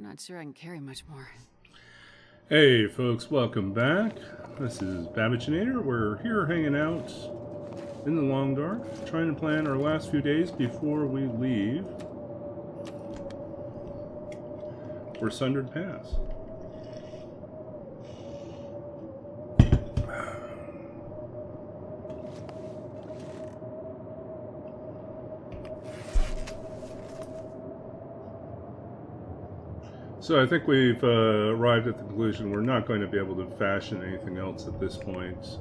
not sure I can carry much more. Hey folks, welcome back. This is Babbaginator. We're here hanging out in the long dark, trying to plan our last few days before we leave for Sundered Pass. So I think we've arrived at the conclusion we're not going to be able to fashion anything else at this point.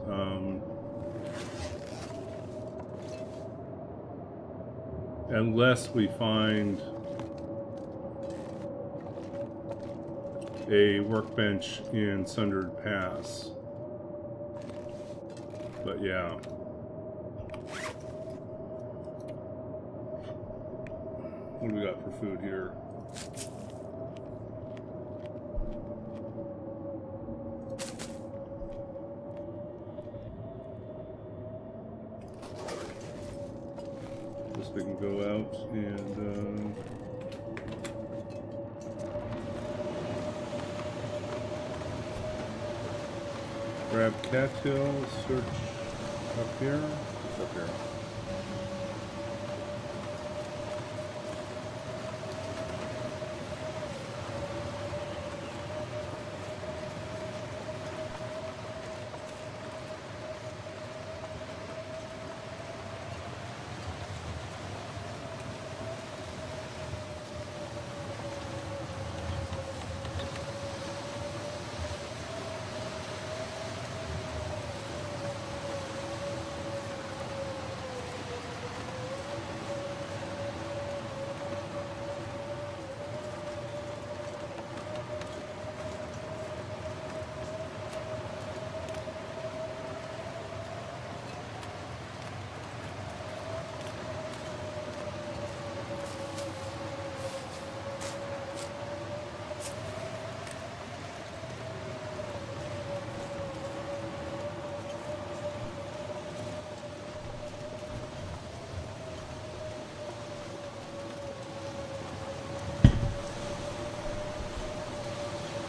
Unless we find a workbench in Sundered Pass. But yeah. What do we got for food here? We can go out and grab cattails, search up here. It's up here.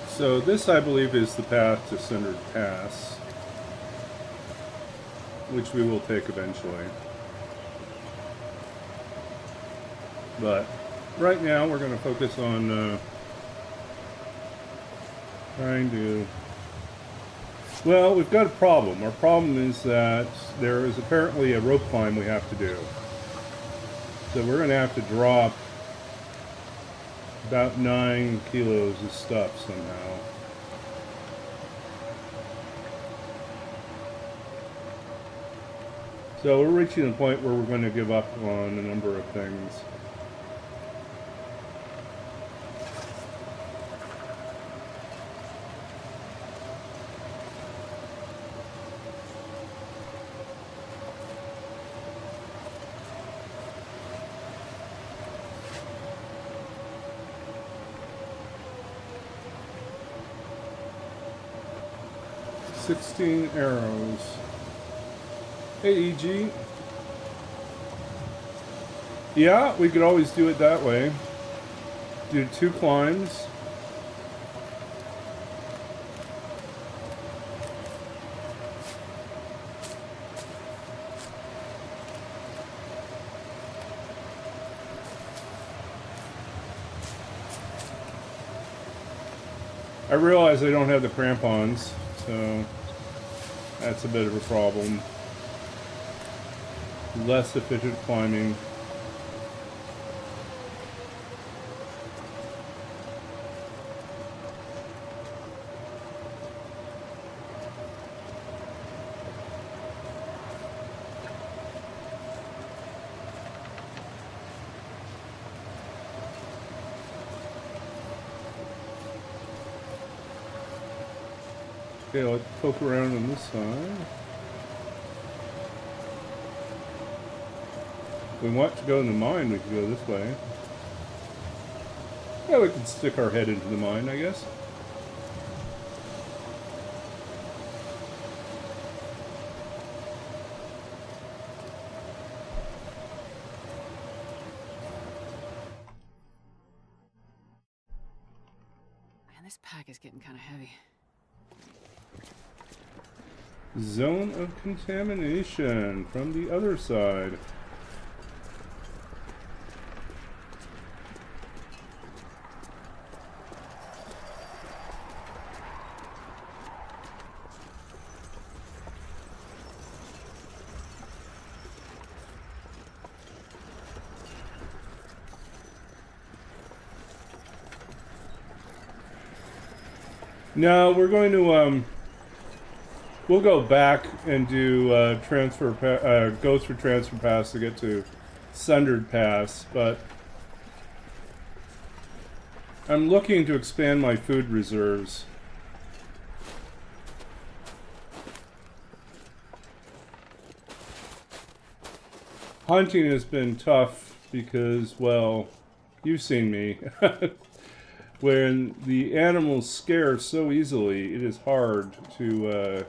So this, I believe, is the path to Sundered Pass, which we will take eventually. But right now we're going to focus on trying to... Well, we've got a problem. Our problem is that there is apparently a rope climb we have to do. So we're going to have to drop about 9 kilos of stuff somehow. So we're reaching a point where we're going to give up on a number of things. "16 arrows. Hey, EG. Yeah, we could always do it that way. Do 2 climbs. I realize I don't have the crampons, so that's a bit of a problem. Less efficient climbing. Okay, let's poke around on this side. If we want to go in the mine, we can go this way. Yeah, we can stick our head into the mine, I guess. this pack is getting kind of heavy. Zone of Contamination from the other side. No, we're going to we'll go back and do go through transfer pass to get to Sundered Pass, but I'm looking to expand my food reserves. Hunting has been tough because, well, you've seen me. When the animals scare so easily, it is hard to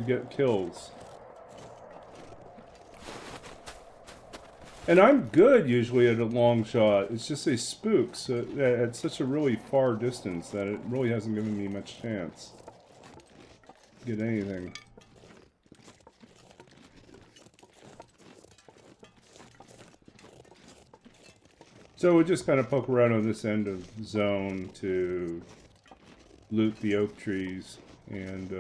get kills. And I'm good usually at a long shot. It's just they spook so at such a really far distance that it really hasn't given me much chance to get anything. So we'll just kind of poke around on this end of zone to loot the oak trees and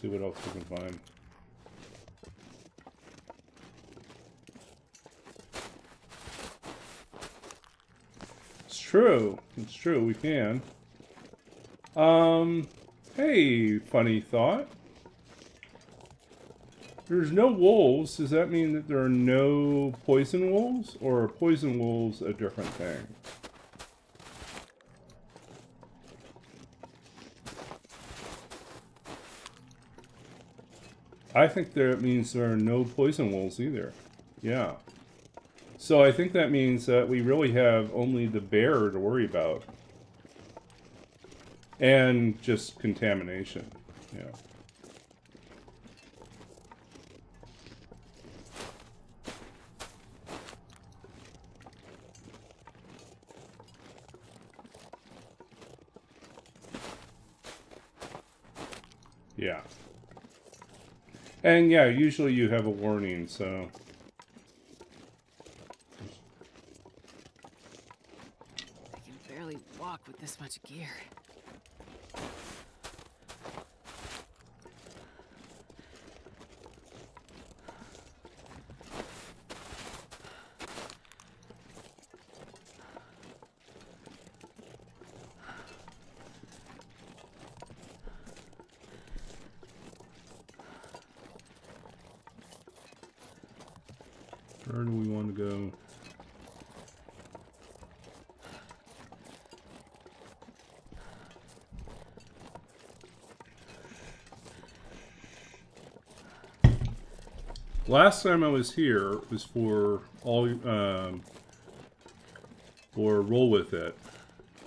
see what else we can find. It's true. It's true. We can. Hey, funny thought. There's no wolves. Does that mean that there are no poison wolves? Or are poison wolves a different thing? I think that means there are no poison wolves either. Yeah. So I think that means that we really have only the bear to worry about. And just contamination. Yeah. Yeah. And yeah, usually you have a warning, so... I can barely walk with this much gear. Where do we want to go? Last time I was here was for Roll With It,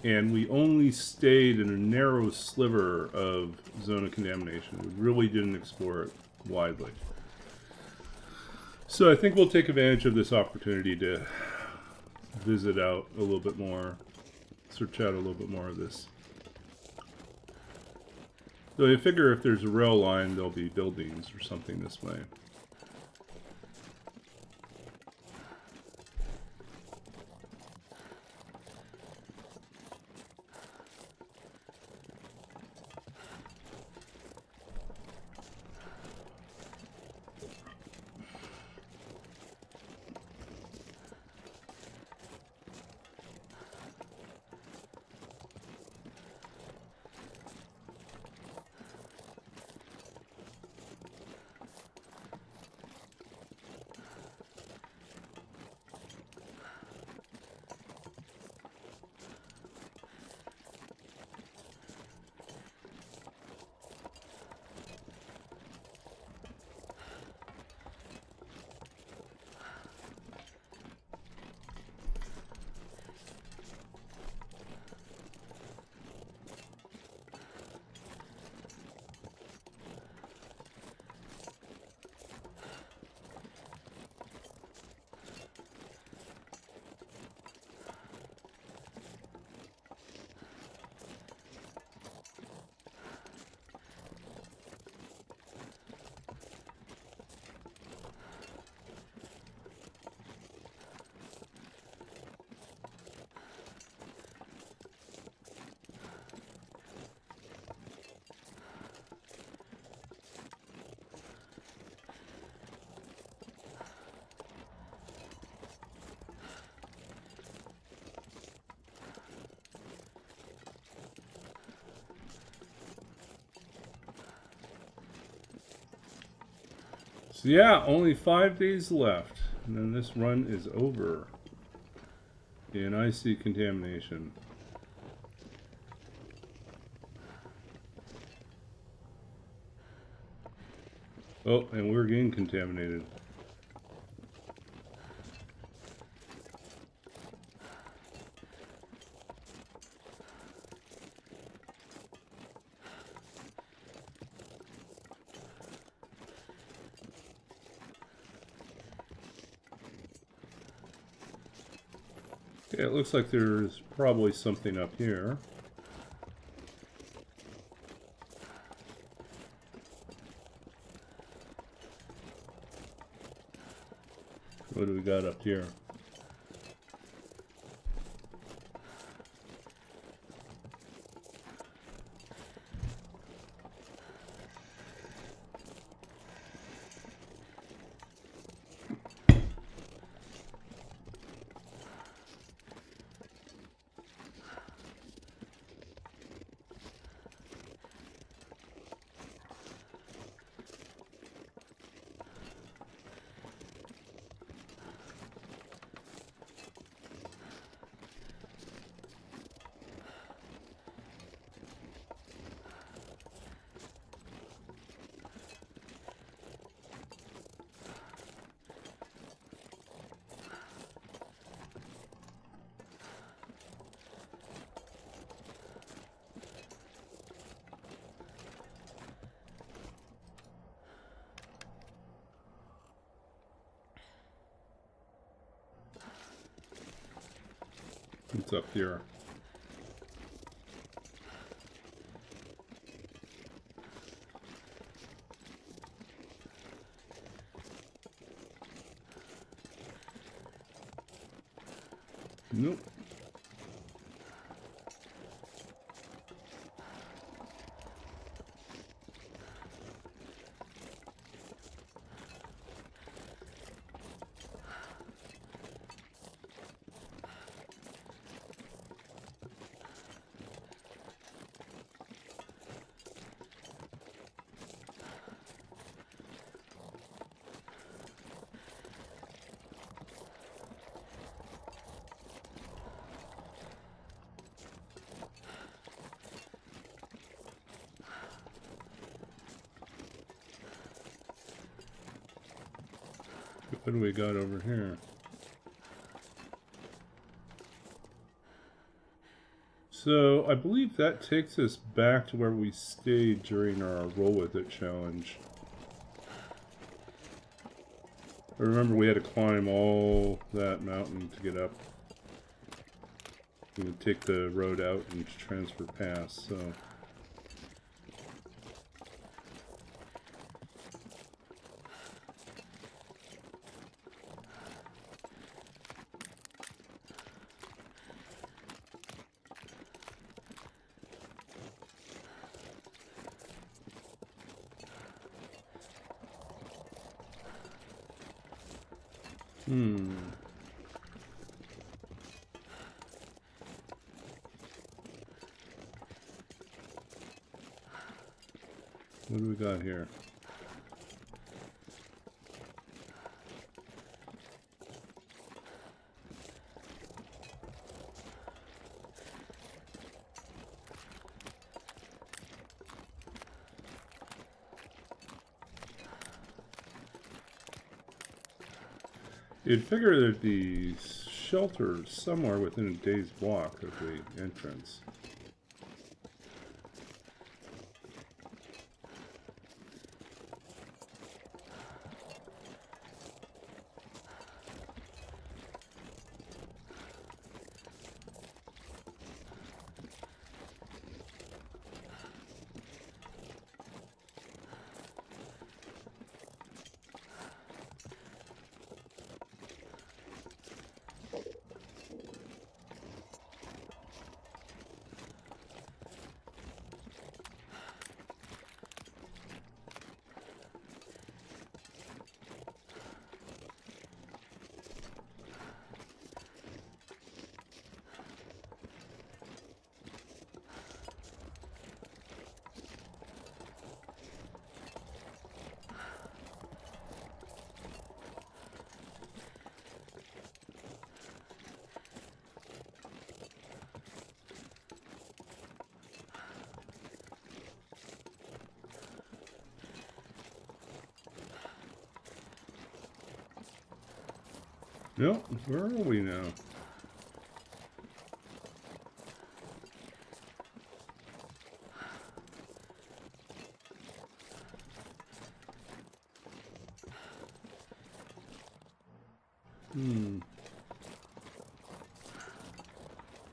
and we only stayed in a narrow sliver of Zone of Contamination. We really didn't explore it widely. So I think we'll take advantage of this opportunity to visit out a little bit more, search out a little bit more of this. So I figure if there's a rail line, there'll be buildings or something this way. So yeah, only 5 days left, and then this run is over. And I see contamination. Oh, and we're getting contaminated. Yeah, it looks like there's probably something up here. What do we got up here? It's up here. Nope. What do we got over here? So, I believe that takes us back to where we stayed during our Roll With It challenge. I remember we had to climb all that mountain to get up. We would take the road out and transfer pass, so... What do we got here? You'd figure there'd be shelter somewhere within a day's walk of the entrance. Nope. Where are we now?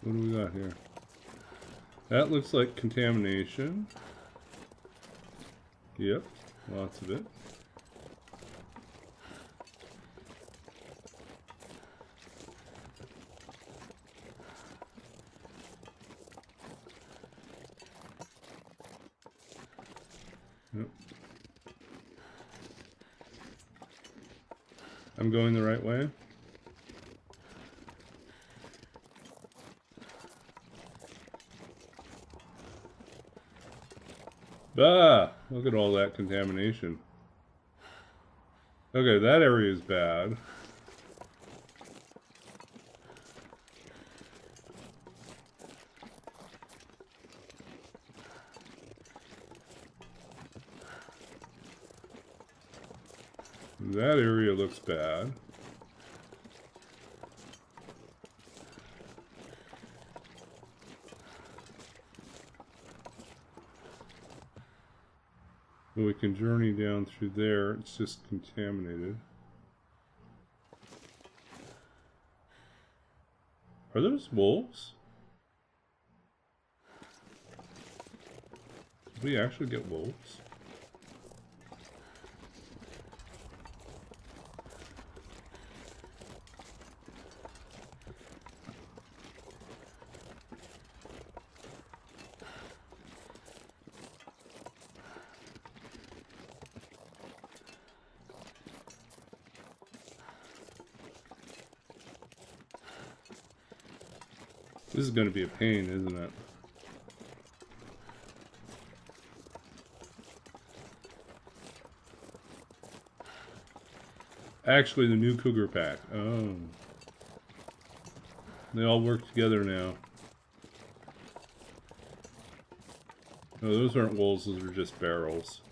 What do we got here? That looks like contamination. Yep, lots of it. Yep. I'm going the right way. Ah! Look at all that contamination. Okay, that area is bad. That area looks bad. But we can journey down through there. It's just contaminated. Are those wolves? Did we actually get wolves? This is going to be a pain, isn't it? Actually, the new cougar pack. Oh. They all work together now. No, those aren't wolves, those are just barrels.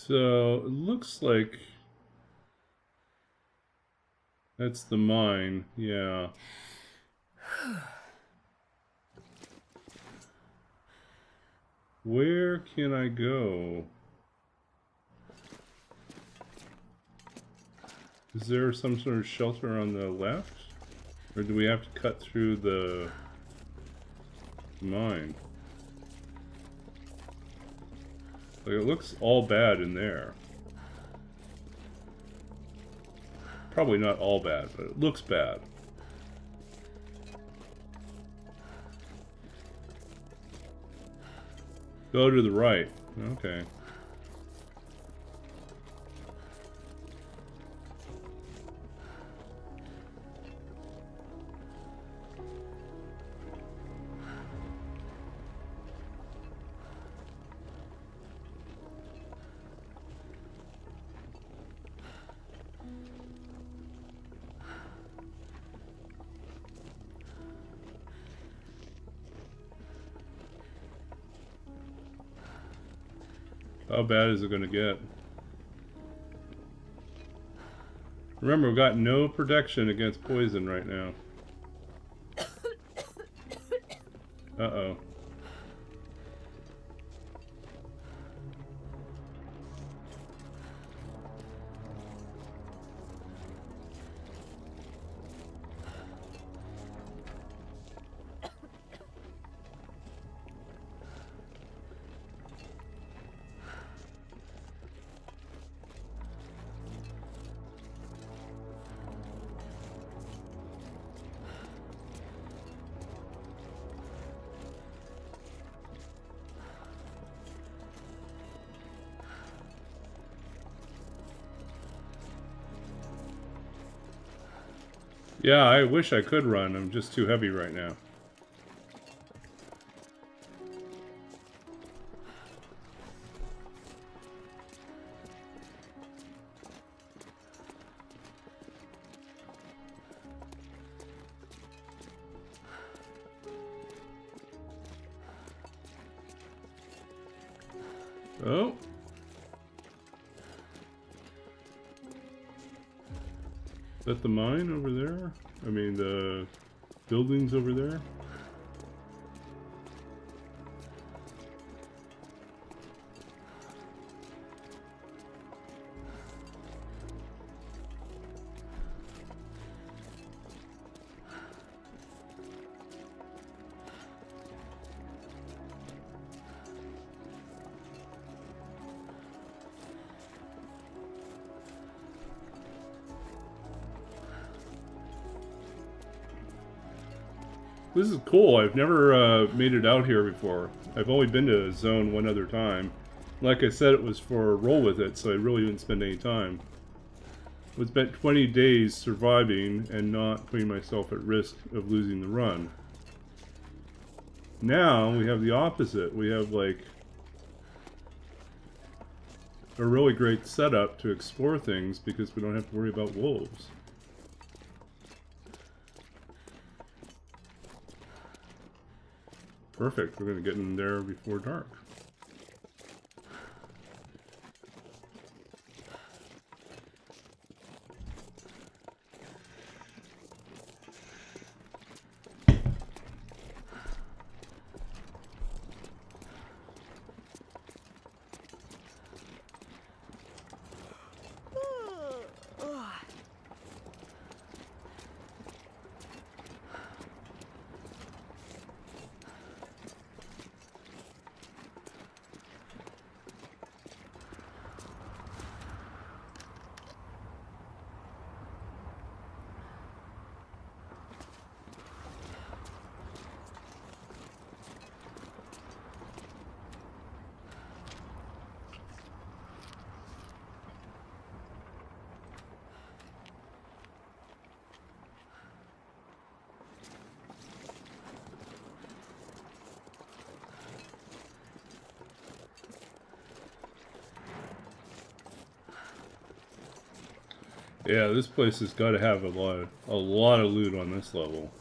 So, it looks like that's the mine, yeah. Where can I go? Is there some sort of shelter on the left? Or do we have to cut through the mine? Like, it looks all bad in there. Probably not all bad, but it looks bad. Go to the right. Okay. How bad is it going to get? Remember, we've got no protection against poison right now. Uh-oh. Yeah, I wish I could run. I'm just too heavy right now. Oh. Is that the mine over there? I mean, the buildings over there? This is cool. I've never made it out here before. I've only been to Zone one other time. Like I said, it was for roll with it, so I really didn't spend any time. I spent 20 days surviving and not putting myself at risk of losing the run. Now we have the opposite. We have like a really great setup to explore things because we don't have to worry about wolves. Perfect. We're going to get in there before dark. Yeah, this place has got to have a lot of loot on this level.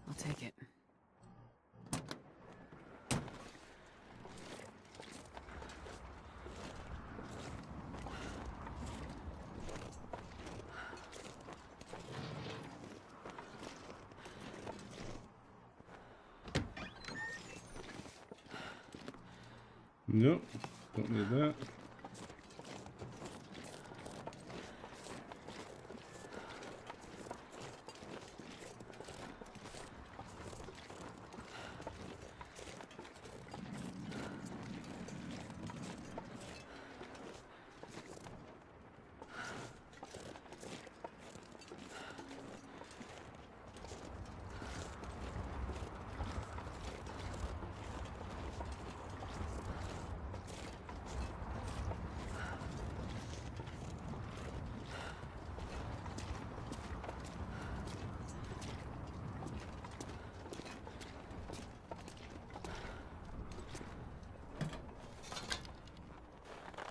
I'll take it. Nope, don't need that.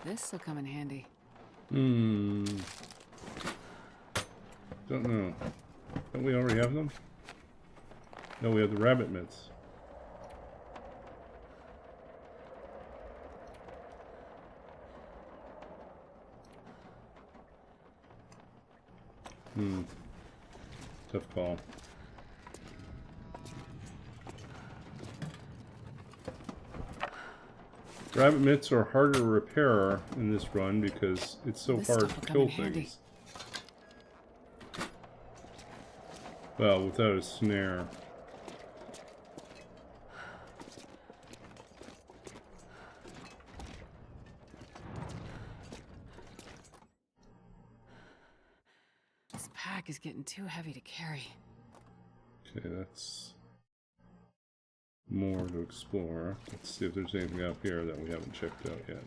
This'll come in handy. Don't know. Don't we already have them? No, we have the rabbit mitts. Tough call. Rabbit mitts are harder to repair in this run because it's so hard to kill things. Well, without a snare. This pack is getting too heavy to carry. Okay, that's more to explore. Let's see if there's anything up here that we haven't checked out yet.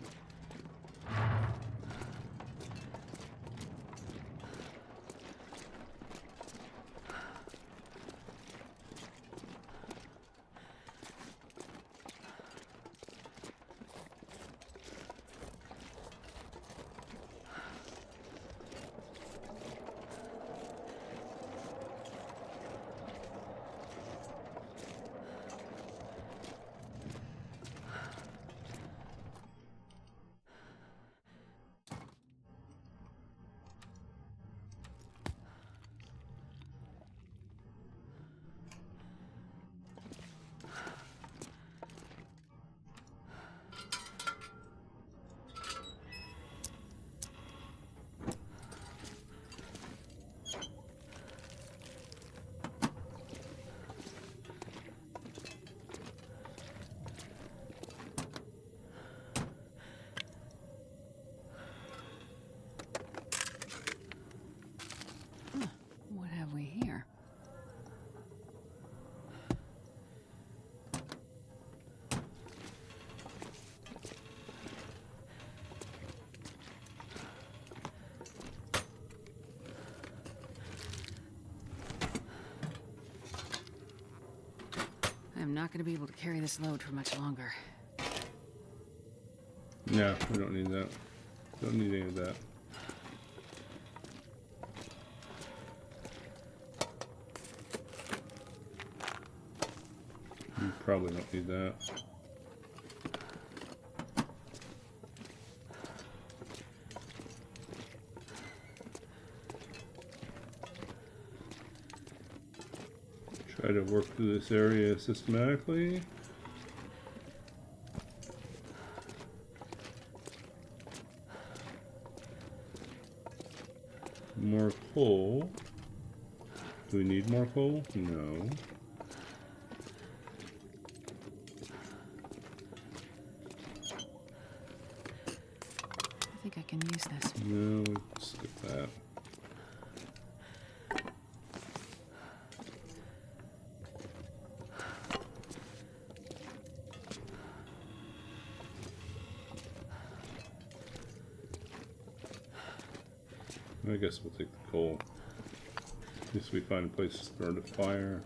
not going to be able to carry this load for much longer. Yeah, we don't need that. Don't need any of that. You probably don't need that. Try to work through this area systematically. More coal. Do we need more coal? No. I think I can use this. No, we skip that. I guess we'll take the coal. At least we find a place to start a fire.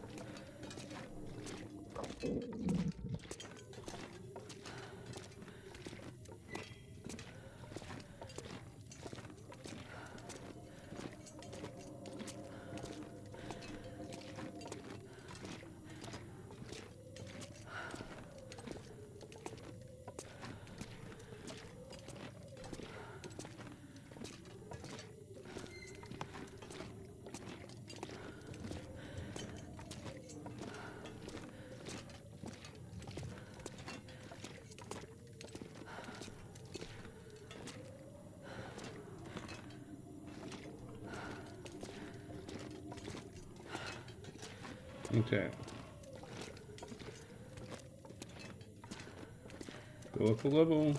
Okay. Go up a level.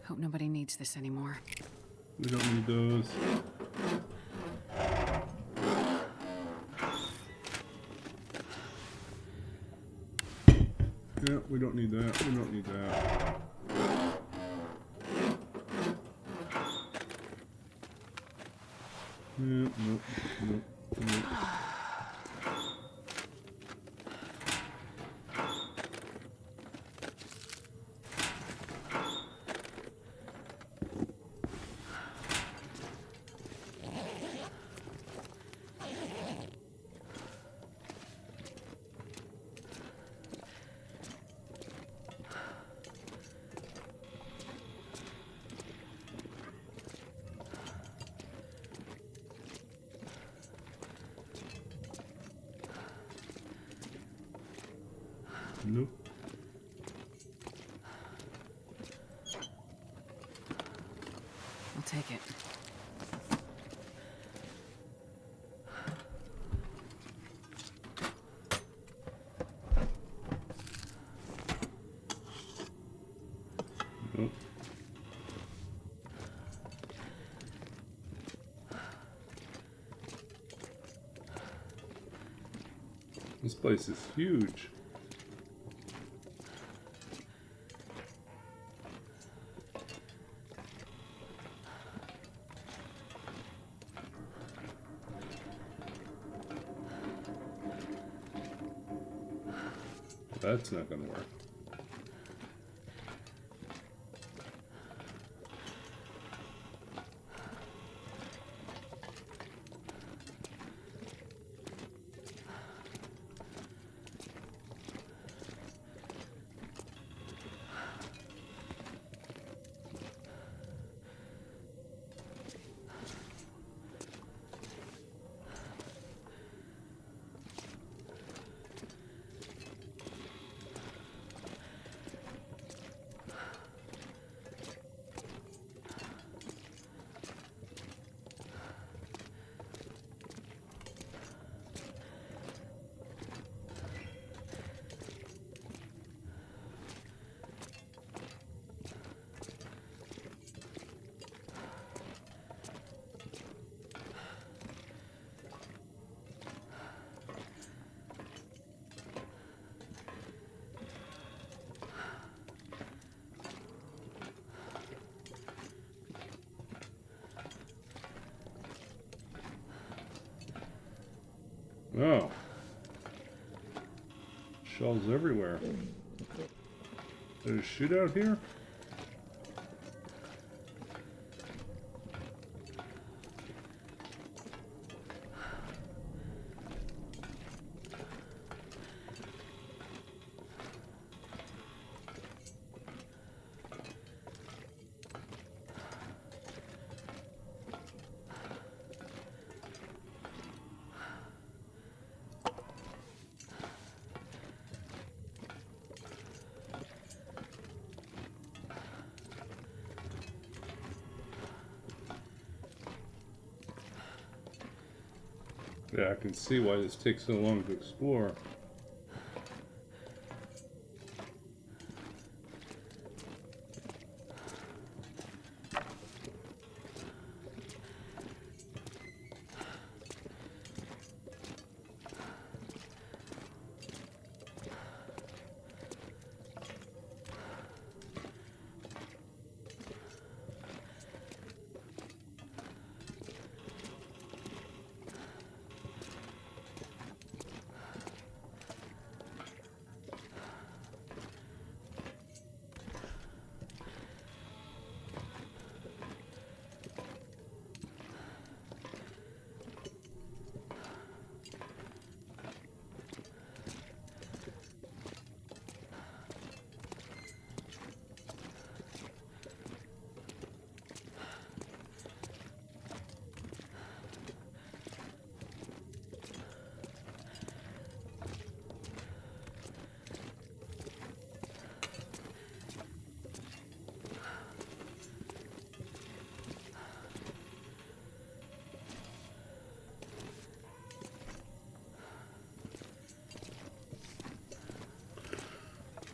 Hope nobody needs this anymore. We don't need those. Yeah, we don't need that. We don't need that. Yeah, nope, nope, nope. Nope. I'll take it. Nope. This place is huge. That's not gonna work. Oh. Shells everywhere. There's a shootout here? Yeah, I can see why this takes so long to explore.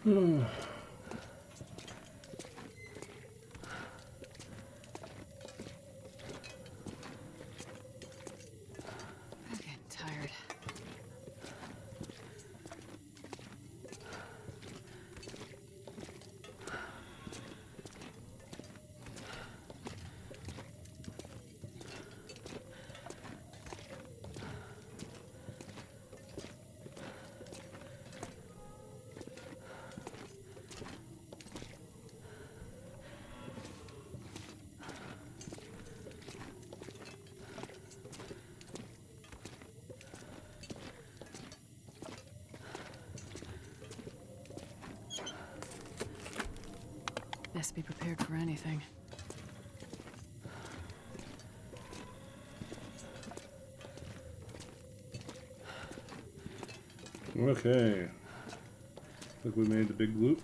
I'm getting tired. Best be prepared for anything. Okay. Look, we made the big loop.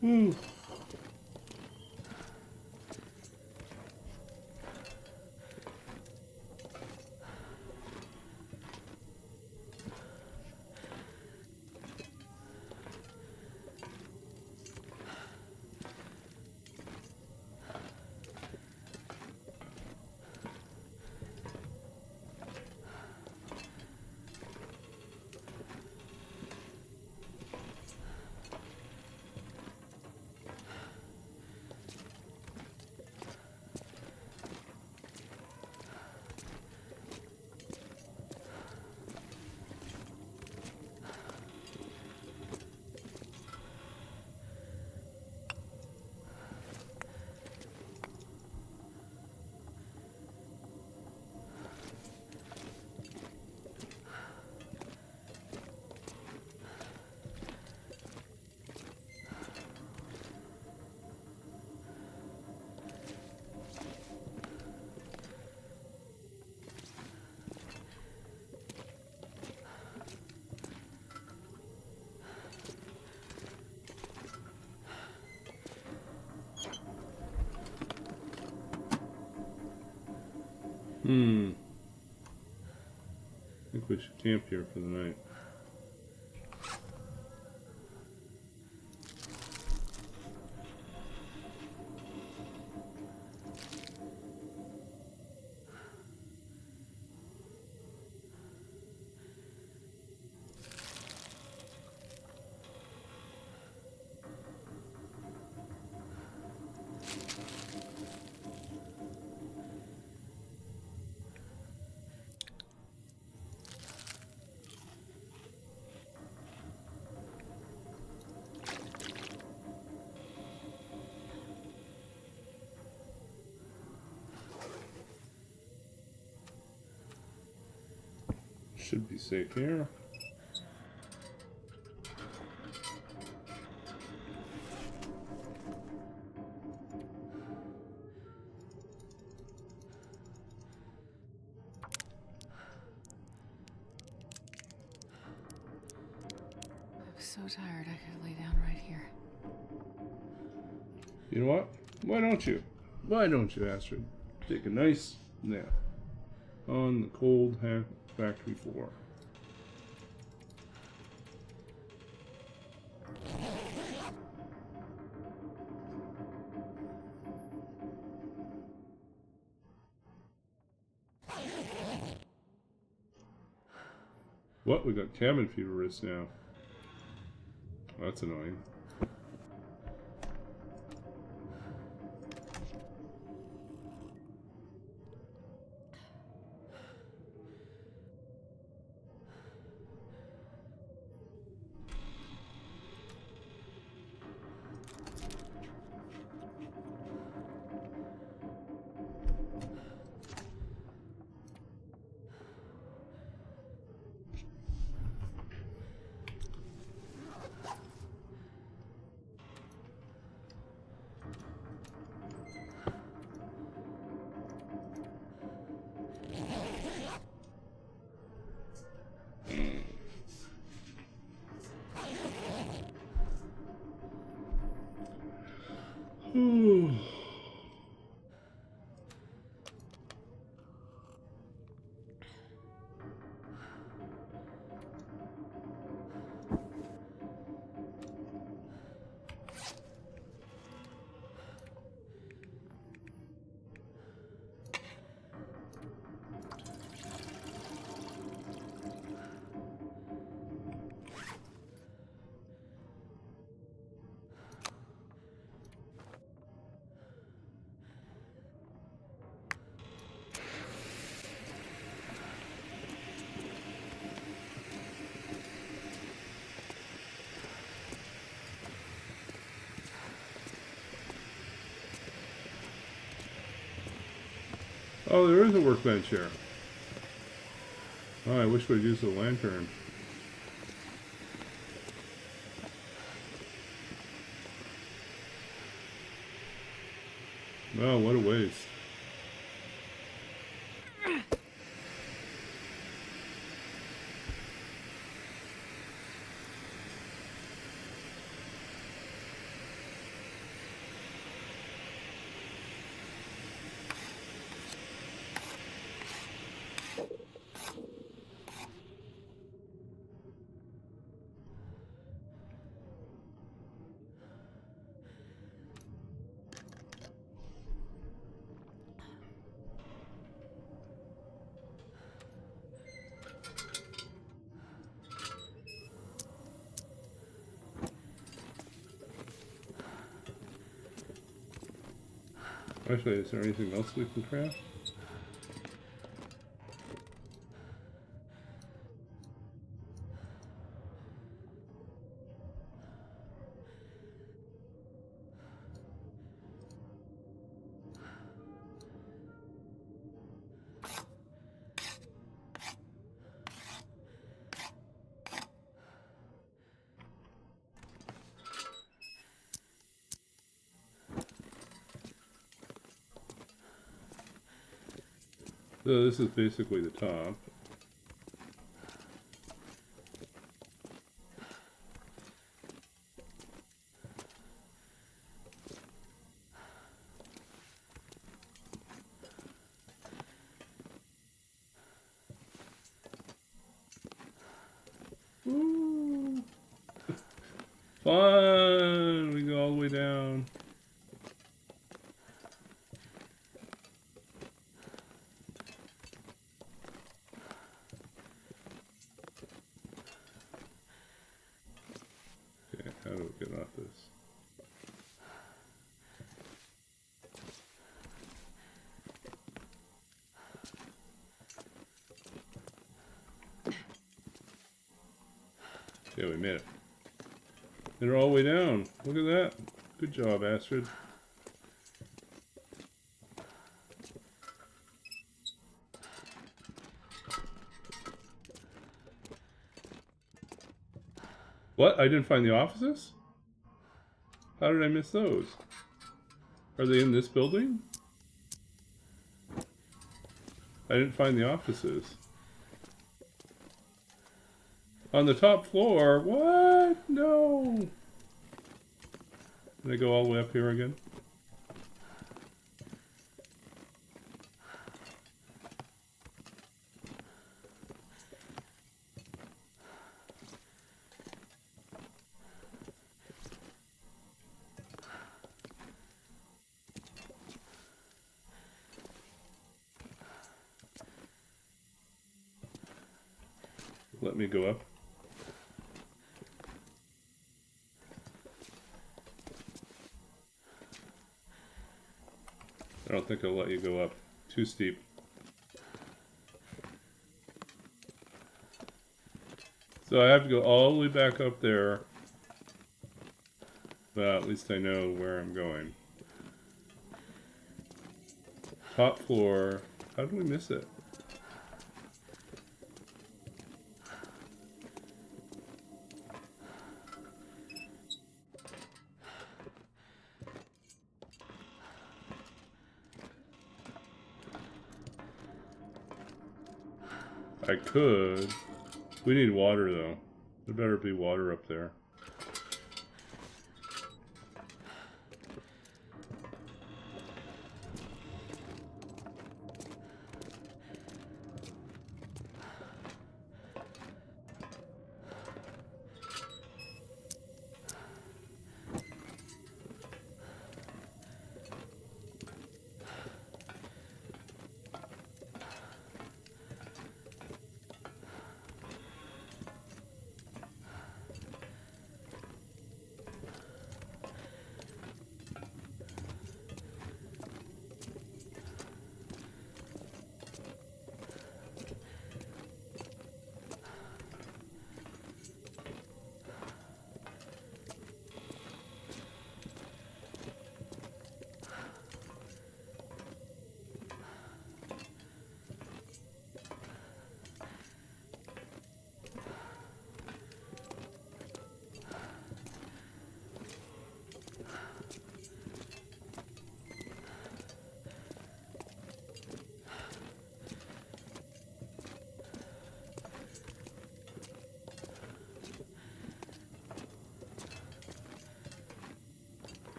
Woo. I think we should camp here for the night. Should be safe here. I'm so tired I could lay down right here. You know what? Why don't you? Why don't you, Astrid? Take a nice nap on the cold factory floor. What? We got cabin fever wrist now. That's annoying. Oh, there is a workbench here. Oh, I wish we'd used the lantern. Oh, what a waste. Actually, is there anything else we can craft? So this is basically the top. Woo! Fun! We go all the way down. Okay, how do we get off this? Okay, we made it. They're all the way down. Look at that. Good job, Astrid. What? I didn't find the offices? How did I miss those? Are they in this building? I didn't find the offices. On the top floor? What? No! Did I go all the way up here again? Let me go up. I don't think I'll let you go up. Too steep. So I have to go all the way back up there. But at least I know where I'm going. Top floor. How did we miss it? I could. We need water though. There better be water up there.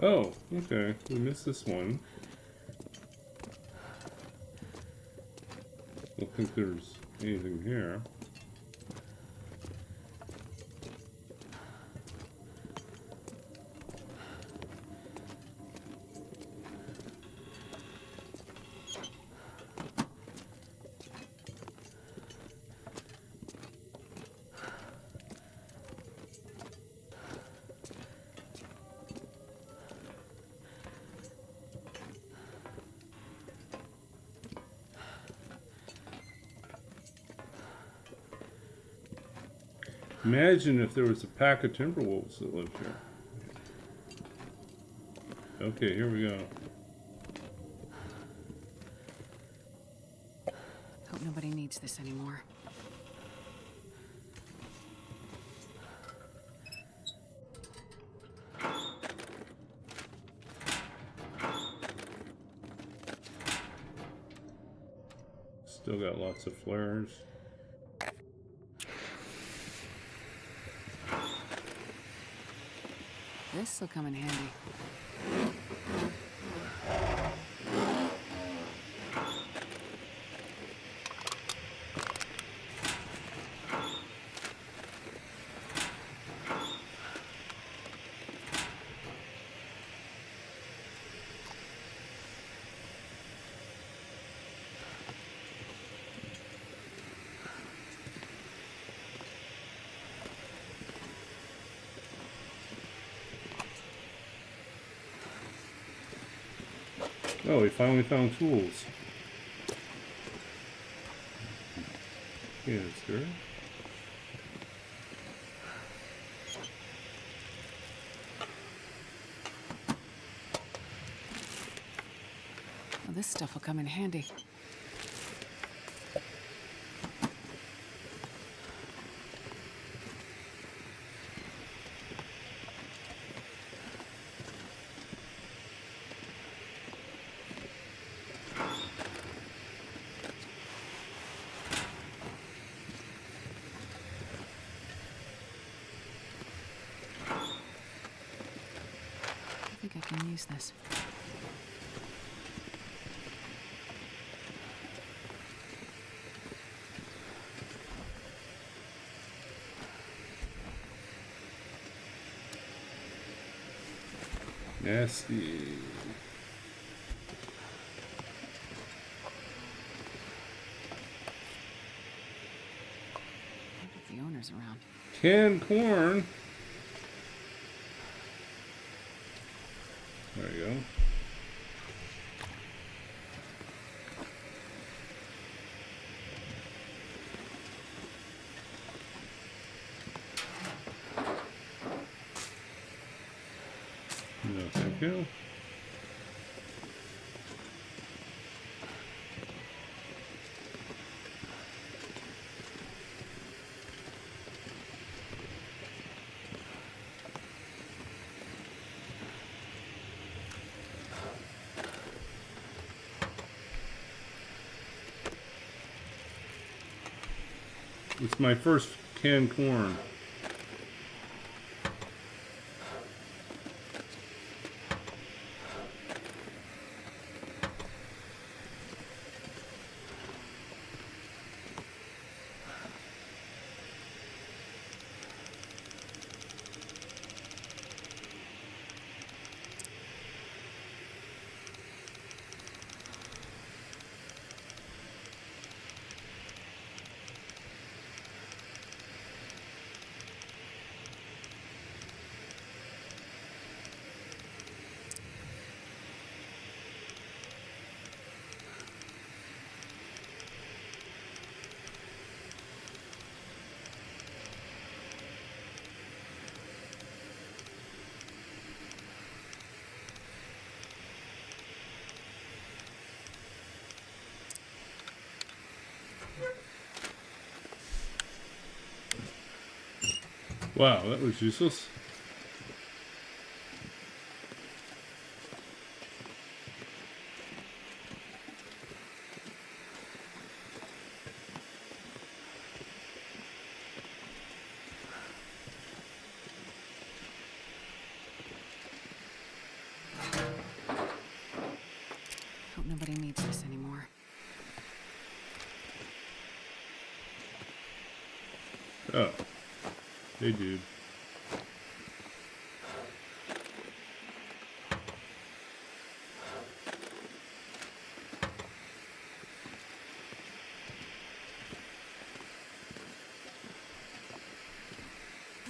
Oh, okay. We missed this one. Don't think there's anything here. Imagine if there was a pack of timberwolves that lived here. Okay, here we go. Hope nobody needs this anymore. Still got lots of flares. This'll come in handy. Oh, we finally found tools. Yes, sir. stuff will come in handy. I think I can use this. Nasty. Look if the owner's around. Canned corn. There you go. No, thank you. It's my first canned corn. Wow, that was useless. Hope nobody needs this anymore. Oh. Hey, dude.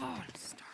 Oh, I'm starving.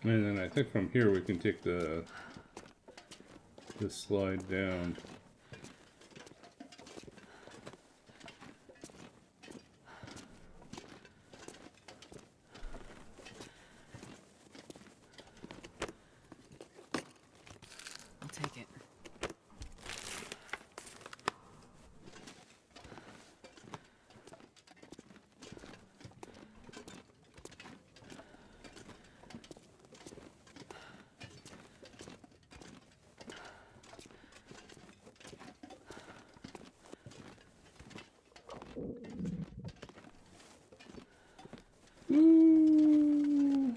And then I think from here we can take the slide down. I'll take it. Ooh.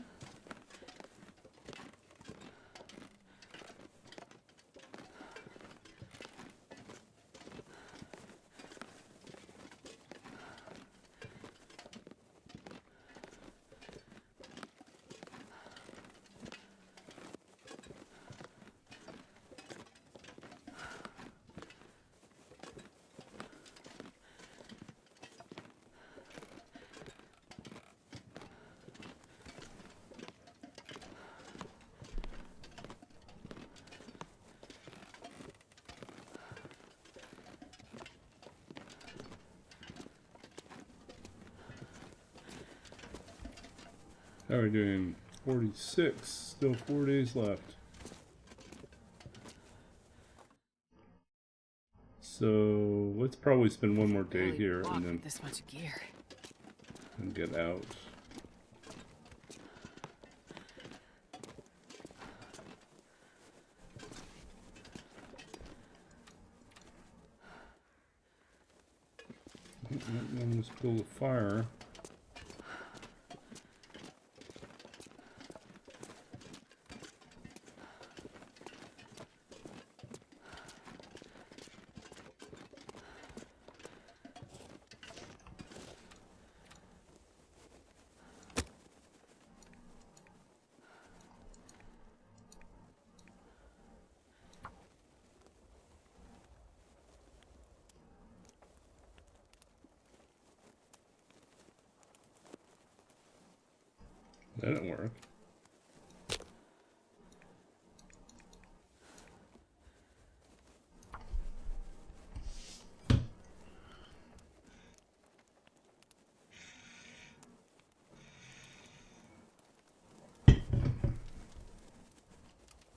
How are we doing? 46. Still 4 days left. So let's probably spend one more day here and then this much gear. and get out. Let's build a fire. That didn't work.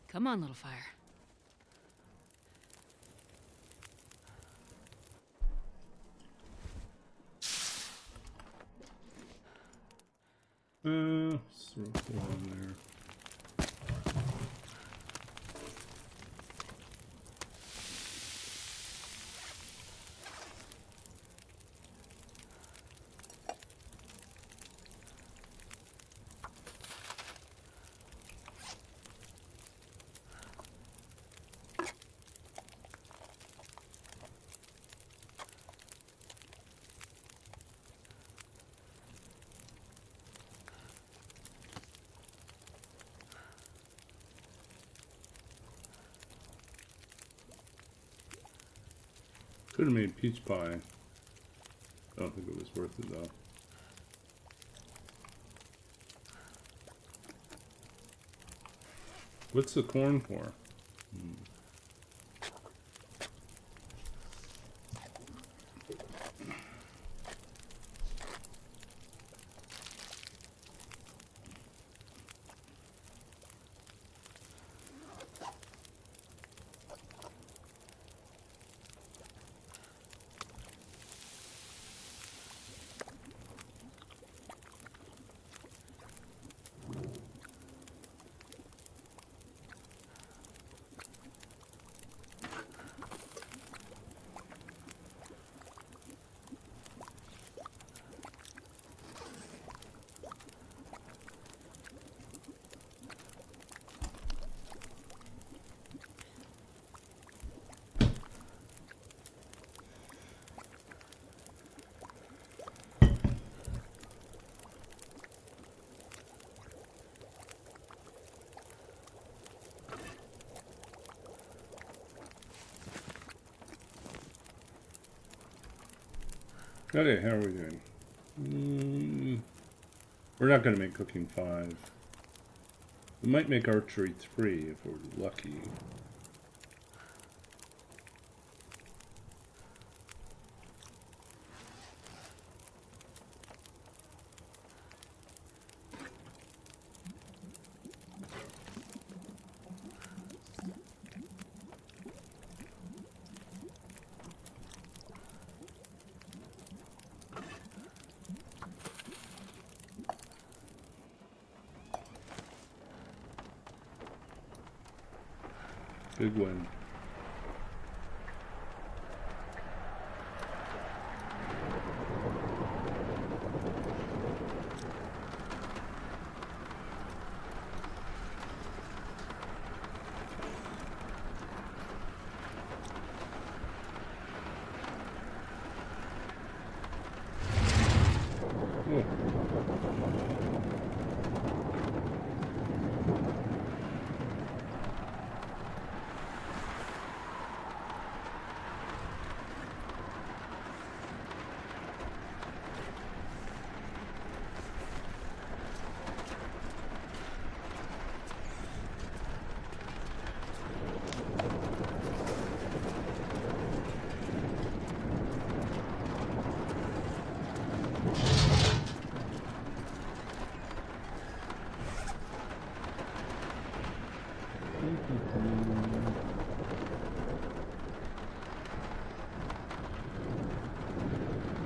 Come on, little fire. Throw four in there. Could have made peach pie. I don't think it was worth it though. What's the corn for? Okay, how are we doing? We're not going to make cooking 5. We might make archery 3 if we're lucky. Big win.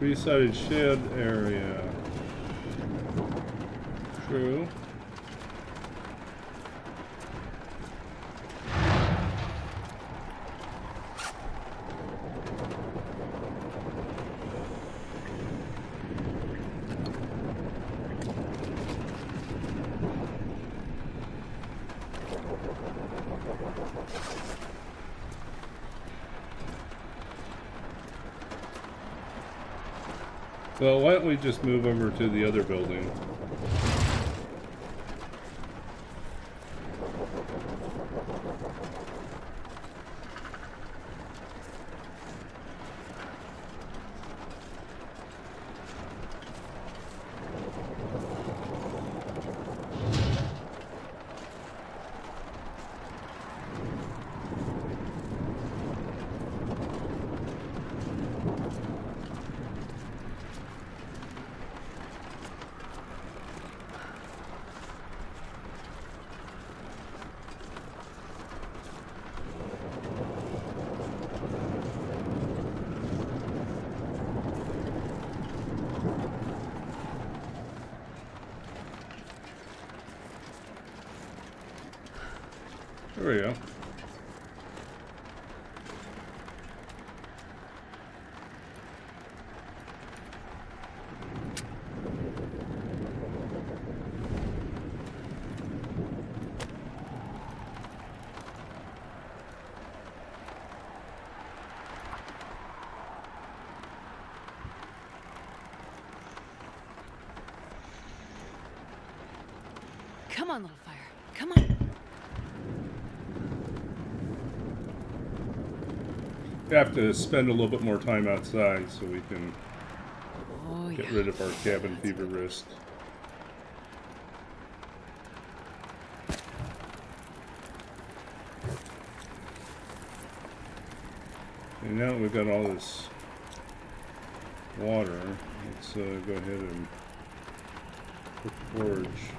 Three-sided shed area. True. Well, why don't we just move over to the other building? There we go. Come on, little fire. Come on. We have to spend a little bit more time outside so we can Oh, get yeah. rid of our cabin fever risk. And now that we've got all this water, let's go ahead and put the forage.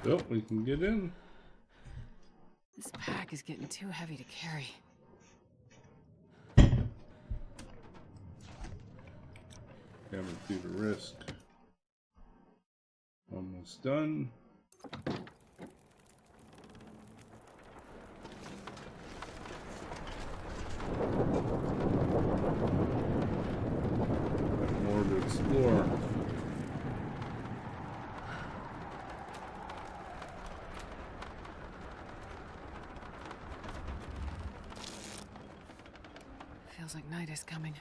Oh, we can get in. This pack is getting too heavy to carry. Cabin fever risk. Almost done. Got more to explore. Feels like night is coming.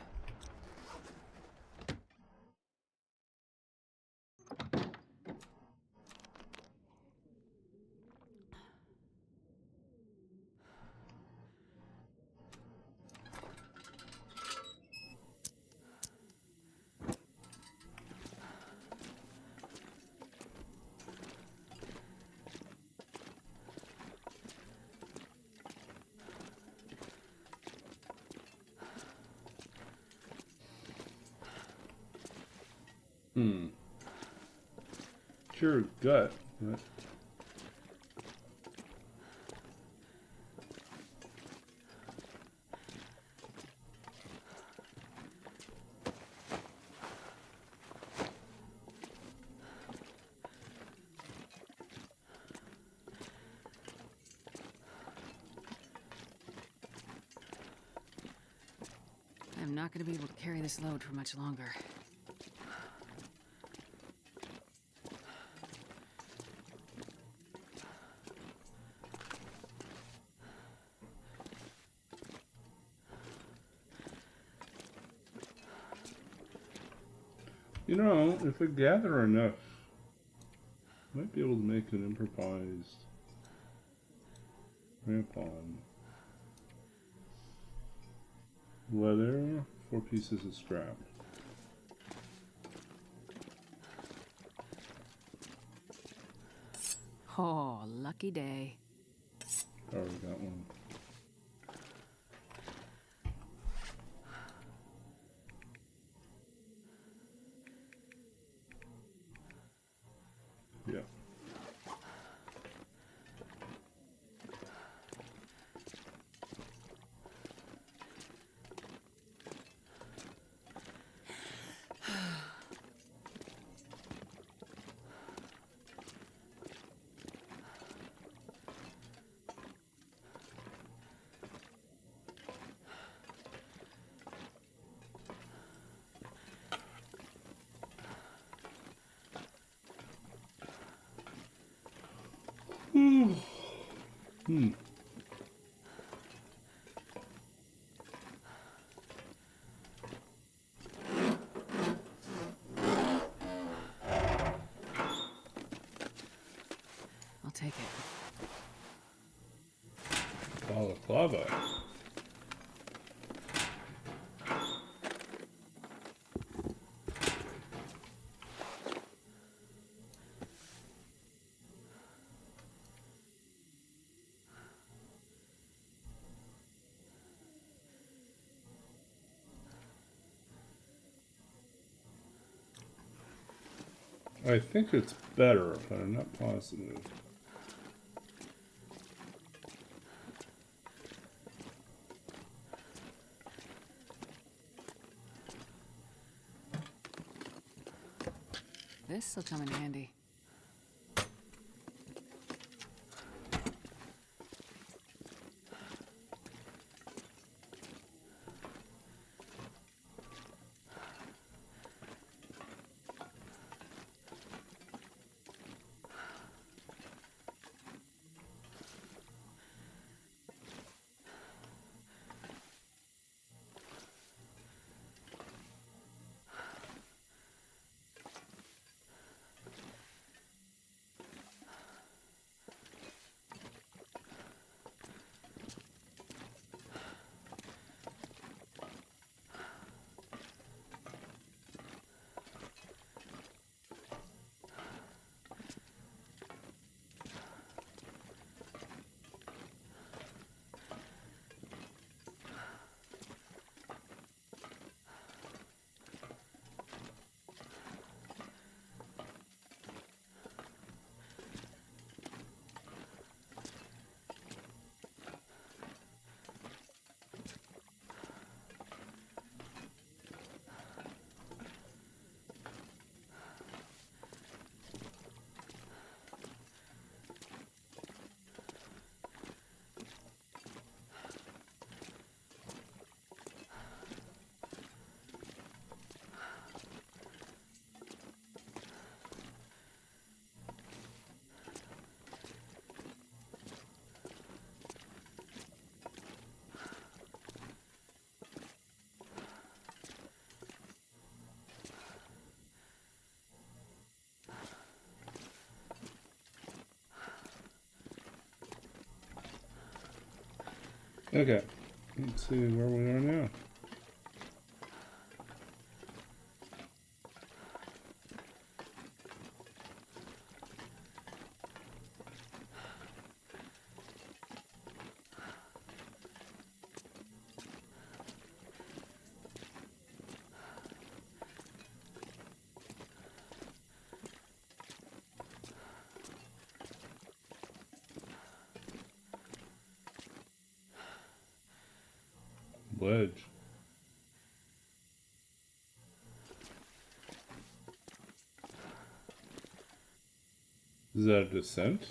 Sure, gut, but I'm not going to be able to carry this load for much longer. you know, if we gather enough, might be able to make an improvised ramp-on. Leather, 4 pieces of scrap. Oh, lucky day. Already got one. Yeah. I'll take it. Balaclava. I think it's better, but I'm not positive. This'll come in handy. Okay. Let's see where we are now. Ledge. Is that a descent?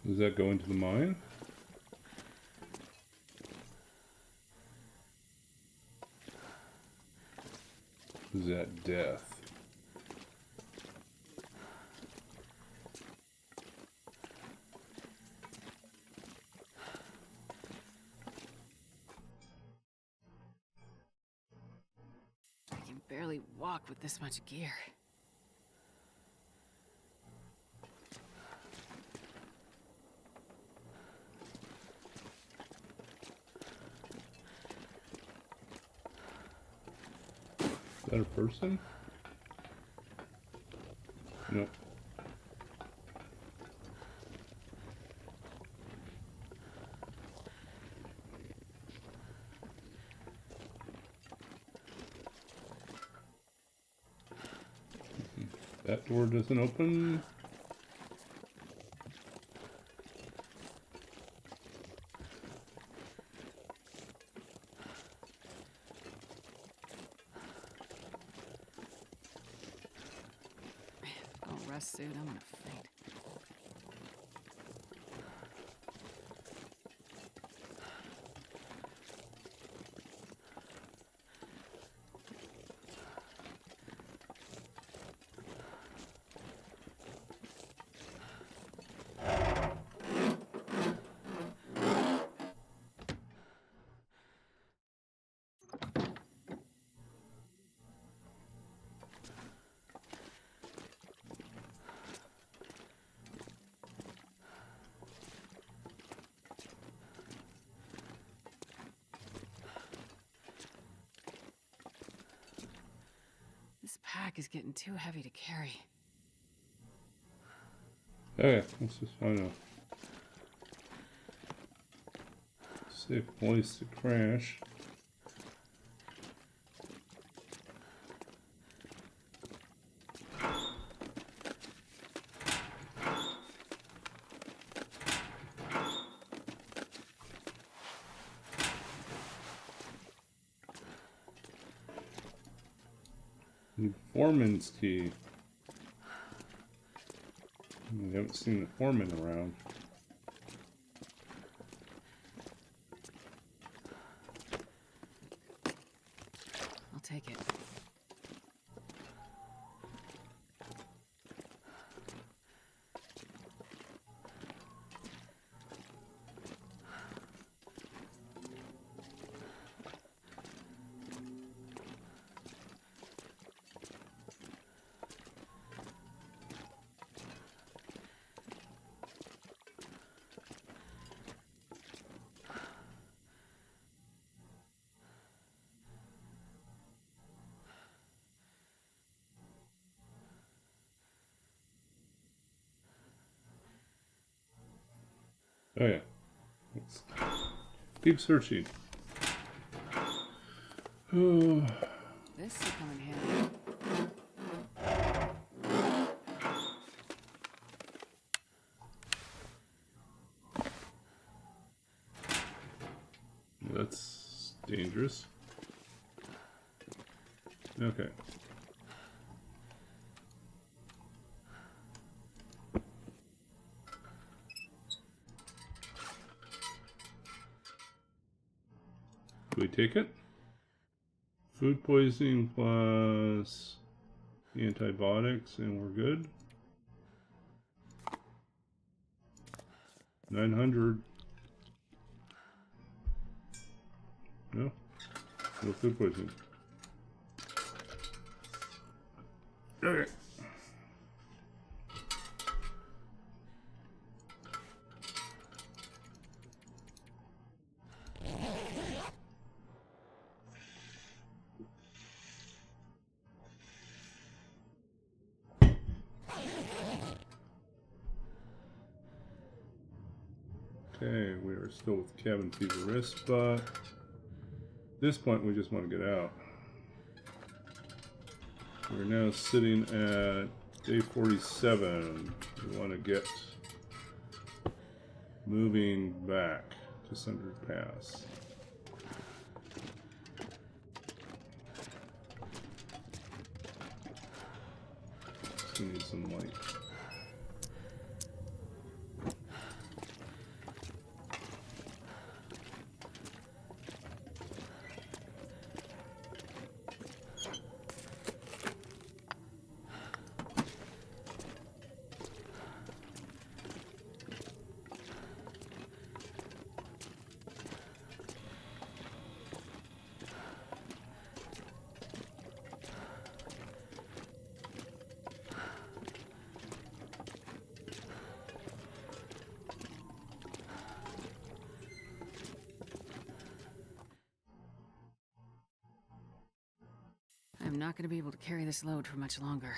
Does that go into the mine? Is that death? I can barely walk with this much gear. Is that a person? Nope. That door doesn't open. Don't rest soon, I'm gonna faint. This pack is getting too heavy to carry. Okay, let's just find a safe place to crash. Need foreman's key. We haven't seen the foreman around. I'll take it. Oh yeah. Let's keep searching. Oh. This will come in handy. That's dangerous. Okay. Do we take it? Food poisoning plus antibiotics, and we're good. 900. No? No food poisoning. Okay. Okay, we are still with cabin fever risk, but at this point we just want to get out. We're now sitting at day 47. We want to get moving back to Sundered Pass. Just need some light. I'm not going to be able to carry this load for much longer.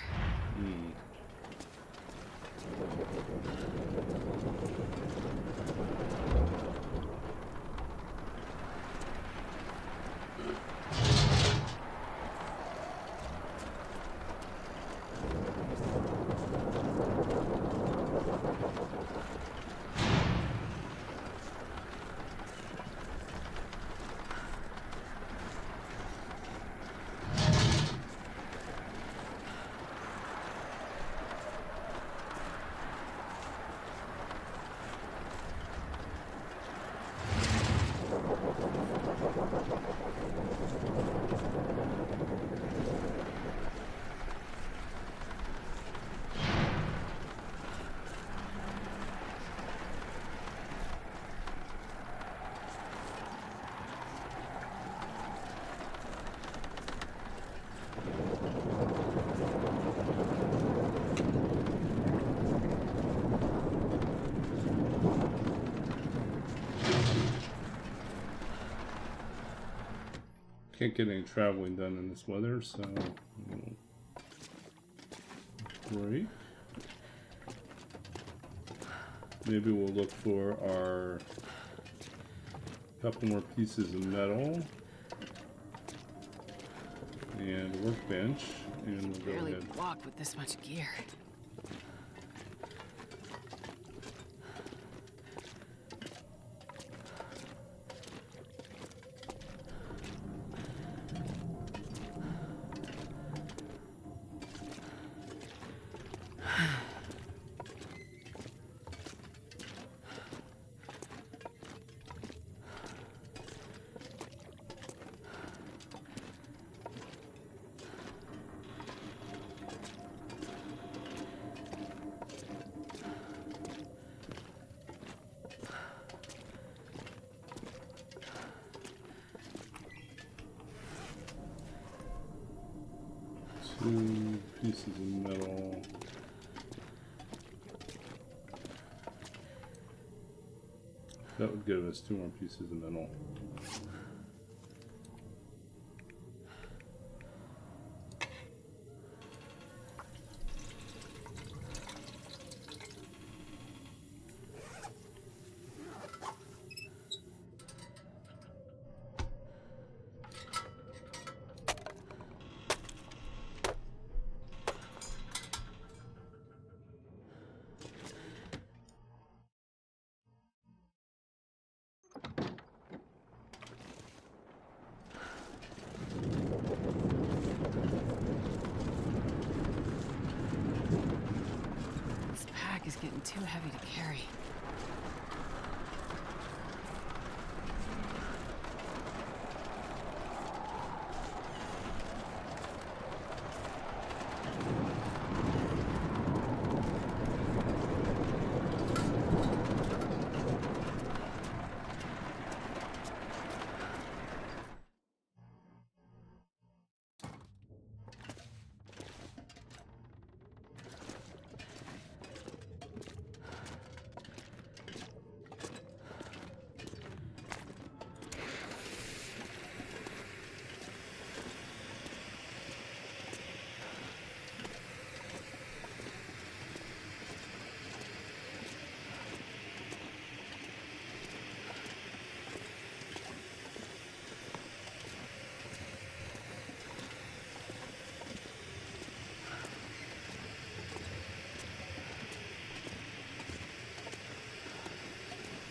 Can't get any traveling done in this weather, so break. Maybe we'll look for our couple more pieces of metal and a workbench, and we'll go Barely ahead. walk with this much gear. Two pieces of metal. That would give us 2 more pieces of metal. This pack is getting too heavy to carry.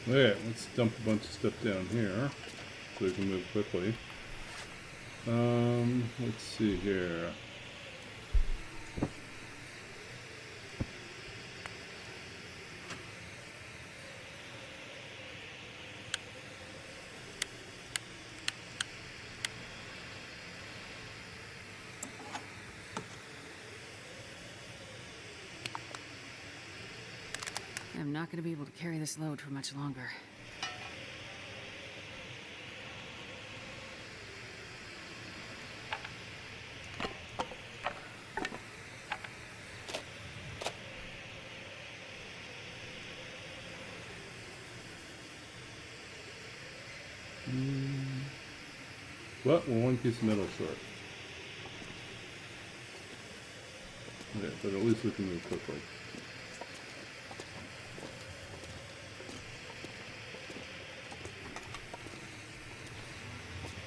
Okay, let's dump a bunch of stuff down here so we can move quickly. Let's see here. I'm not going to be able to carry this load for much longer. Well, we're one piece of metal short. Okay, but at least we can move quickly.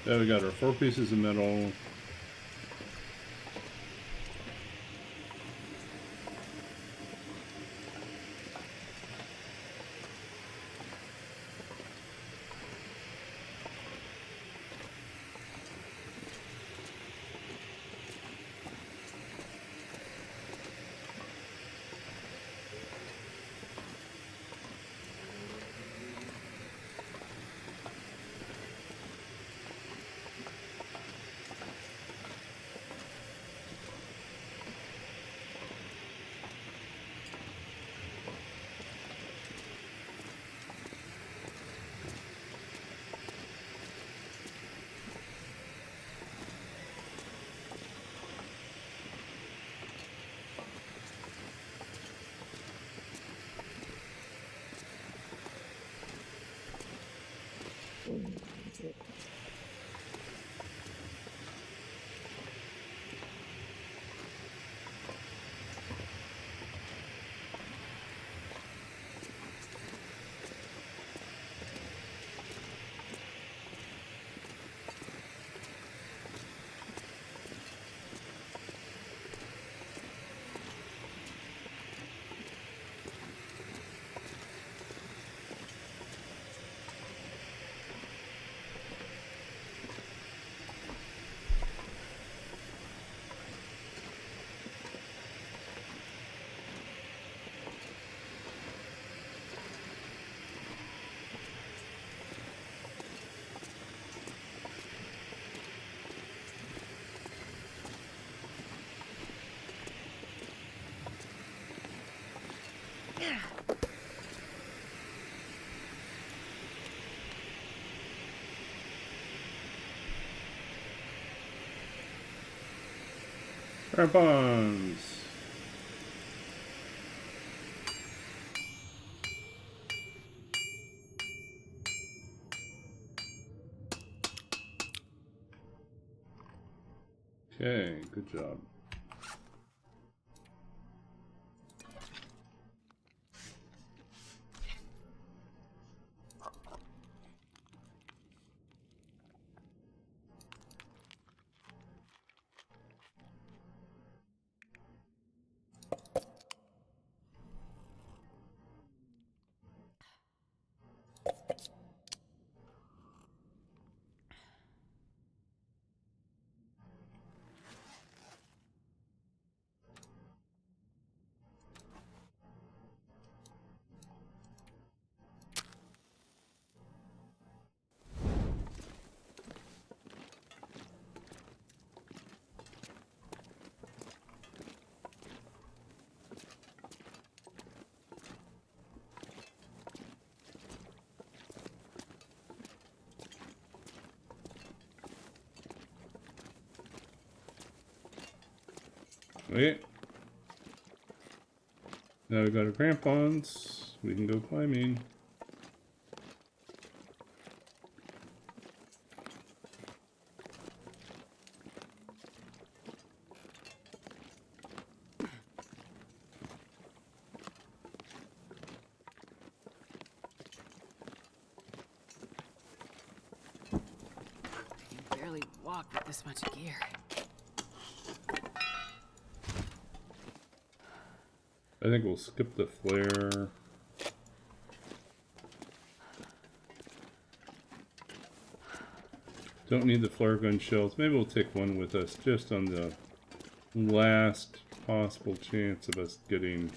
There we got our 4 pieces of metal. Crampons! Okay, good job. Wait. Now we got our crampons. We can go climbing. I can barely walk with this much gear. I think we'll skip the flare. Don't need the flare gun shells. Maybe we'll take one with us just on the last possible chance of us getting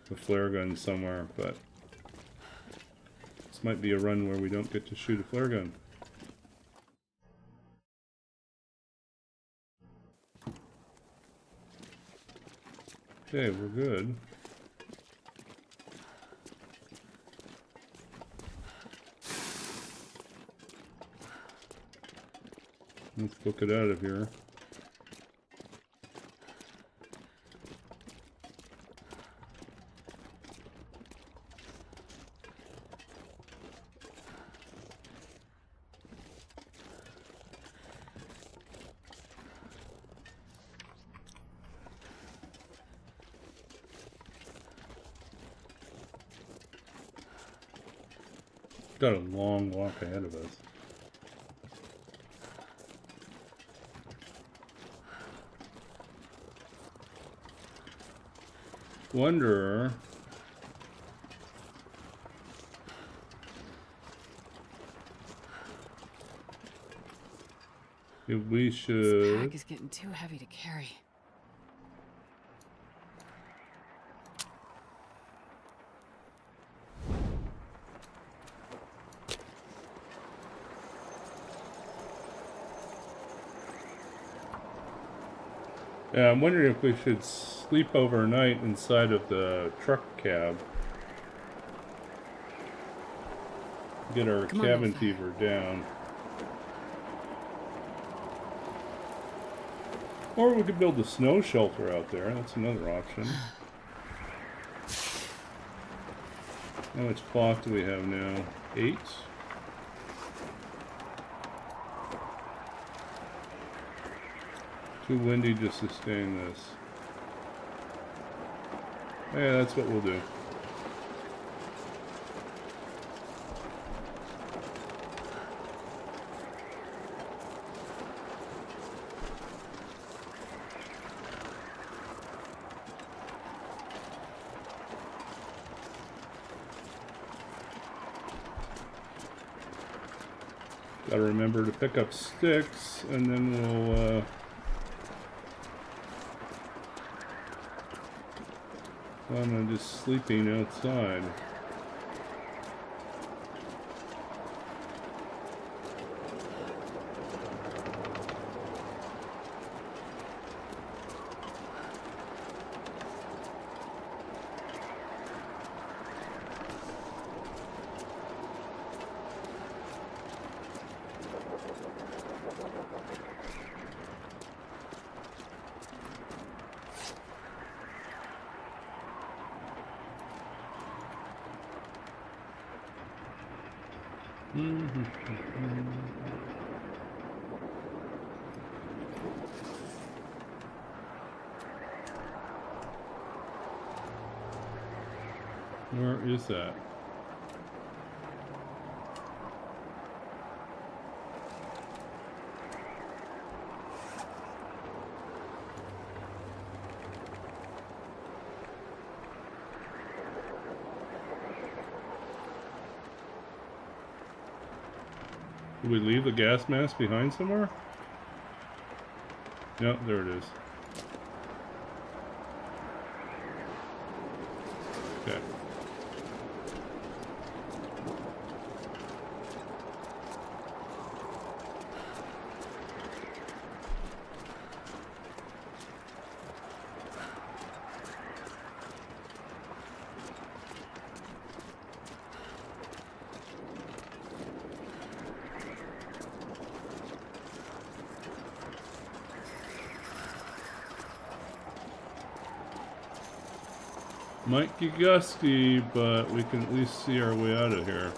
a flare gun somewhere, but this might be a run where we don't get to shoot a flare gun. Okay, we're good. Let's book it out of here. Got a long walk ahead of us. Wonder if we should. This pack is getting too heavy to carry. Yeah, I'm wondering if we should sleep overnight inside of the truck cab. Get our cabin fever down. Or we could build a snow shelter out there. That's another option. How much cloth do we have now? 8? Too windy to sustain this. Yeah, that's what we'll do. Gotta remember to pick up sticks, and then we'll plan on just sleeping outside. Where is that? Did we leave the gas mask behind somewhere? No, there it is. Okay. Might get gusty, but we can at least see our way out of here.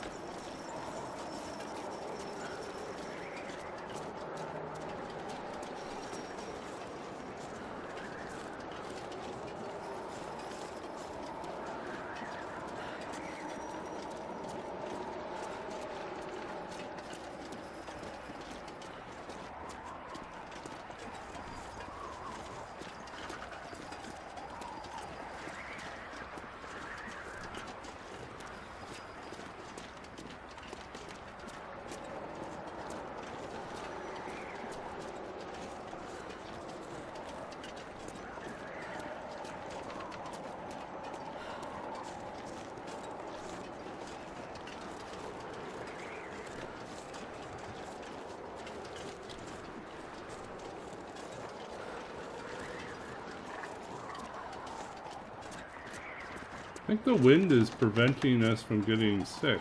think the wind is preventing us from getting sick.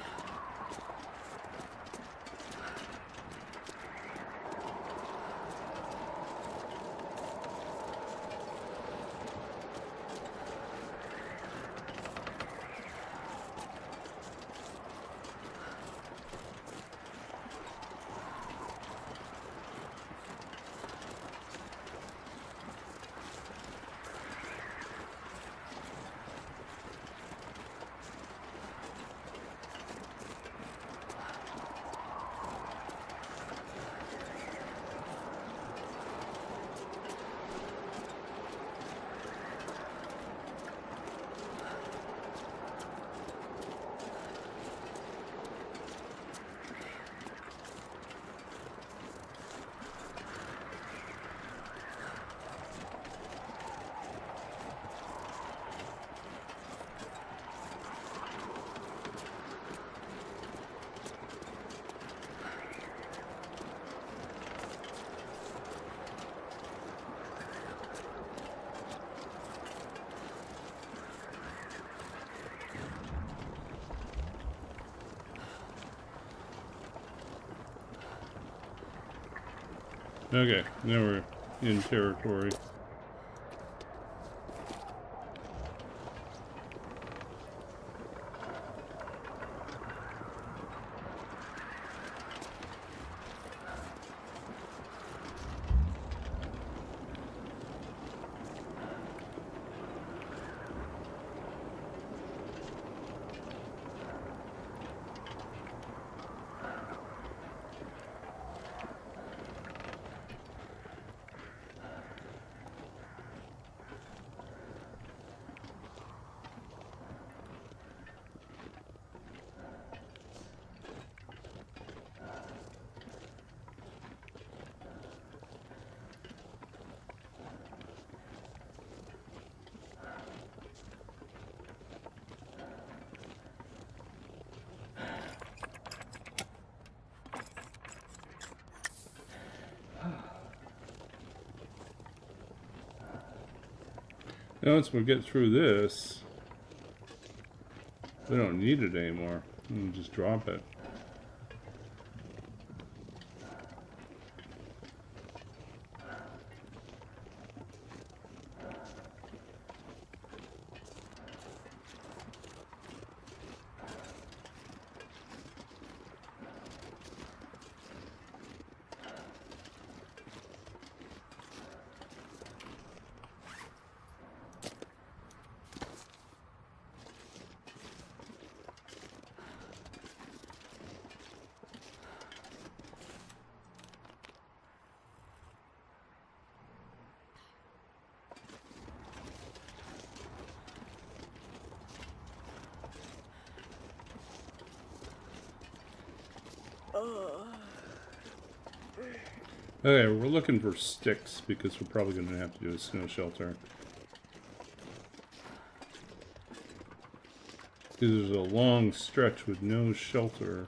Okay, now we're in territory. Now once we get through this, we don't need it anymore. We can just drop it. Okay, we're looking for sticks because we're probably going to have to do a snow shelter. Because there's a long stretch with no shelter.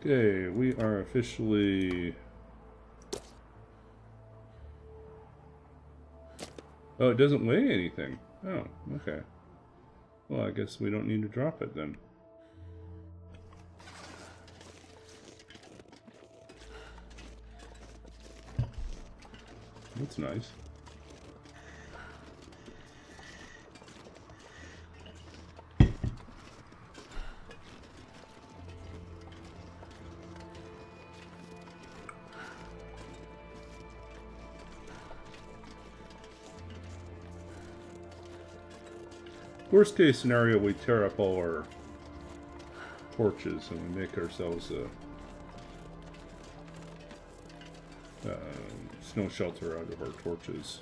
Okay, we are officially... Oh, it doesn't weigh anything. Oh, okay. Well, I guess we don't need to drop it then. That's nice. Worst case scenario, we tear up all our torches and we make ourselves a snow shelter out of our torches.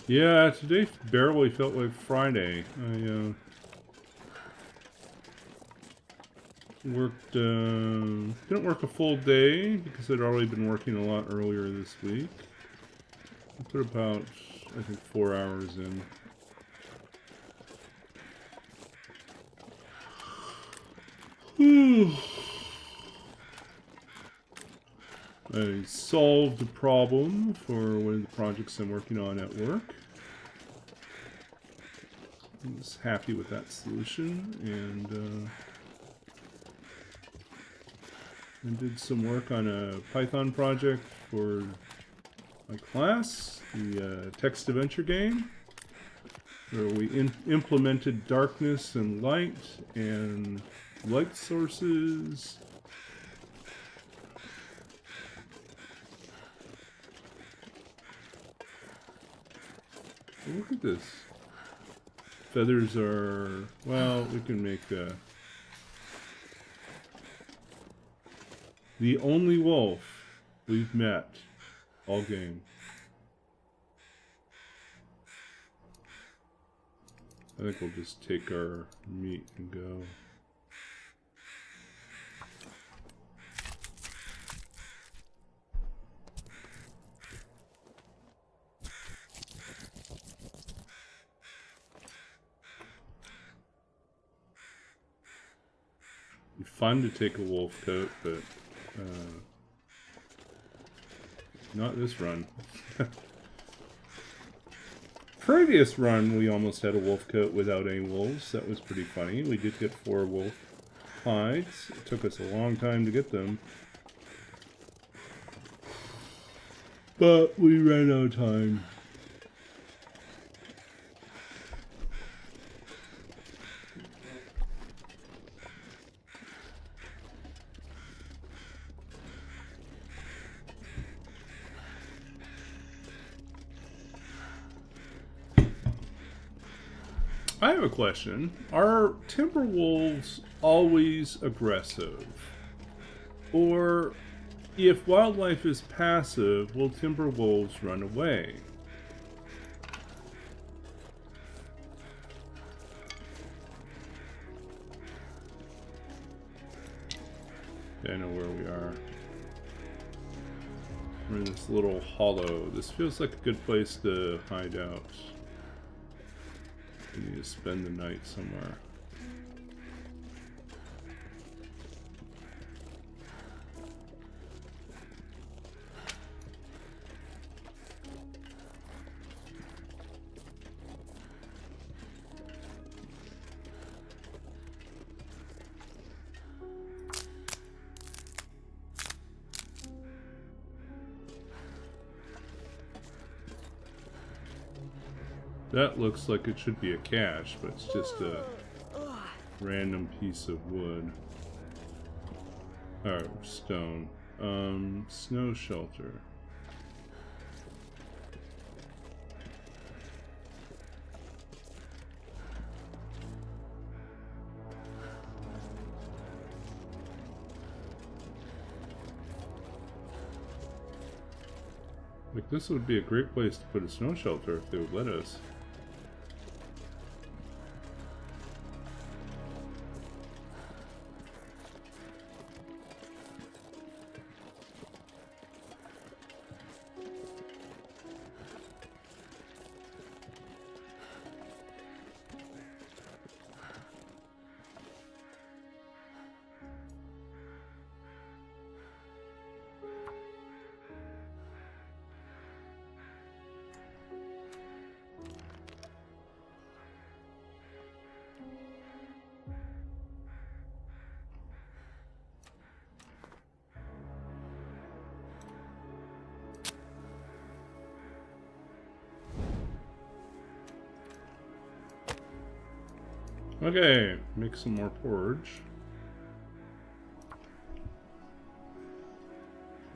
Yeah, today barely felt like Friday. I worked, didn't work a full day because I'd already been working a lot earlier this week. I put about, I think, 4 hours in. I solved the problem for one of the projects I'm working on at work. I was happy with that solution, and I did some work on a Python project for my class, the text adventure game, where we implemented darkness and light sources. Look at this. Feathers are, well, we can make the only wolf we've met all game. I think we'll just take our meat and go. Be fun to take a wolf coat, but not this run. Previous run, we almost had a wolf coat without any wolves. That was pretty funny. We did get 4 wolf hides. It took us a long time to get them, but we ran out of time. I have a question. Are timber wolves always aggressive? Or if wildlife is passive, will timber wolves run away? Okay, I know where we are. We're in this little hollow. This feels like a good place to hide out. We need to spend the night somewhere. That looks like it should be a cache, but it's just a random piece of wood. Or stone. Snow shelter. Like, this would be a great place to put a snow shelter if they would let us. Okay, make some more porridge.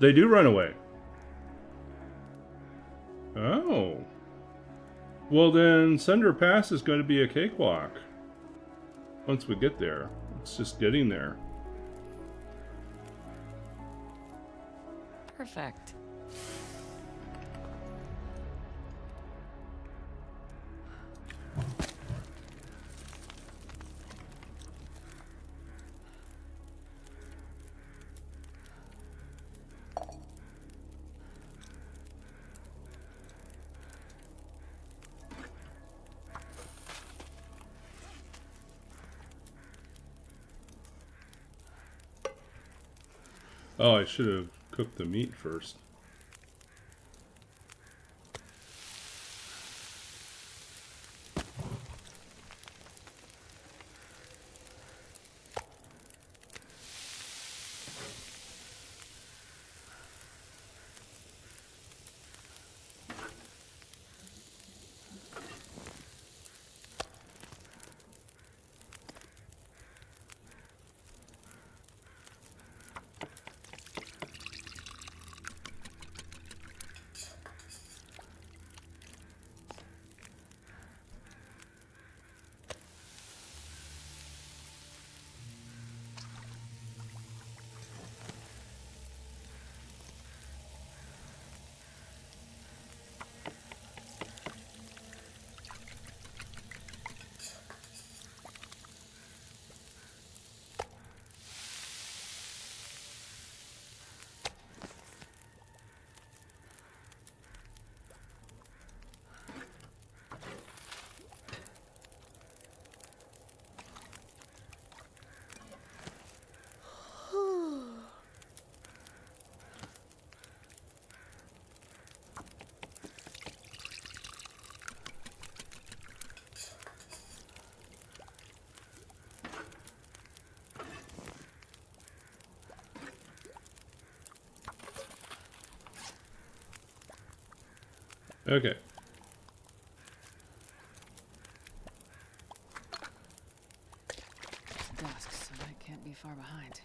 They do run away. Oh. Well then, Sundered Pass is going to be a cakewalk. Once we get there. It's just getting there. Perfect. Oh, I should have cooked the meat first. Okay. It's dusk, so I can't be far behind.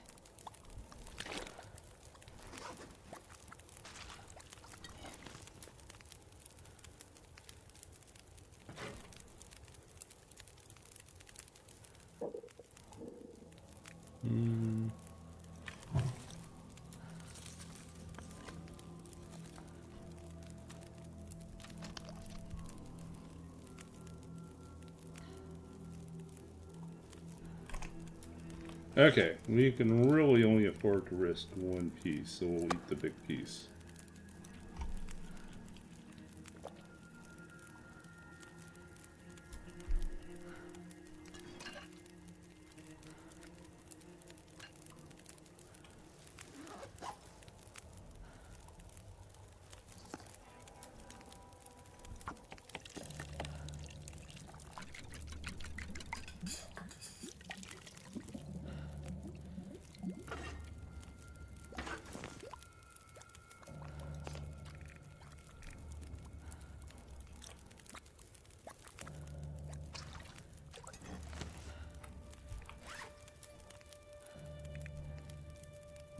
Mm. Okay, we can really only afford to risk one piece, so we'll eat the big piece.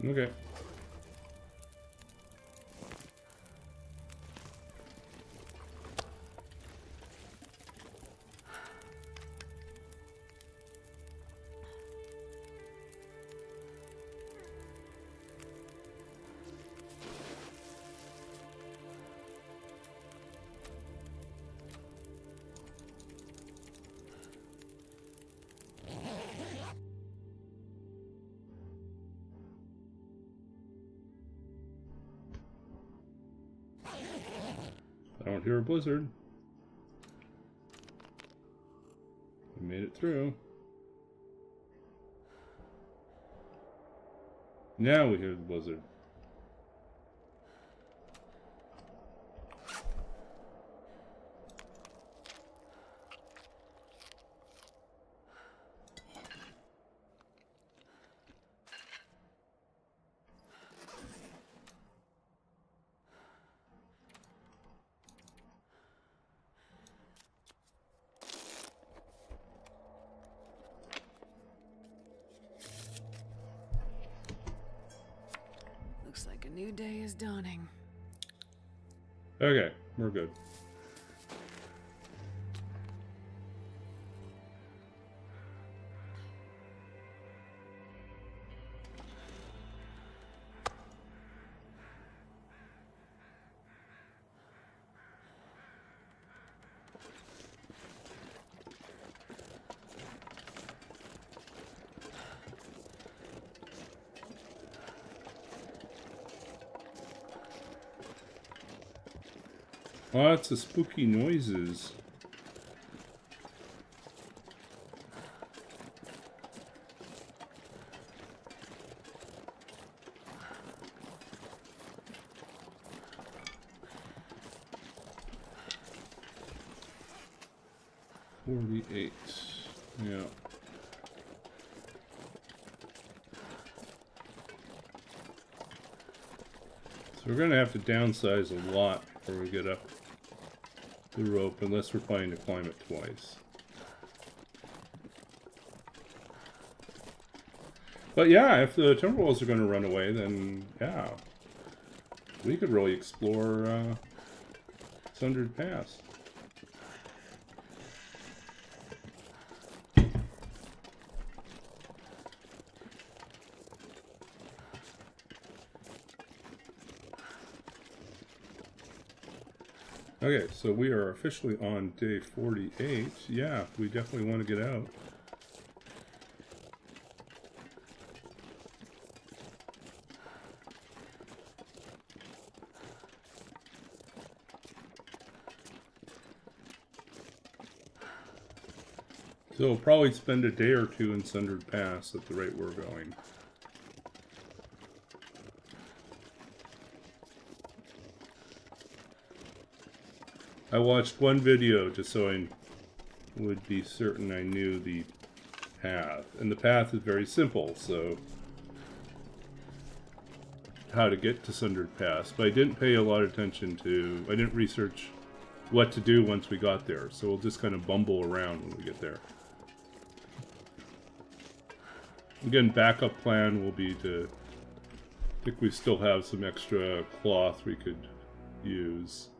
Okay. I don't hear a blizzard. We made it through. Now we hear the blizzard. Looks like a new day is dawning. Okay, we're good. Lots of spooky noises. 48. Yeah. So we're going to have to downsize a lot before we get up the rope, unless we're planning to climb it twice. But yeah, if the Timberwolves are going to run away, then yeah, we could really explore Sundered Pass. Okay, so we are officially on day 48. Yeah, we definitely want to get out. So we'll probably spend a day or two in Sundered Pass at the rate we're going. I watched one video just so I would be certain I knew the path. And the path is very simple, so how to get to Sundered Pass. But I didn't pay a lot of attention to, I didn't research what to do once we got there. So we'll just kind of bumble around when we get there. Again, backup plan will be to, I think we still have some extra cloth we could use.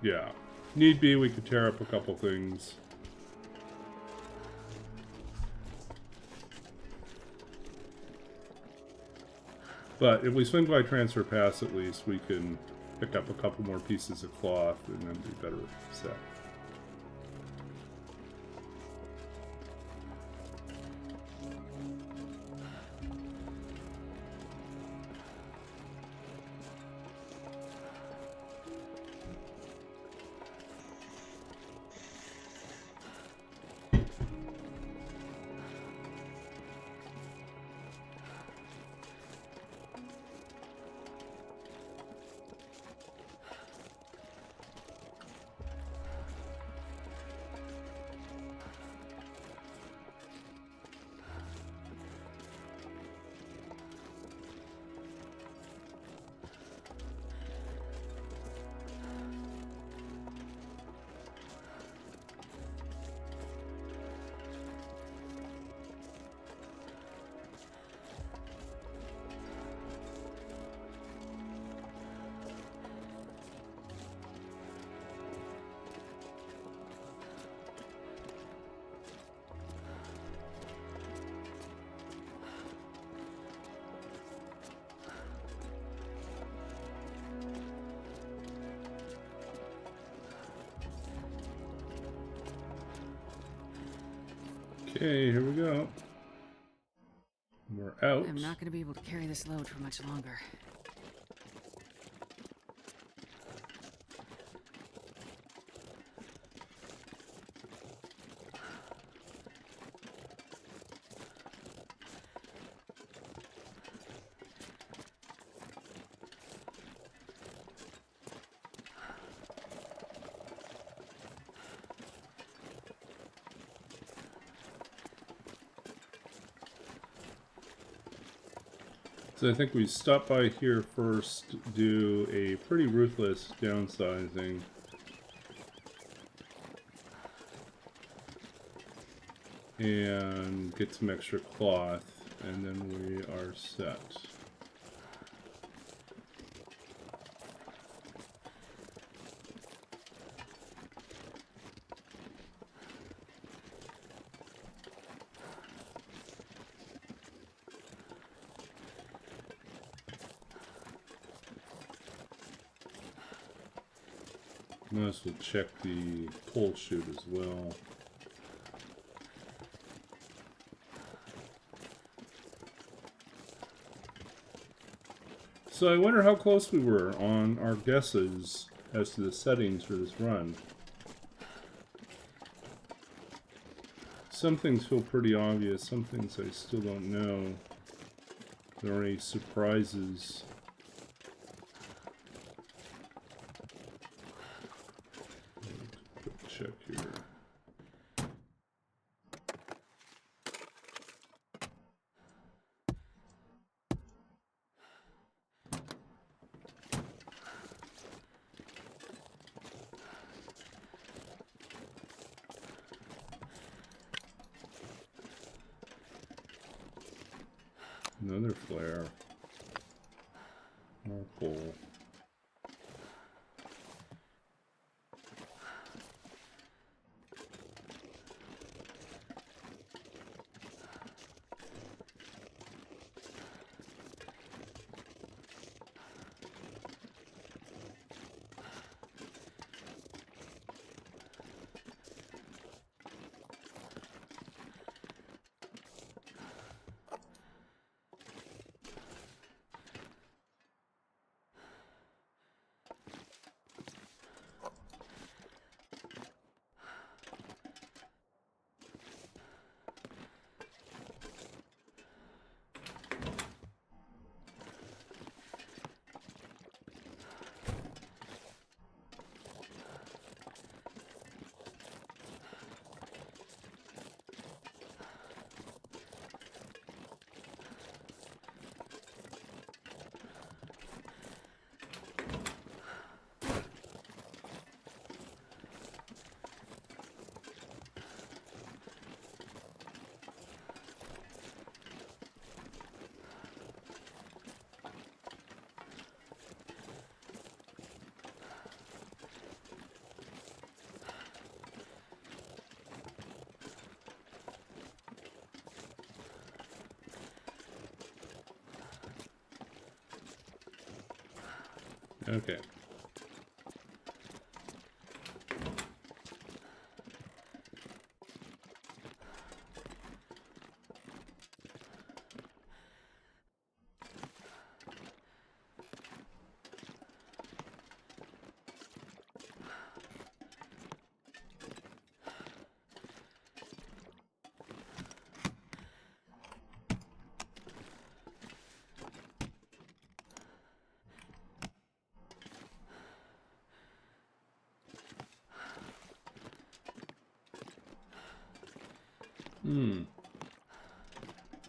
Yeah. Need be, we could tear up a couple things. But if we swing by Transfer Pass, at least, we can pick up a couple more pieces of cloth and then be better set. Okay, here we go. We're out. I'm not going to be able to carry this load for much longer. So I think we stop by here first, do a pretty ruthless downsizing. And get some extra cloth, and then we are set. Might as well check the pole chute as well. So I wonder how close we were on our guesses as to the settings for this run. Some things feel pretty obvious, some things I still don't know. If there are any surprises. check here. Another flare. More coal. Okay.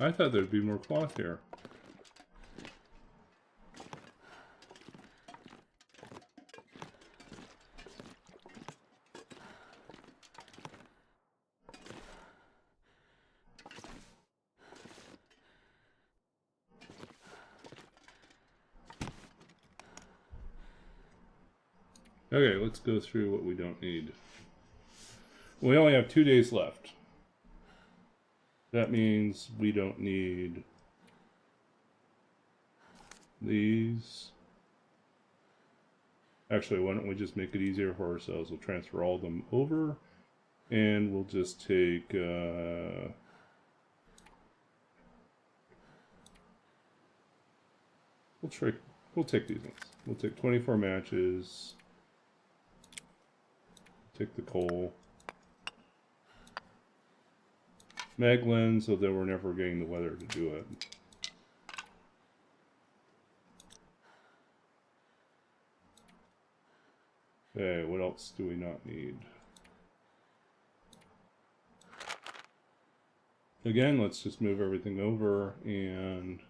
I thought there'd be more cloth here. Okay, let's go through what we don't need. We only have 2 days left. That means we don't need these. Actually, why don't we just make it easier for ourselves? We'll transfer all of them over, and we'll just take we'll take these ones. We'll take 24 matches. Take the coal. Mag lens, although we're never getting the weather to do it. Okay, what else do we not need? Again, let's just move everything over and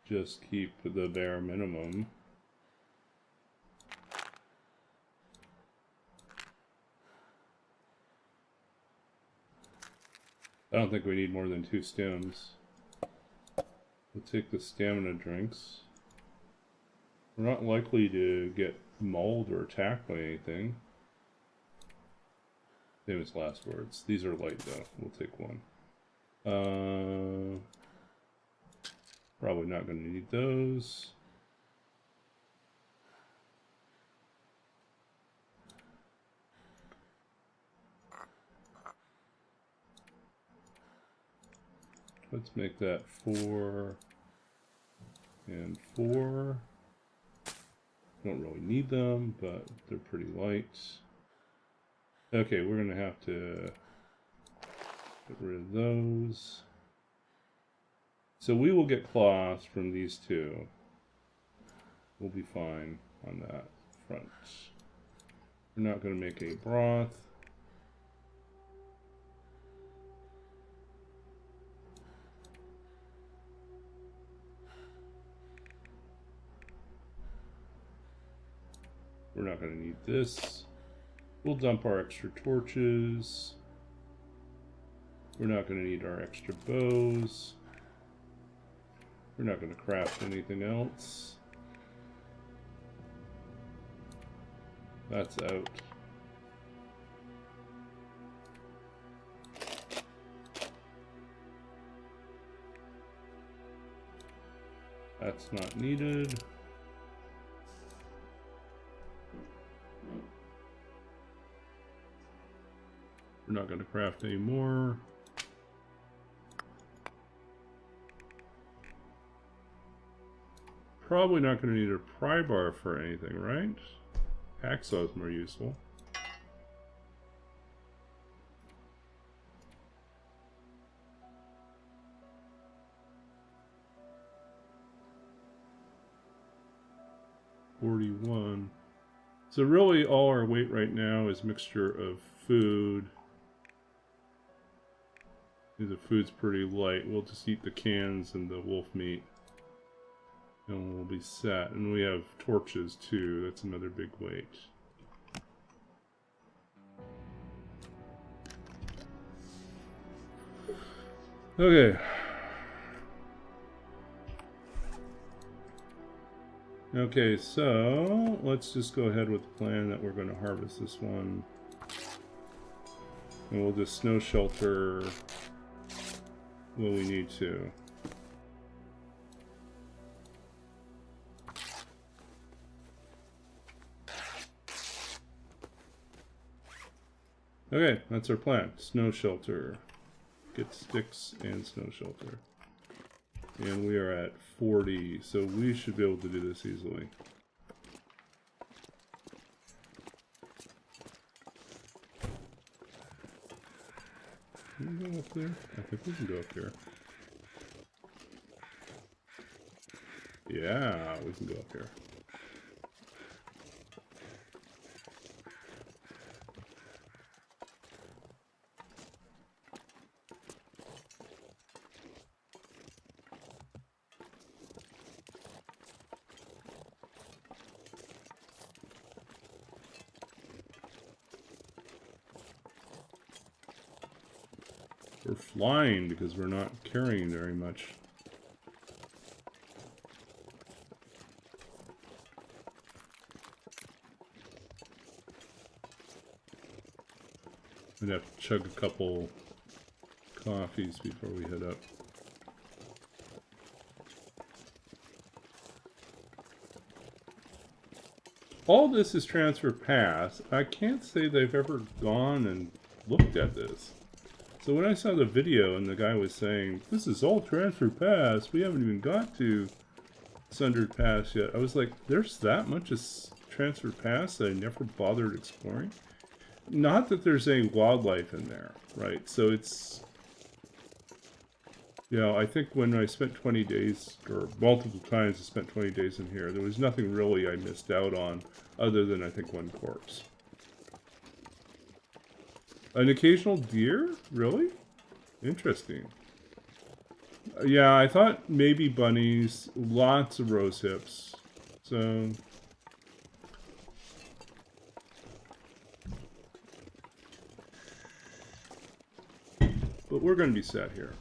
just keep the bare minimum. I don't think we need more than 2 stems. We'll take the stamina drinks. We're not likely to get mauled or attacked by anything. Famous last words. These are light though. We'll take one. Probably not going to need those. Let's make that 4 and 4. Don't really need them, but they're pretty light. Okay, we're going to have to get rid of those. So we will get cloth from these 2. We'll be fine on that front. We're not going to make a broth. We're not going to need this. We'll dump our extra torches. We're not going to need our extra bows. We're not going to craft anything else. That's out. That's not needed. We're not going to craft any more. Probably not going to need a pry bar for anything, right? Hacksaw is more useful. $41. So really all our weight right now is mixture of food. The food's pretty light. We'll just eat the cans and the wolf meat. And we'll be set. And we have torches too. That's another big weight. Okay. Okay, so let's just go ahead with the plan that we're going to harvest this one. And we'll just snow shelter when we need to. Okay, that's our plan. Snow shelter. Get sticks and snow shelter. And we are at 40, so we should be able to do this easily. Can we go up there? I think we can go up here. Yeah, we can go up here. We're flying because we're not carrying very much. I'm gonna have to chug a couple coffees before we head up. All this is transfer pass. I can't say they've ever gone and looked at this. So when I saw the video and the guy was saying, this is all transfer pass, we haven't even got to Sundered Pass yet, I was like, there's that much of transfer pass that I never bothered exploring? Not that there's any wildlife in there, right? So it's, you know, I think when I spent 20 days, or multiple times I spent 20 days in here, there was nothing really I missed out on, other than I think one corpse. An occasional deer? Really? Interesting. Yeah, I thought maybe bunnies, lots of rose hips. So... but we're going to be set here.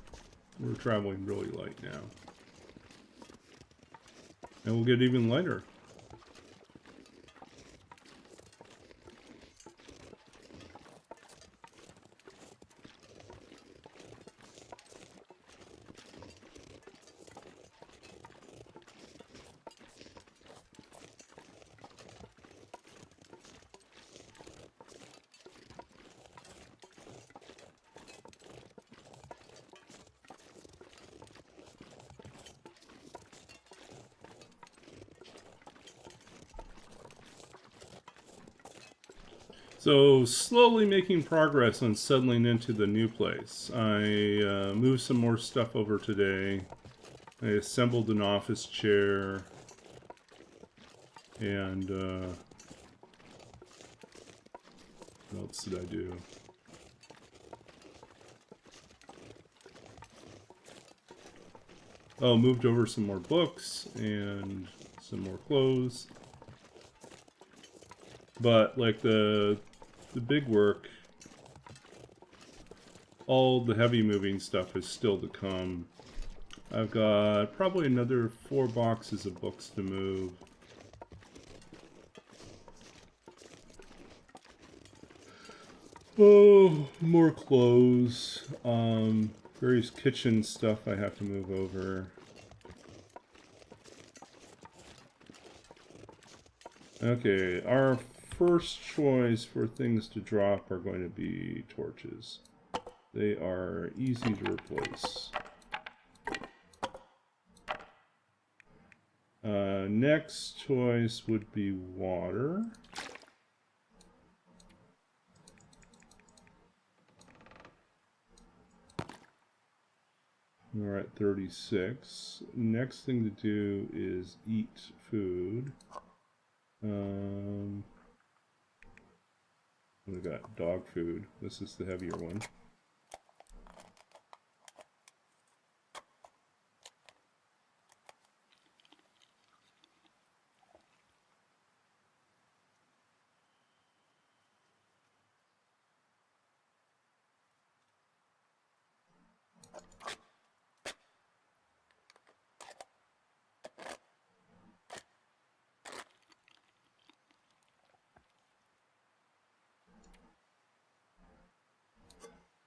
We're traveling really light now. And we'll get even lighter. So, slowly making progress on settling into the new place. I moved some more stuff over today. I assembled an office chair. And What else did I do? Oh, moved over some more books and some more clothes. But like the big work, all the heavy moving stuff is still to come. I've got probably another 4 boxes of books to move. Oh, more clothes. Various kitchen stuff I have to move over. Okay, our first choice for things to drop are going to be torches. They are easy to replace. Next choice would be water. We're at 36. Next thing to do is eat food. We got dog food. This is the heavier one.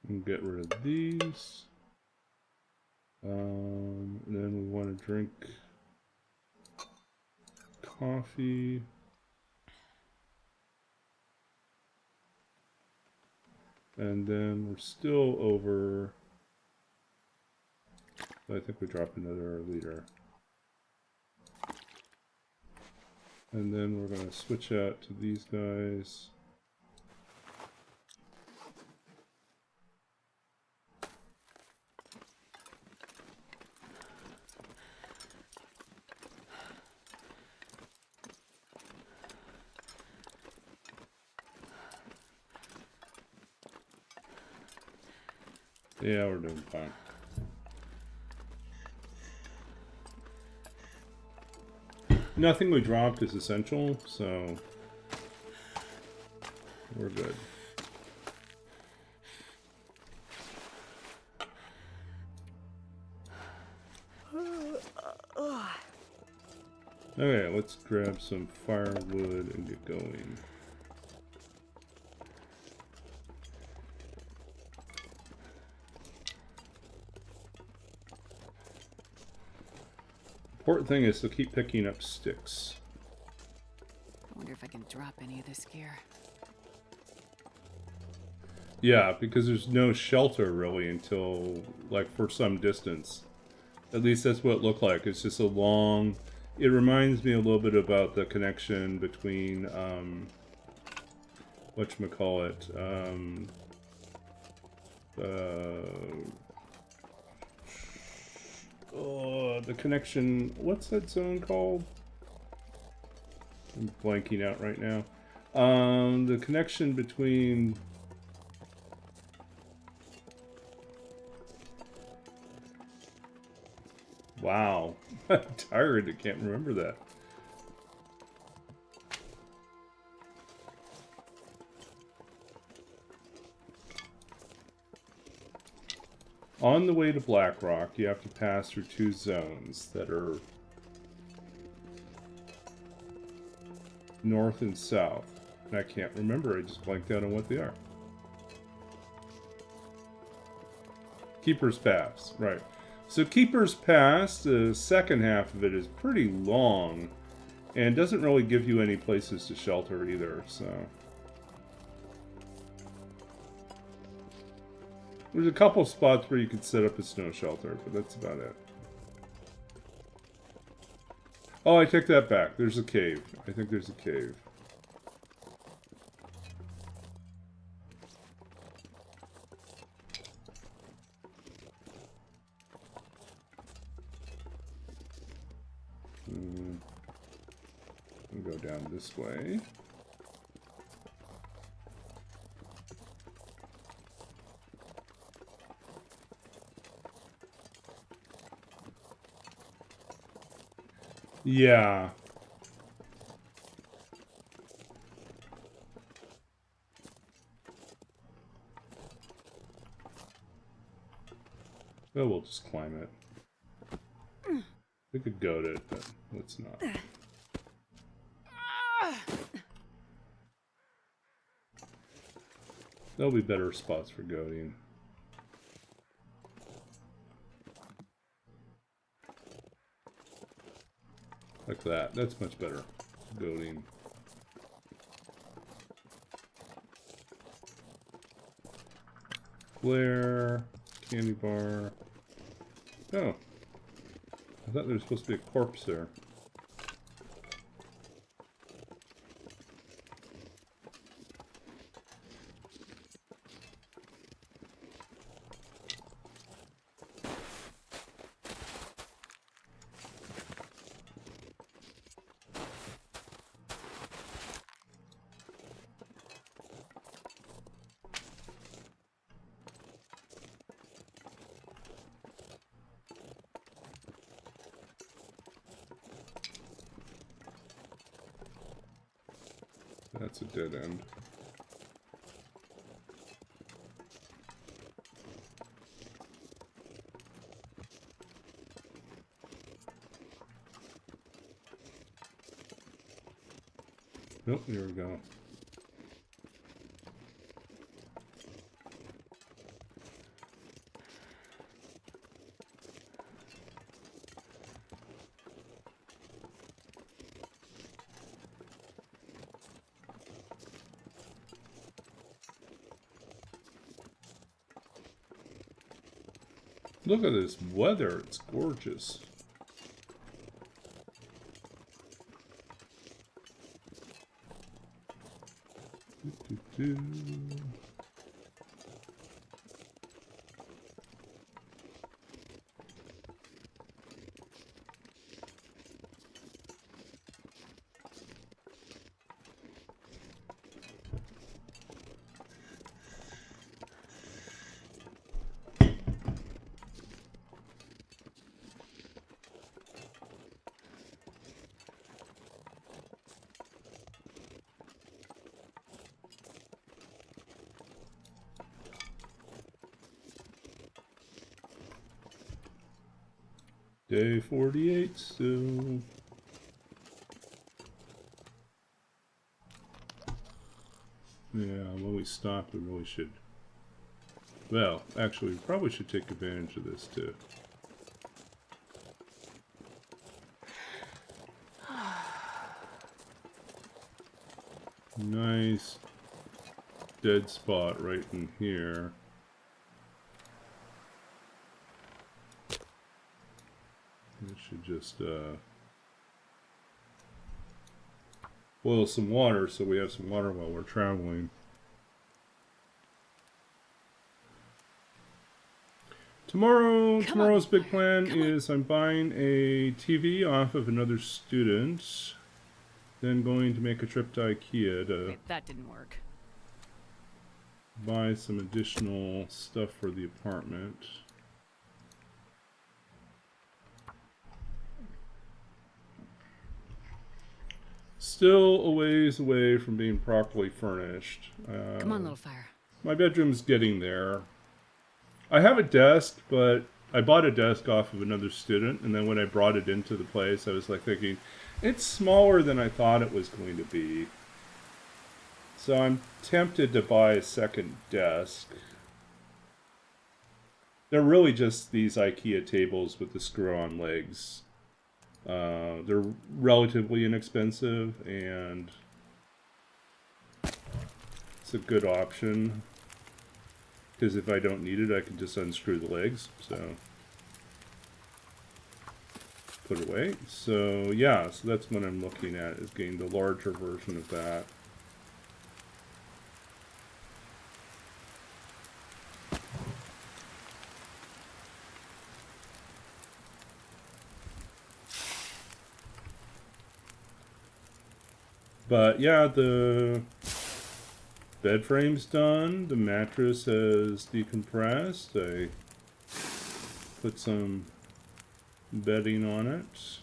And get rid of these. And then we want to drink coffee. And then we're still over. I think we dropped another liter. And then we're going to switch out to these guys. Yeah, we're doing fine. Nothing we dropped is essential, so we're good. Okay, let's grab some firewood and get going. Important thing is to keep picking up sticks. I wonder if I can drop any of this gear. Yeah, because there's no shelter really until, like, for some distance. At least that's what it looked like. It's just a long... It reminds me a little bit about the connection between, whatchamacallit, the connection... What's that zone called? I'm blanking out right now. The connection between... Wow. I'm tired. I can't remember that. On the way to Blackrock, you have to pass through 2 zones that are north and south. And I can't remember. I just blanked out on what they are. Keeper's Pass. Right. So Keeper's Pass, the second half of it is pretty long. And doesn't really give you any places to shelter either, so... There's a couple of spots where you could set up a snow shelter, but that's about it. Oh, I take that back. There's a cave. I think there's a cave. We'll go down this way. Yeah. Oh, we'll just climb it. We could goat it, but let's not. There'll be better spots for goating. Like that. That's much better. Goating. Flare. Candy bar. Oh. I thought there was supposed to be a corpse there. That's a dead end. Nope, here we go. Look at this weather, it's gorgeous. Doo. Day 48 still. Yeah, when we stop, we really should. Well, actually, we probably should take advantage of this too. Nice dead spot right in here. We should just boil some water so we have some water while we're traveling. Tomorrow's big plan is I'm buying a TV off of another student, then going to make a trip to IKEA to Okay, that didn't work. buy some additional stuff for the apartment. Still a ways away from being properly furnished. Come on, little fire. My bedroom's getting there. I have a desk, but I bought a desk off of another student, and then when I brought it into the place, I was like thinking, it's smaller than I thought it was going to be. So I'm tempted to buy a second desk. They're really just these IKEA tables with the screw-on legs. They're relatively inexpensive, and it's a good option. Because if I don't need it, I can just unscrew the legs. So put it away. So yeah, so that's what I'm looking at, is getting the larger version of that. But yeah, the bed frame's done. The mattress has decompressed. I put some bedding on it.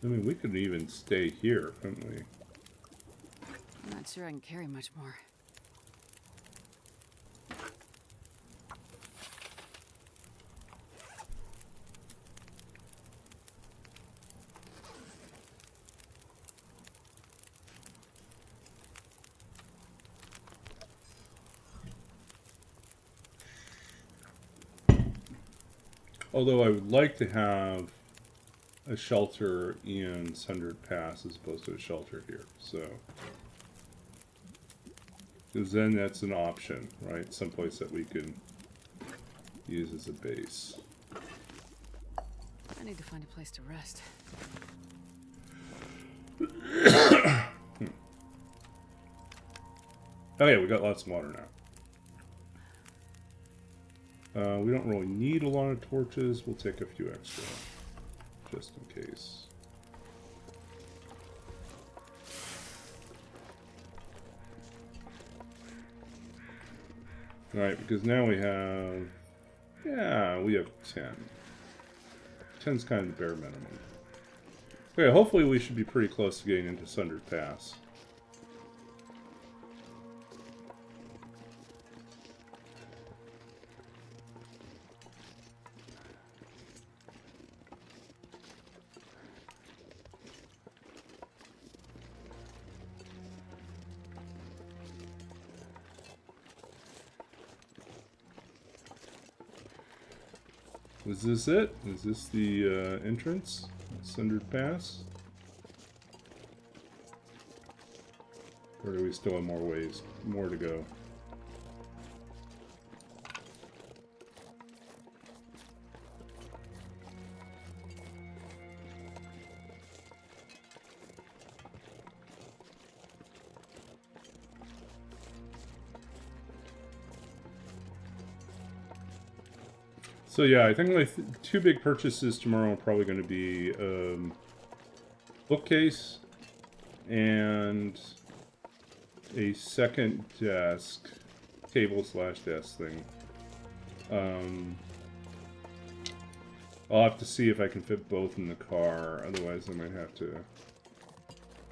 I mean, we could even stay here, couldn't we? I'm not sure I can carry much more. Although I would like to have a shelter in Sundered Pass as opposed to a shelter here, so. Because then that's an option, right? Someplace that we can use as a base. I need to find a place to rest. Okay, we got lots of water now. We don't really need a lot of torches. We'll take a few extra, just in case. Alright, because now we have... Yeah, we have 10. 10's kind of the bare minimum. Okay, hopefully we should be pretty close to getting into Sundered Pass. Is this it? Is this the entrance? Sundered Pass? Or do we still have more to go? So yeah, I think my two big purchases tomorrow are probably going to be bookcase and a second desk, table/desk thing. I'll have to see if I can fit both in the car, otherwise I might have to...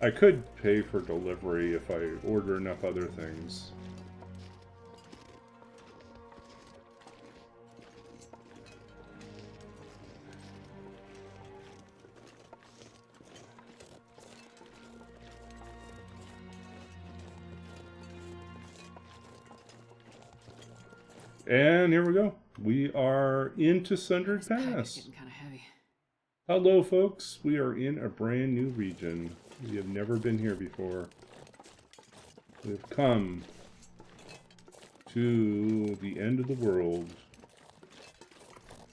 I could pay for delivery if I order enough other things. And here we go. We are into Sundered Pass. Getting kind of heavy. Hello, folks. We are in a brand new region. We have never been here before. We've come to the end of the world.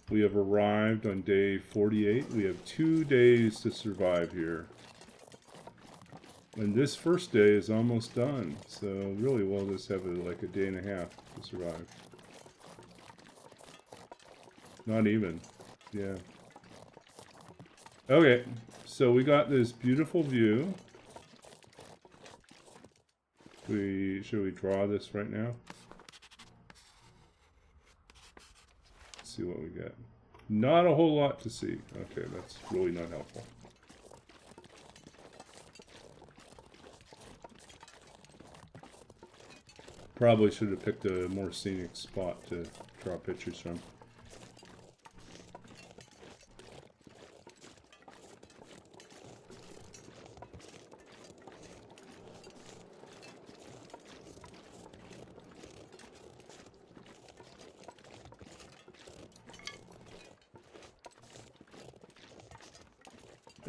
We have arrived on day 48. We have 2 days to survive here. And this first day is almost done. So really we'll just have like a day and a half to survive. Not even. Yeah. Okay. So we got this beautiful view. Should we draw this right now? Let's see what we get. Not a whole lot to see. Okay, that's really not helpful. Probably should have picked a more scenic spot to draw pictures from.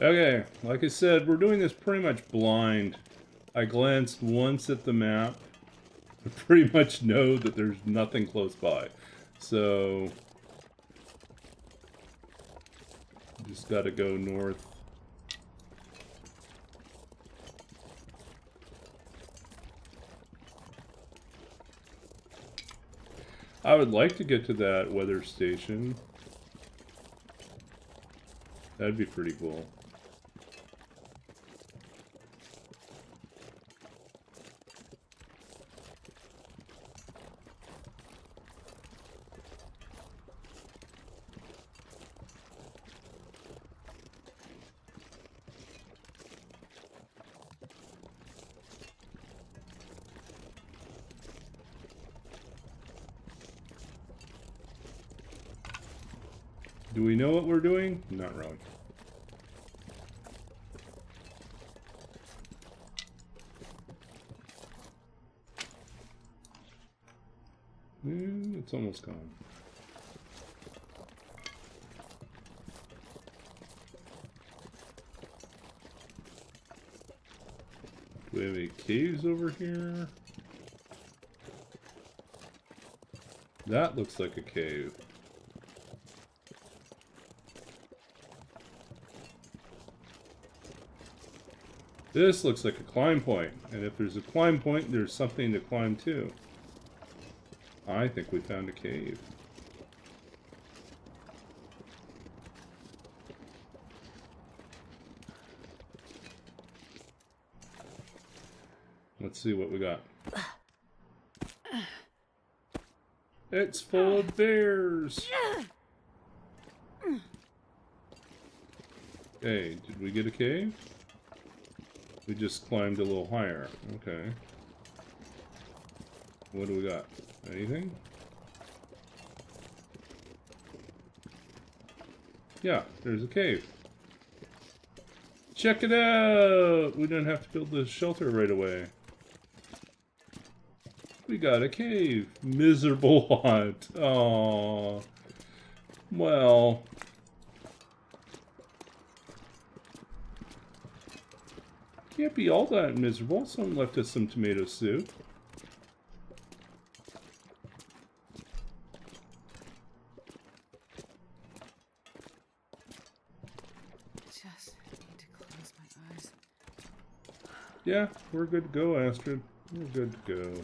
Okay, like I said, we're doing this pretty much blind. I glanced once at the map. I pretty much know that there's nothing close by. So, just gotta go north. I would like to get to that weather station. That'd be pretty cool. Do we know what we're doing? Not really. It's almost gone. Do we have any caves over here? That looks like a cave. This looks like a climb point, and if there's a climb point, there's something to climb to. I think we found a cave. Let's see what we got. It's full of bears! Hey, did we get a cave? We just climbed a little higher. Okay. What do we got? Anything? Yeah, there's a cave. Check it out! We didn't have to build the shelter right away. We got a cave. Miserable hut. Aww. Well. Can't be all that miserable. Someone left us some tomato soup. Just need to close my eyes. Yeah, we're good to go, Astrid. We're good to go.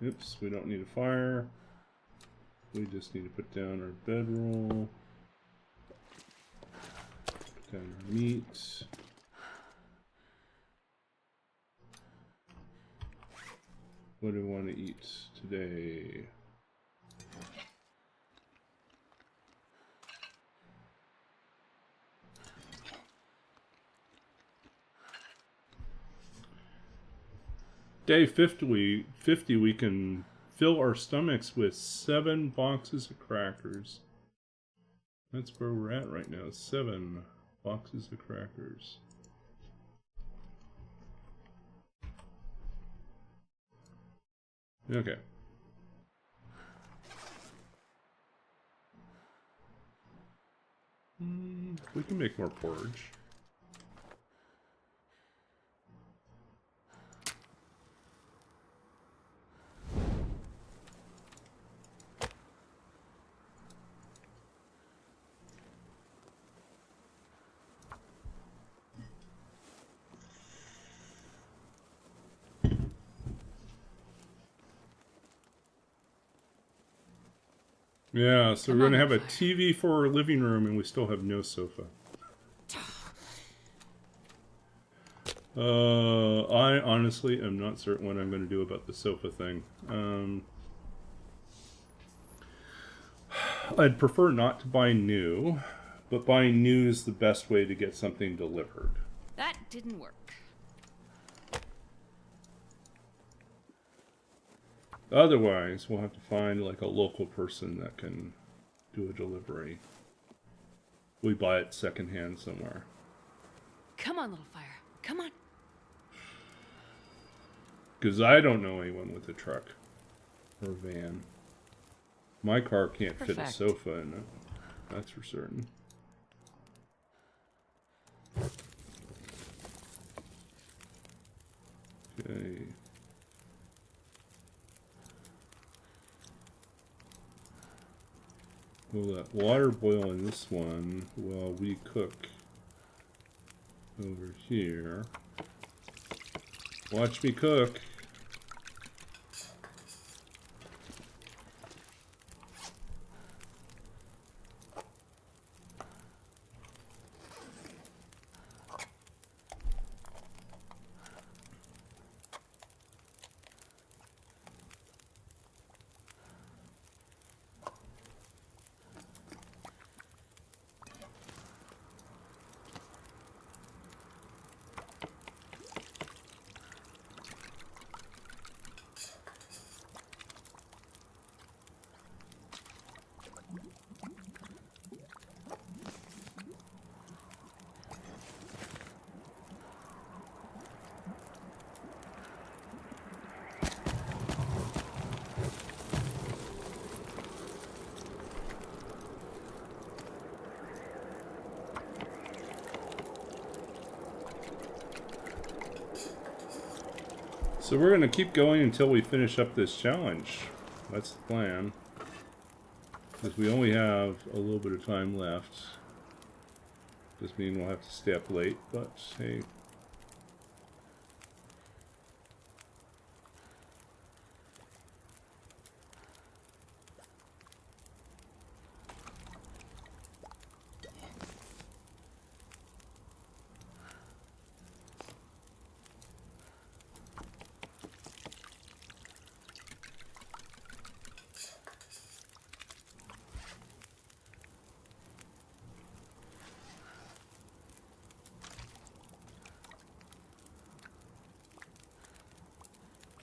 Oops, we don't need a fire. We just need to put down our bedroll. Put down our meat. What do we want to eat today? Day 50, we can fill our stomachs with 7 boxes of crackers. That's where we're at right now. 7 boxes of crackers. Okay. We can make more porridge. Yeah, so we're gonna have a TV for our living room, and we still have no sofa. I honestly am not certain what I'm going to do about the sofa thing. I'd prefer not to buy new, but buying new is the best way to get something delivered. That didn't work. Otherwise, we'll have to find like a local person that can do a delivery. We buy it secondhand somewhere. Come on, little fire. Come on. Because I don't know anyone with a truck or a van. My car can't fit a sofa in it. That's for certain. Okay. We'll let water boil in this one while we cook over here. Watch me cook. So we're going to keep going until we finish up this challenge. That's the plan. Because we only have a little bit of time left. Does mean we'll have to stay up late, but hey.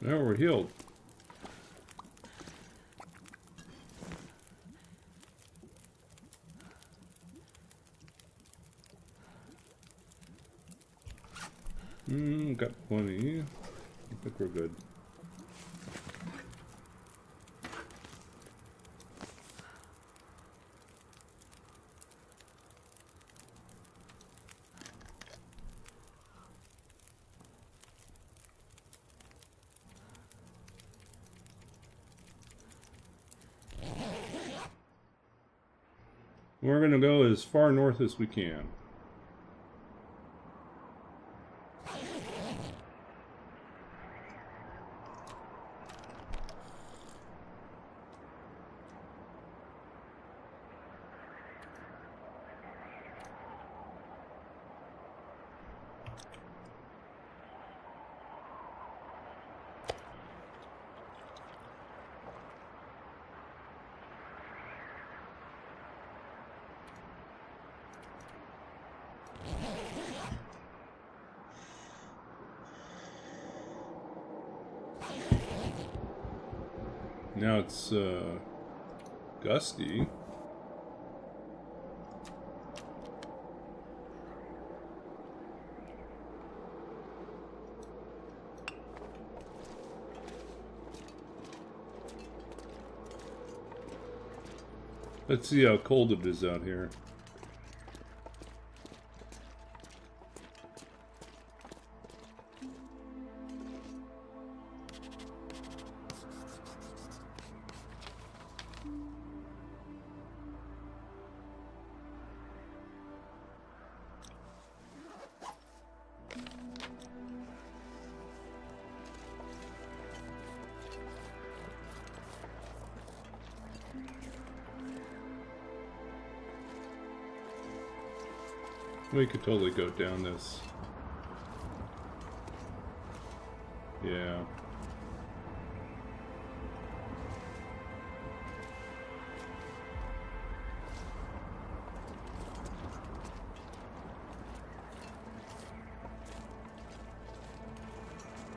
Now we're healed. Got plenty. I think we're good. We're going to go as far north as we can. Now it's gusty. Let's see how cold it is out here. We could totally go down this. Yeah.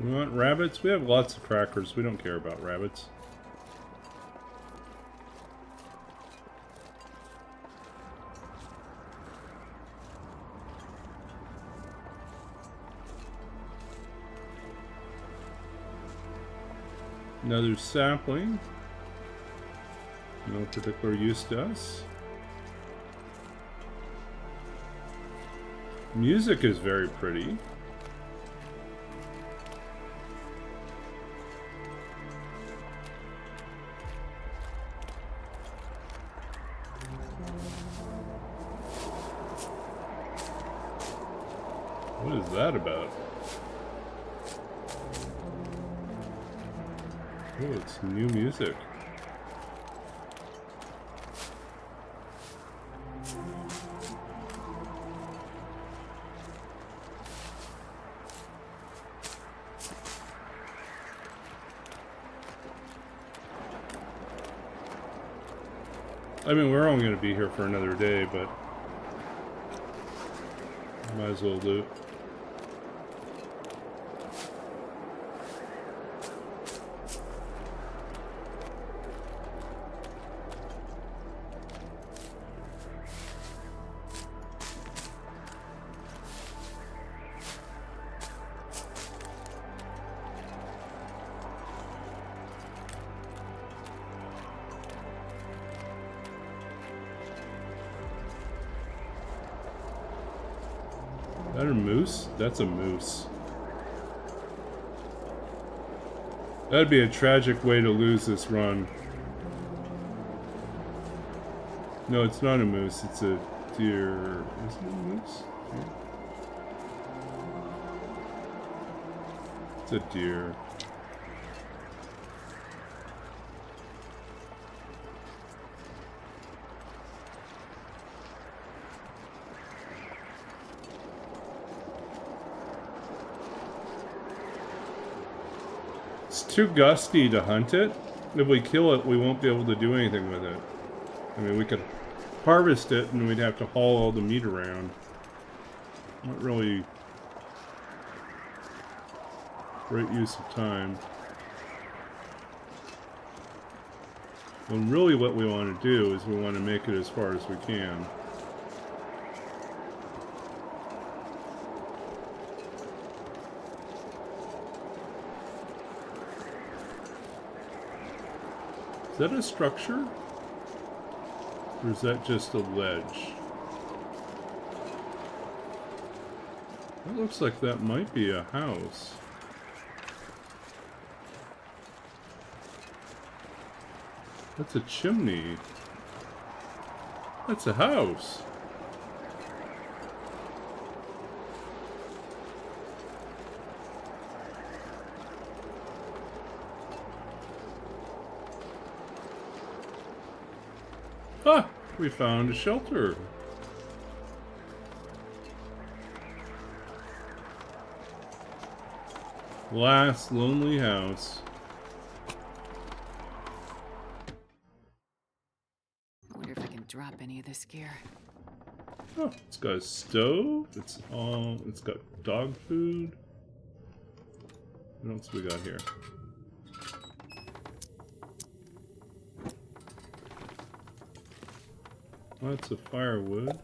We want rabbits? We have lots of crackers. We don't care about rabbits. Another sapling. No particular use to us. Music is very pretty. What is that about? Oh, it's new music. I mean, we're only going to be here for another day, but might as well loot. Is that a moose? That's a moose. That'd be a tragic way to lose this run. No, it's not a moose, it's a deer. Is it a moose? Yeah. It's a deer. It's too gusty to hunt it. If we kill it, we won't be able to do anything with it. I mean, we could harvest it and we'd have to haul all the meat around. Not really great use of time. When really what we want to do is we want to make it as far as we can. Is that a structure? Or is that just a ledge? It looks like that might be a house. That's a chimney. That's a house. Ah! We found a shelter. Last lonely house. I wonder if I can drop any of this gear. Oh, it's got a stove. It's got dog food. What else we got here? Lots of firewood.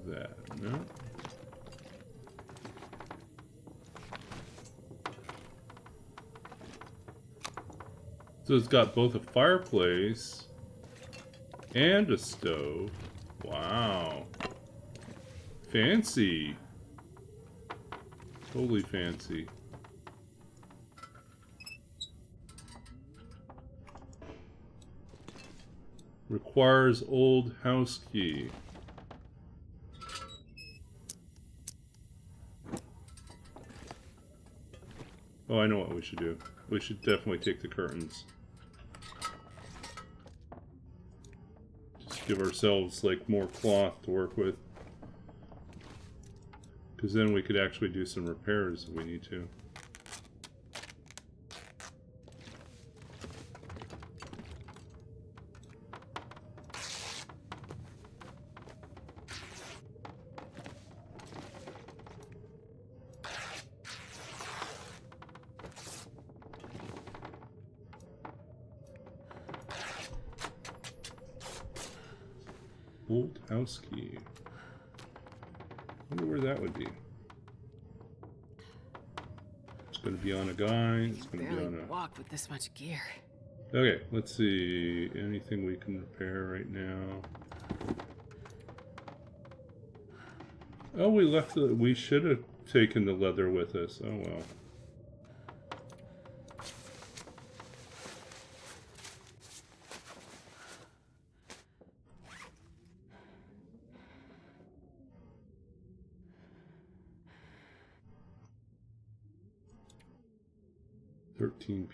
That, no. So it's got both a fireplace and a stove. Wow. Fancy. Totally fancy. Requires old house key. Oh, I know what we should do. We should definitely take the curtains. Just give ourselves, like, more cloth to work with. Because then we could actually do some repairs if we need to. Old house key. Wonder where that would be. It's going to be on a guy. It's going to be on a walk with this much gear. Okay, let's see. Anything we can repair right now? Oh, we left the... We should have taken the leather with us. Oh, well.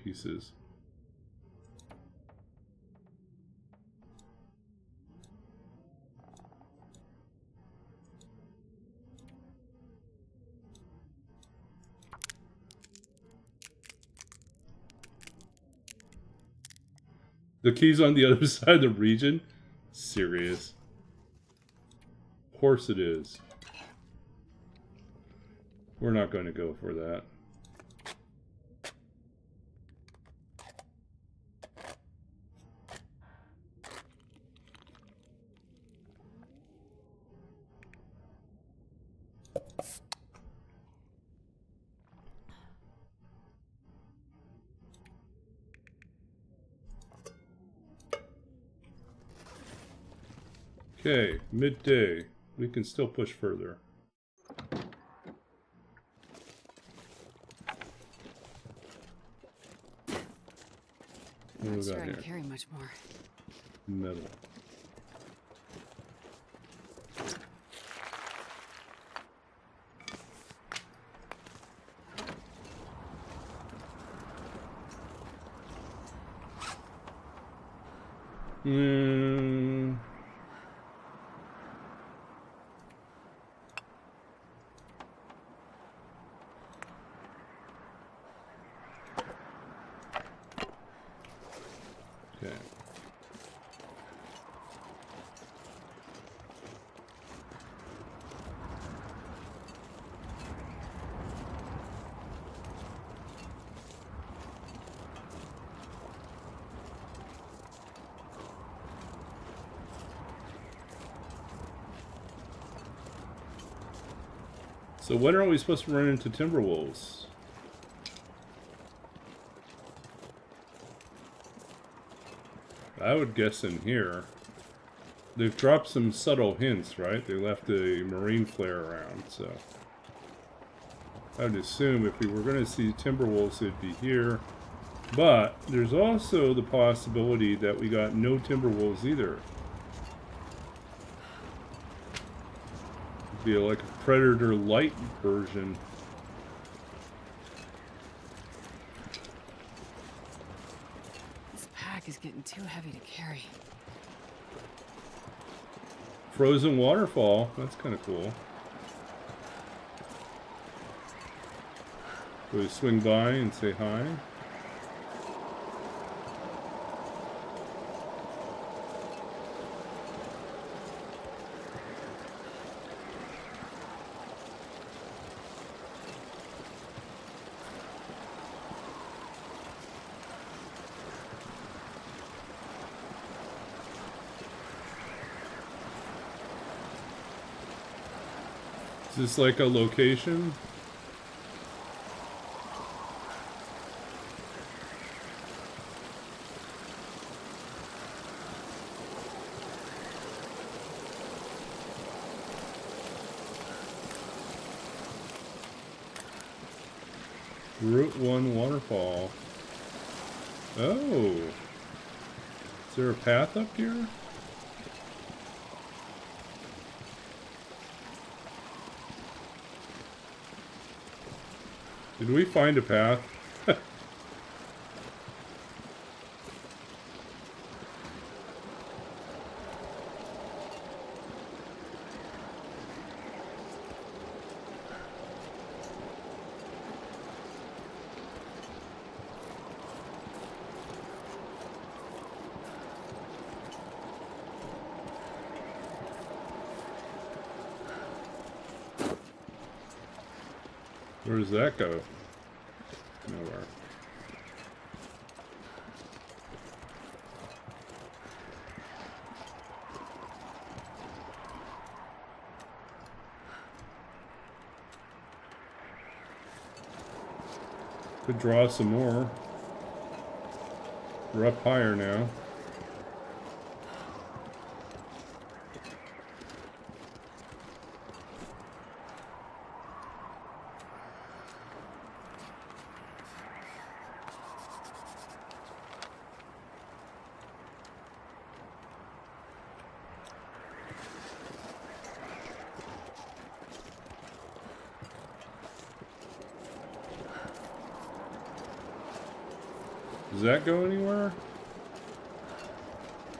Pieces. The key's on the other side of the region? Serious. Of course it is. We're not going to go for that. Okay, midday. We can still push further. What do Not we sure got I can here? carry much more. Metal. Hmm. Okay. So when are we supposed to run into Timberwolves? I would guess in here. They've dropped some subtle hints, right? They left a marine flare around, so I would assume if we were going to see Timberwolves, it'd be here. But there's also the possibility that we got no Timberwolves either. It'd be like a Predator light version. This pack is getting too heavy to carry. Frozen waterfall. That's kind of cool. Do we swing by and say hi? Is this like a location? Route 1 waterfall. Oh. Is there a path up here? Did we find a path? Where does that go? Nowhere. Could draw some more. We're up higher now. Does that go anywhere?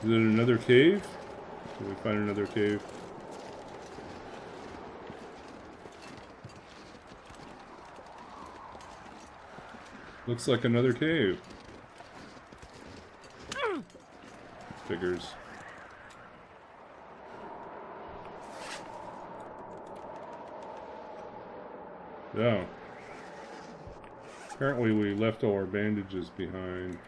Is it another cave? Did we find another cave? Looks like another cave. Figures. Yeah. Apparently we left all our bandages behind.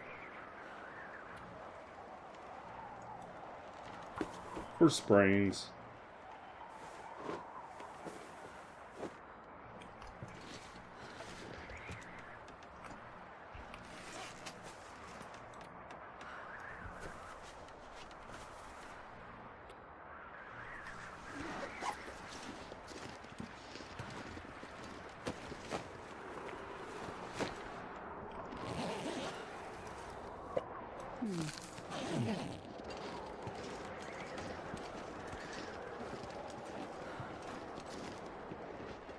For sprains.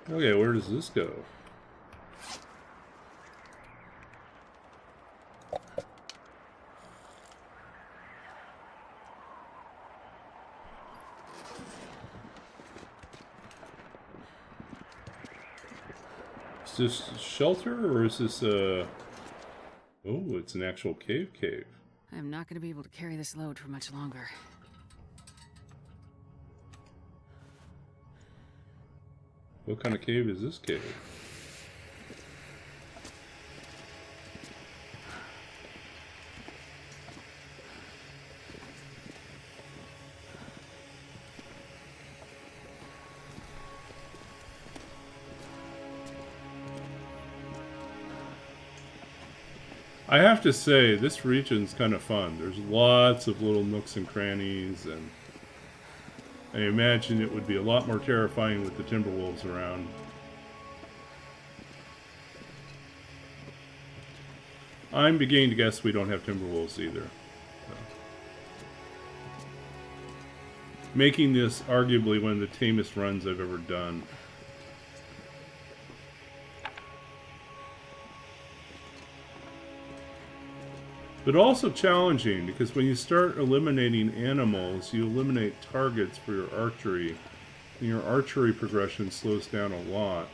Okay, where does this go? Is this shelter or is this a... Oh, it's an actual cave. I'm not going to be able to carry this load for much longer. What kind of cave is this cave? I have to say, this region's kind of fun. There's lots of little nooks and crannies, and I imagine it would be a lot more terrifying with the Timberwolves around. I'm beginning to guess we don't have Timberwolves either. So. Making this arguably one of the tamest runs I've ever done. But also challenging, because when you start eliminating animals, you eliminate targets for your archery. And your archery progression slows down a lot.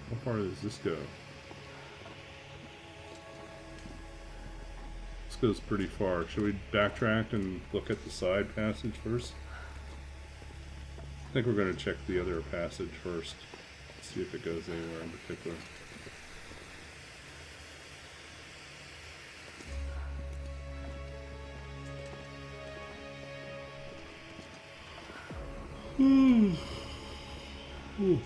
How far does this go? This goes pretty far. Should we backtrack and look at the side passage first? I think we're going to check the other passage first. See if it goes anywhere in particular. Ooh.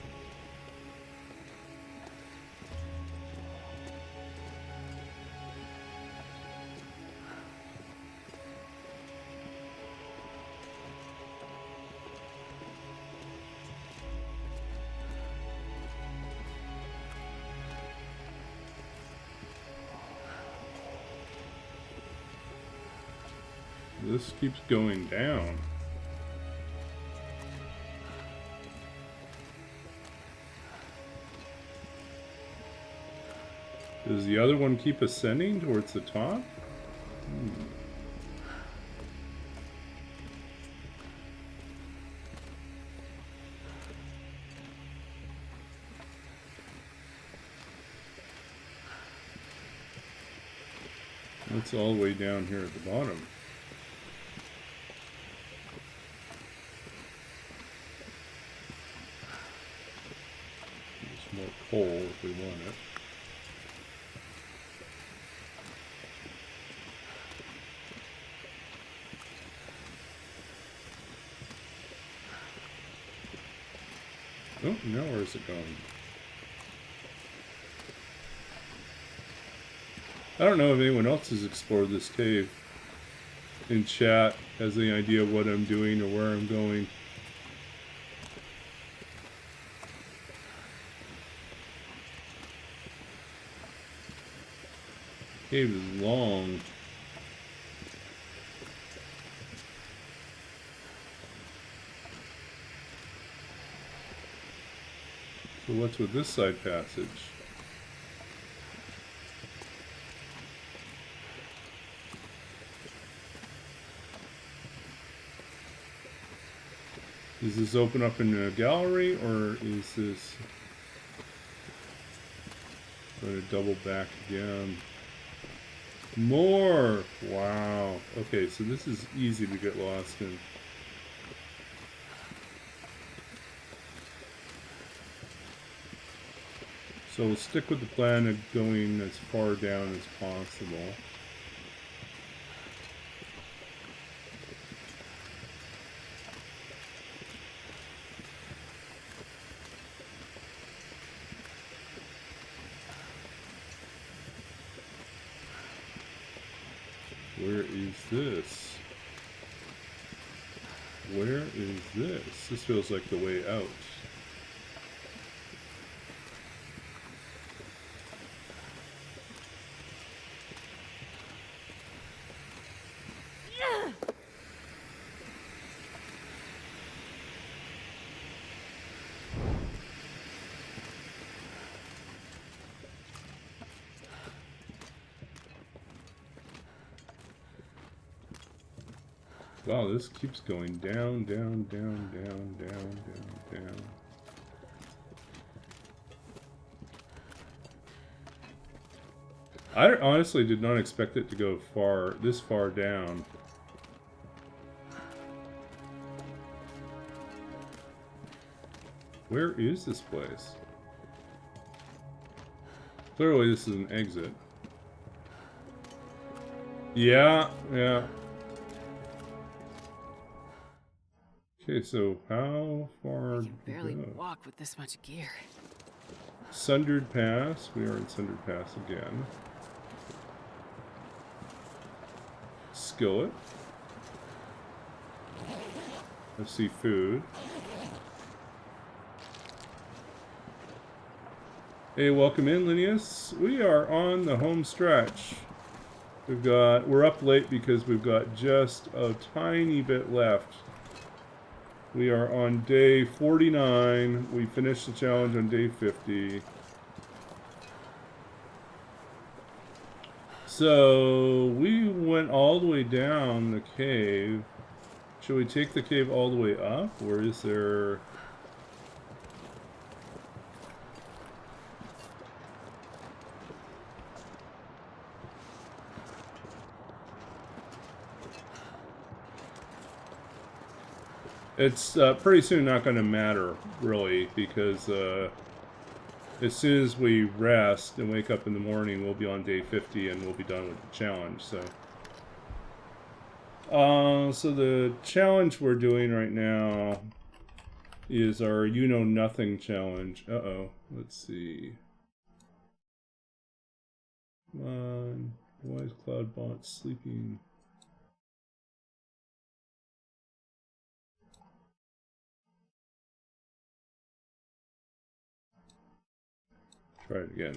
This keeps going down. Does the other one keep ascending towards the top? It's all the way down here at the bottom. There's more coal if we want it. Oh, now where is it going? I don't know if anyone else has explored this cave in chat, has any idea what I'm doing or where I'm going. Cave is long. So what's with this side passage? Does this open up in a gallery, or is this going to double back again? More! Wow. Okay, so this is easy to get lost in. So we'll stick with the plan of going as far down as possible. Where is this? Where is this? This feels like the way out. Wow, this keeps going down, down, down, down, down, down, down. I honestly did not expect it to go this far down. Where is this place? Clearly this is an exit. Yeah, yeah. Okay, so how far I can barely to go? walk with this much gear. Sundered Pass. We are in Sundered Pass again. Skillet. I see food. Hey, welcome in, Linnaeus. We are on the home stretch. We're up late because we've got just a tiny bit left. We are on day 49. We finished the challenge on day 50. So we went all the way down the cave. Should we take the cave all the way up, or is there... It's pretty soon not going to matter, really, because as soon as we rest and wake up in the morning, we'll be on day 50 and we'll be done with the challenge. So the challenge we're doing right now is our You Know Nothing challenge. Uh-oh. Let's see. Come on. Why is Cloudbot sleeping? Try it again.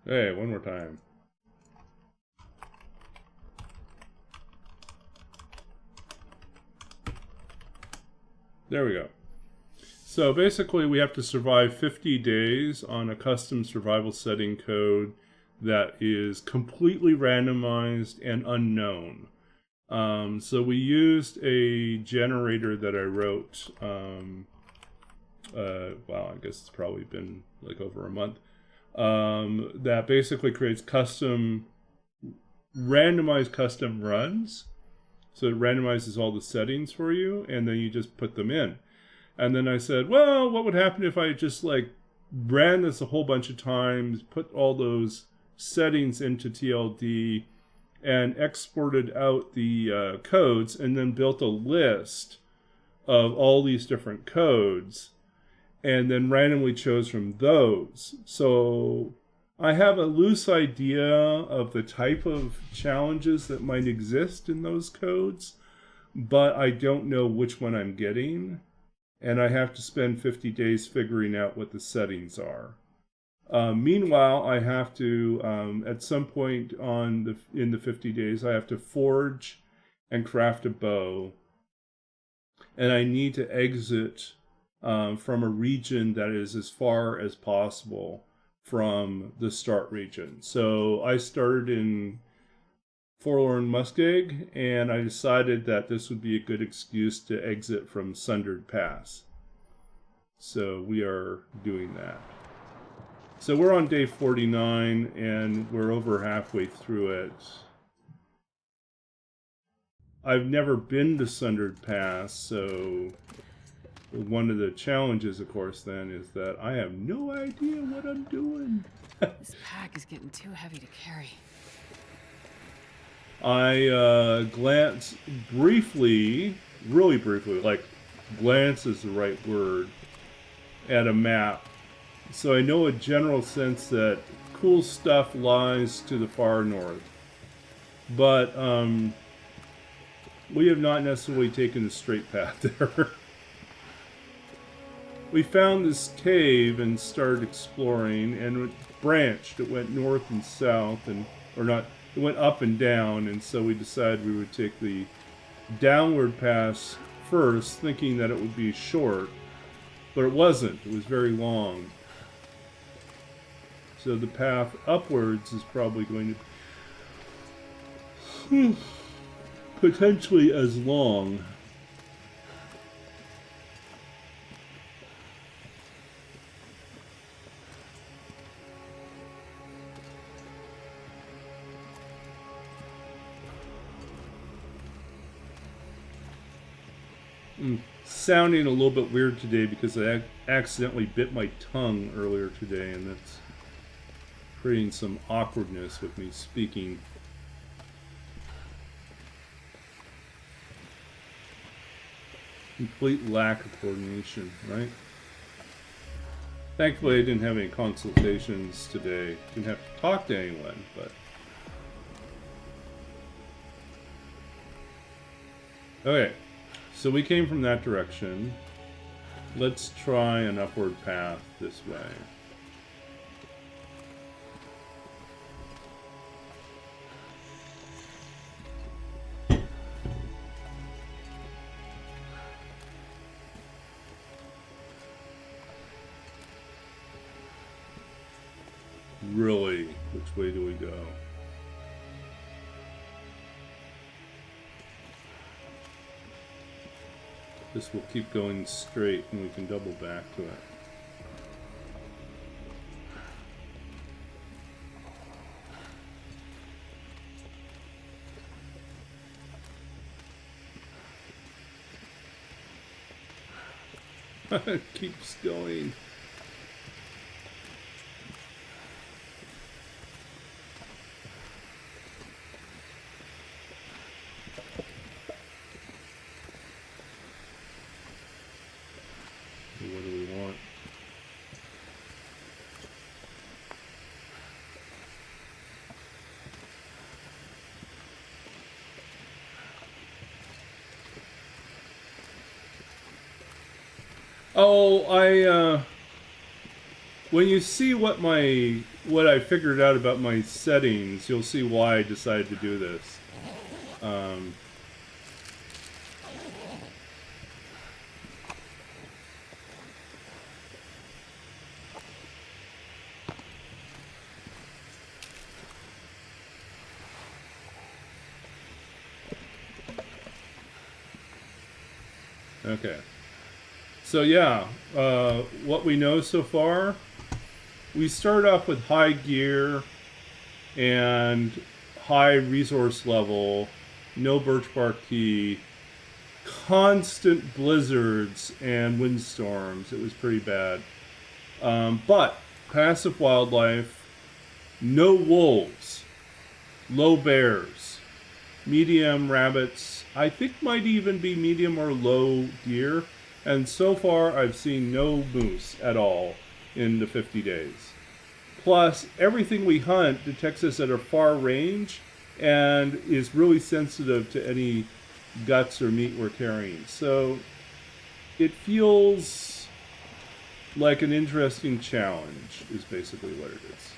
Hey, one more time. There we go. So basically we have to survive 50 days on a custom survival setting code that is completely randomized and unknown. So we used a generator that I wrote, wow, I guess it's probably been like over a month, that basically creates randomized custom runs. So it randomizes all the settings for you, and then you just put them in. And then I said, well, what would happen if I just like ran this a whole bunch of times, put all those settings into TLD, and exported out the codes, and then built a list of all these different codes, and then randomly chose from those. So I have a loose idea of the type of challenges that might exist in those codes, but I don't know which one I'm getting, and I have to spend 50 days figuring out what the settings are. Meanwhile, I have to, at some point in the 50 days, I have to forge and craft a bow, and I need to exit from a region that is as far as possible from the start region. So I started in Forlorn Muskeg, and I decided that this would be a good excuse to exit from Sundered Pass. So we are doing that. So we're on day 49, and we're over halfway through it. I've never been to Sundered Pass, so one of the challenges, of course, then, is that I have no idea what I'm doing. This pack is getting too heavy to carry. I glance briefly, really briefly, like glance is the right word, at a map. So I know a general sense that cool stuff lies to the far north. But we have not necessarily taken the straight path there. we found this cave and started exploring, and it branched. It went north and south, and or not. It went up and down, and so we decided we would take the downward pass first, thinking that it would be short, but it wasn't. It was very long. So the path upwards is probably going to potentially as long. I'm sounding a little bit weird today because I accidentally bit my tongue earlier today, and that's creating some awkwardness with me speaking. Complete lack of coordination, right? Thankfully, I didn't have any consultations today. Didn't have to talk to anyone, but... Okay, so we came from that direction. Let's try an upward path this way. Really, which way do we go? This will keep going straight and we can double back to it. It keeps going. What do we want? Oh, when you see what I figured out about my settings, you'll see why I decided to do this. Okay. So yeah, what we know so far, we start off with high gear and high resource level, no birch bark tea, constant blizzards and windstorms. It was pretty bad. But passive wildlife, no wolves, low bears, medium rabbits, I think might even be medium or low deer. And so far, I've seen no moose at all in the 50 days. Plus, everything we hunt detects us at a far range and is really sensitive to any guts or meat we're carrying. So, it feels like an interesting challenge, is basically what it is.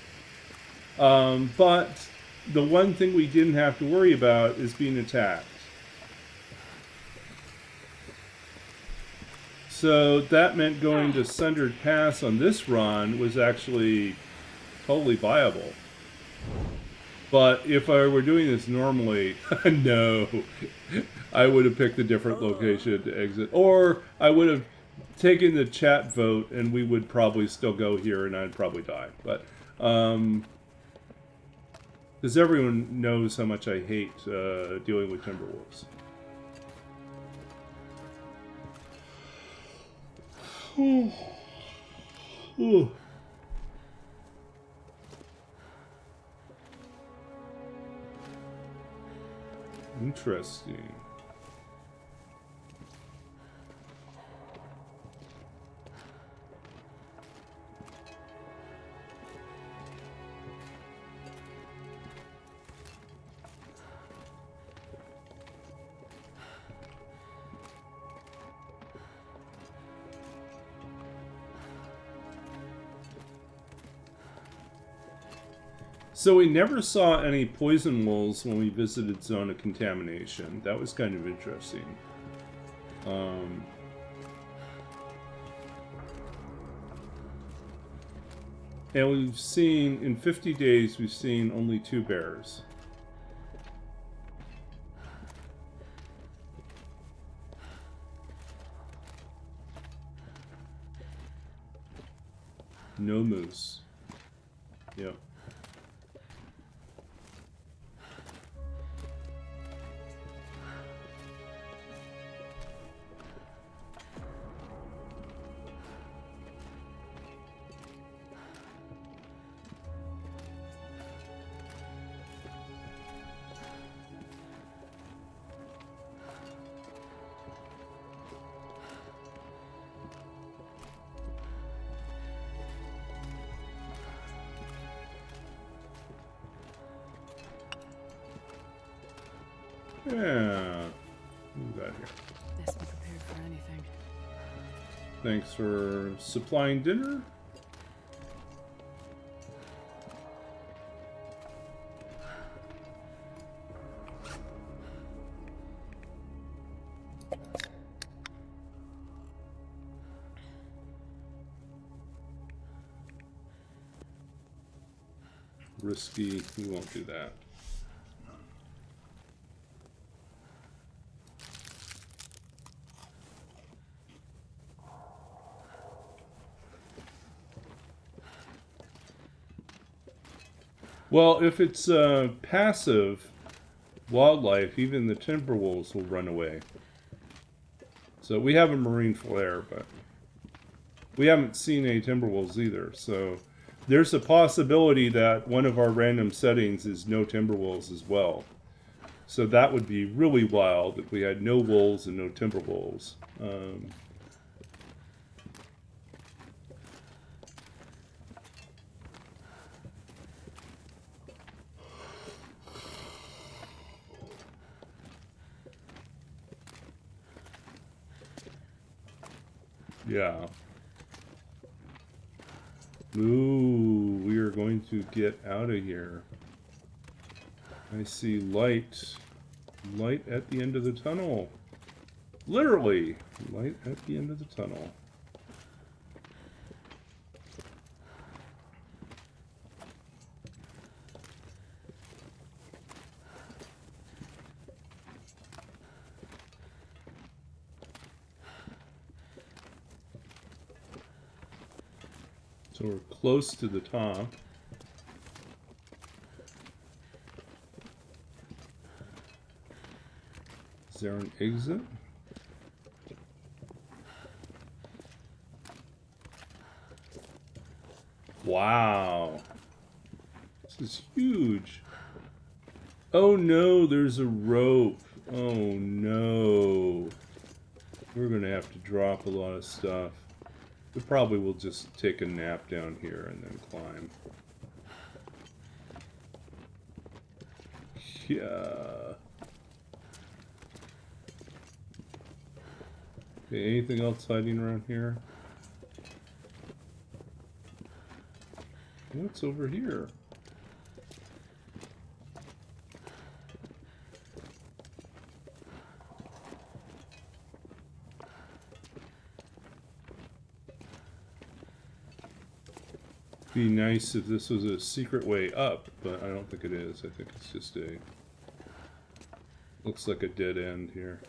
But the one thing we didn't have to worry about is being attacked. So that meant going to Sundered Pass on this run was actually totally viable. But if I were doing this normally, no, I would have picked a different location to exit. Or I would have taken the chat vote and we would probably still go here and I'd probably die. But, because everyone knows how much I hate dealing with Timberwolves. Interesting. So we never saw any poison wolves when we visited Zone of Contamination. That was kind of interesting. And we've seen, in 50 days, we've seen only 2 bears. No moose. Yep. Yeah. What we got here? Best be prepared for anything. Thanks for supplying dinner. Risky, we won't do that. Well, if it's passive wildlife, even the timber wolves will run away. So we have a marine flare, but we haven't seen any timber wolves either. So there's a possibility that one of our random settings is no timber wolves as well. So that would be really wild if we had no wolves and no timber wolves. Yeah. Ooh, we are going to get out of here. I see light. Light at the end of the tunnel. Literally, light at the end of the tunnel. So we're close to the top. Is there an exit? Wow. This is huge. Oh no, there's a rope. Oh no. We're gonna have to drop a lot of stuff. We probably will just take a nap down here and then climb. Yeah. Okay, anything else hiding around here? What's over here? Be nice if this was a secret way up, but I don't think it is. I think it's just a... looks like a dead end here.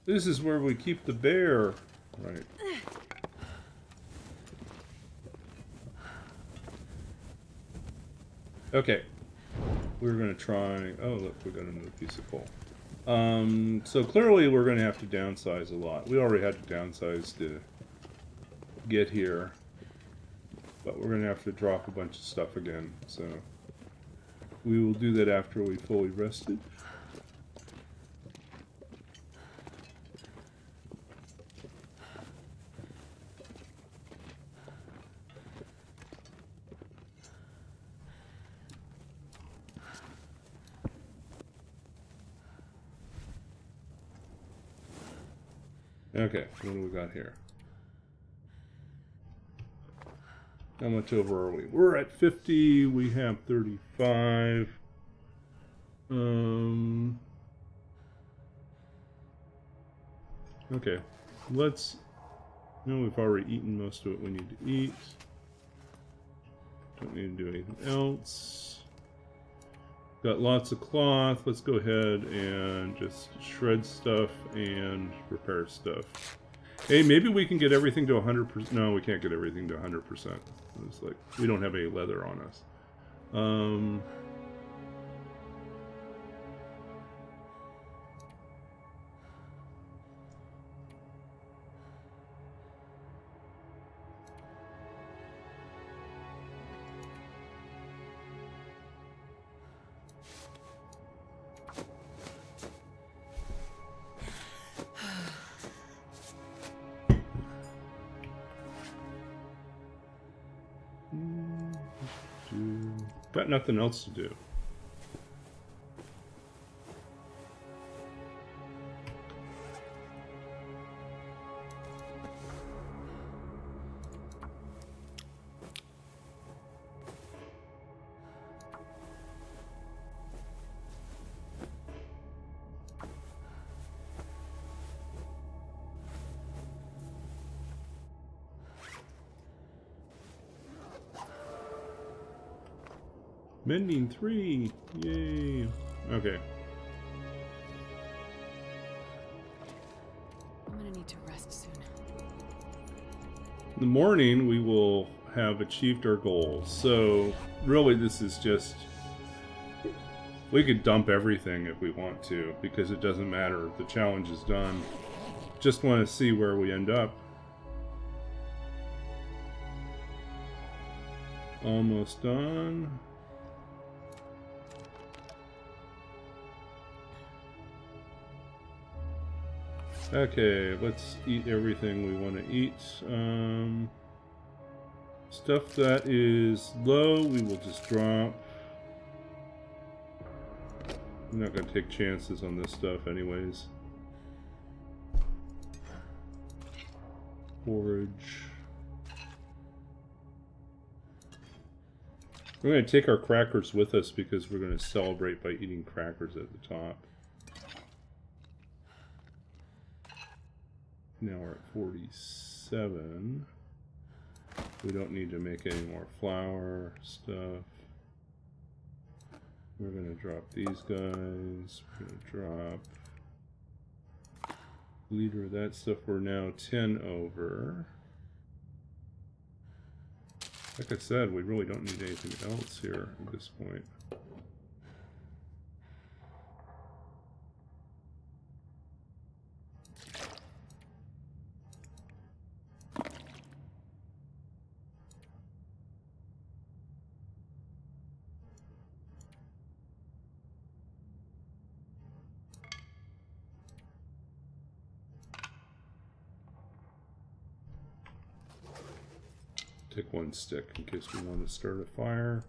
This is where we keep the bear. Right. Okay. We're gonna try... oh, look, we got another piece of coal. So clearly we're gonna have to downsize a lot. We already had to downsize to get here. But we're gonna have to drop a bunch of stuff again, so... we will do that after we fully rested. Okay, what do we got here? How much over are we? We're at 50. We have 35. Okay. Let's... No, we've already eaten most of what we need to eat. Don't need to do anything else. Got lots of cloth. Let's go ahead and just shred stuff and repair stuff. Hey, maybe we can get everything to 100%. No, we can't get everything to 100%. It's like, we don't have any leather on us. Got nothing else to do. Mending 3! Yay! Okay. I'm gonna need to rest soon. In the morning, we will have achieved our goals. So, really, this is just... We could dump everything if we want to, because it doesn't matter. The challenge is done. Just want to see where we end up. Almost done. Okay, let's eat everything we want to eat. Stuff that is low, we will just drop. I'm not going to take chances on this stuff anyways. Forage. We're going to take our crackers with us because we're going to celebrate by eating crackers at the top. Now we're at 47. We don't need to make any more flour stuff. We're going to drop these guys. We're going to drop leader of that stuff. We're now 10 over. Like I said, we really don't need anything else here at this point. Take one stick in case we want to start a fire.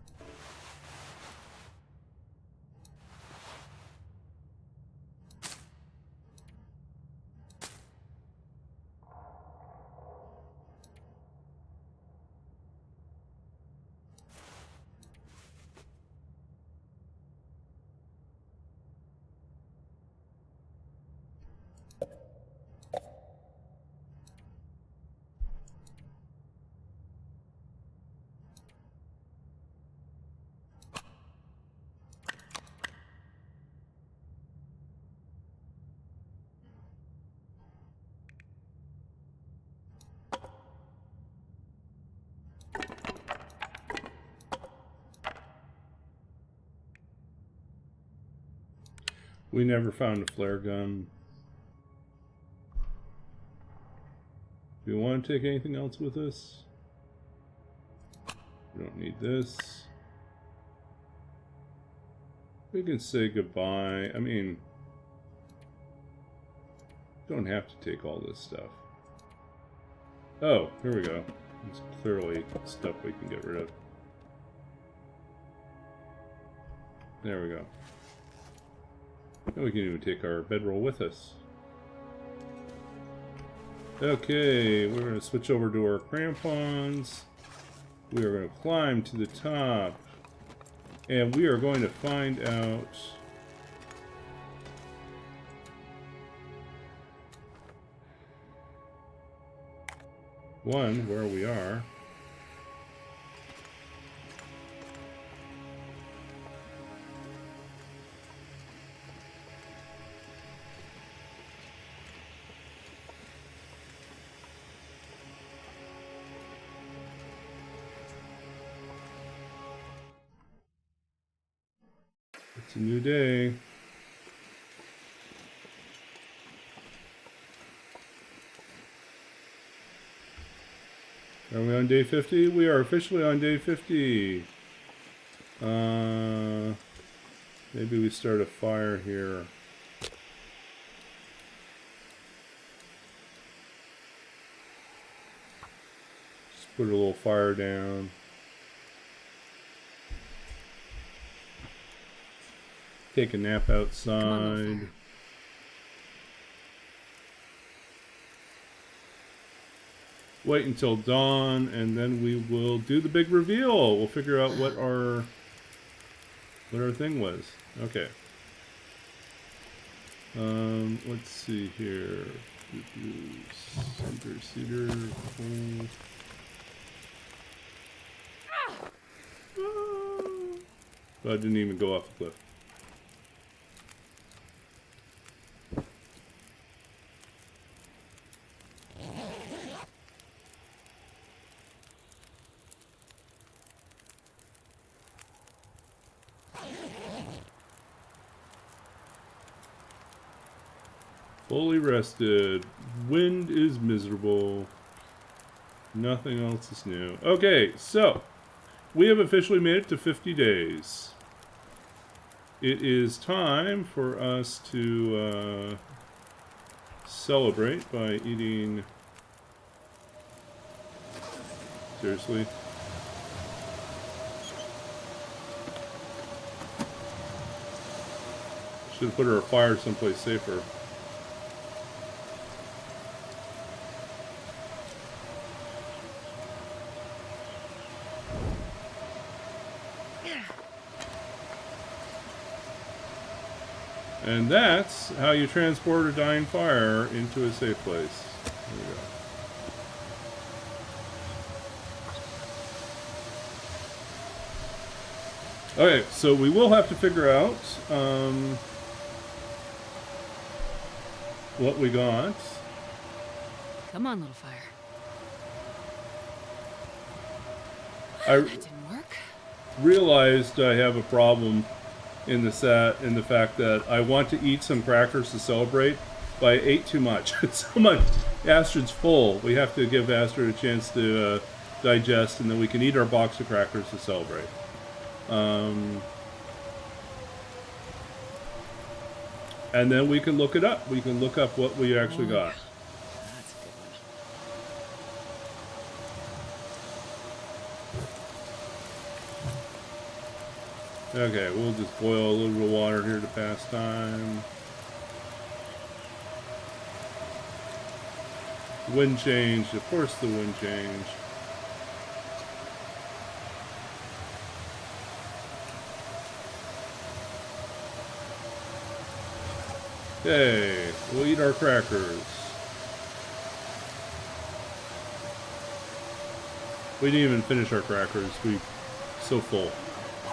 We never found a flare gun. Do we want to take anything else with us? We don't need this. We can say goodbye. I mean, don't have to take all this stuff. Oh, here we go. It's clearly stuff we can get rid of. There we go. And we can even take our bedroll with us. Okay, we're going to switch over to our crampons. We are going to climb to the top. And we are going to find out... one, where we are. It's a new day. Are we on day 50? We are officially on day 50. Maybe we start a fire here. Just put a little fire down. Take a nap outside. Wait until dawn, and then we will do the big reveal. We'll figure out what our thing was. Okay. Let's see here. Cedar. Coal. Oh, I didn't even go off the cliff. Fully rested. Wind is miserable. Nothing else is new. Okay, so we have officially made it to 50 days. It is time for us to celebrate by eating... Seriously? Should have put our fire someplace safer. And that's how you transport a dying fire into a safe place. There we go. Okay, so we will have to figure out what we got. Come on, little fire. That didn't work. Realized I have a problem in the fact that I want to eat some crackers to celebrate, but I ate too much. So much. Astrid's full. We have to give Astrid a chance to digest, and then we can eat our box of crackers to celebrate. And then we can look it up. We can look up what we actually got. That's a good one. Okay, we'll just boil a little bit of water here to pass time. Wind changed. Of course the wind changed. Okay, we'll eat our crackers. We didn't even finish our crackers. We so full.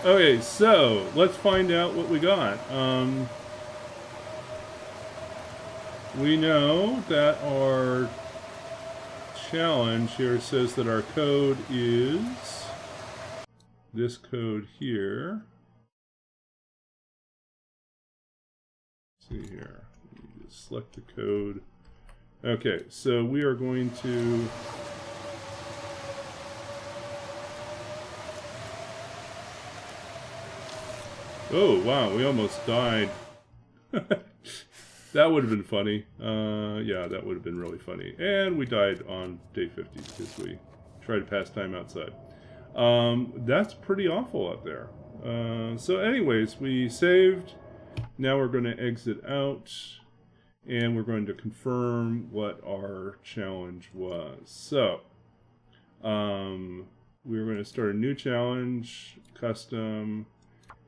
Okay, so let's find out what we got. We know that our challenge here says that our code is this code here. Let's see here. Just select the code. Okay, so we are going to oh, wow, we almost died. That would have been funny. Yeah, that would have been really funny. And we died on day 50 because we tried to pass time outside. That's pretty awful out there. So anyways, we saved. Now we're going to exit out. And we're going to confirm what our challenge was. So, we're going to start a new challenge, custom,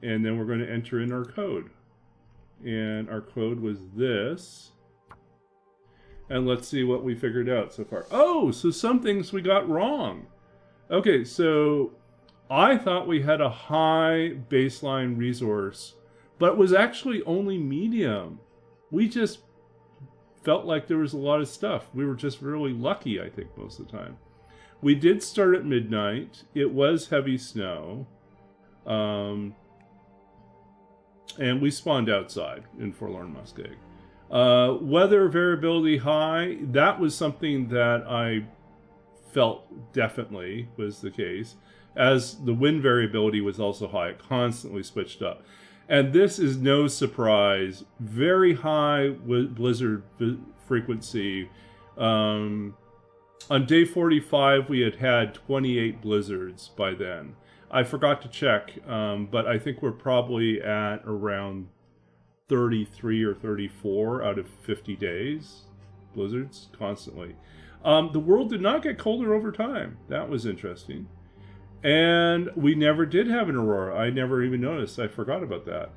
and then we're going to enter in our code. And our code was this. And let's see what we figured out so far. Oh, so some things we got wrong. Okay, so I thought we had a high baseline resource, but it was actually only medium. We just felt like there was a lot of stuff. We were just really lucky, I think, most of the time. We did start at midnight. It was heavy snow. And we spawned outside in Forlorn Muskeg. Weather variability high, that was something that I felt definitely was the case, as the wind variability was also high. It constantly switched up. And this is no surprise. Very high blizzard frequency. On day 45, we had 28 blizzards by then. I forgot to check, but I think we're probably at around 33 or 34 out of 50 days. Blizzards, constantly. The world did not get colder over time. That was interesting. And we never did have an aurora. I never even noticed. I forgot about that.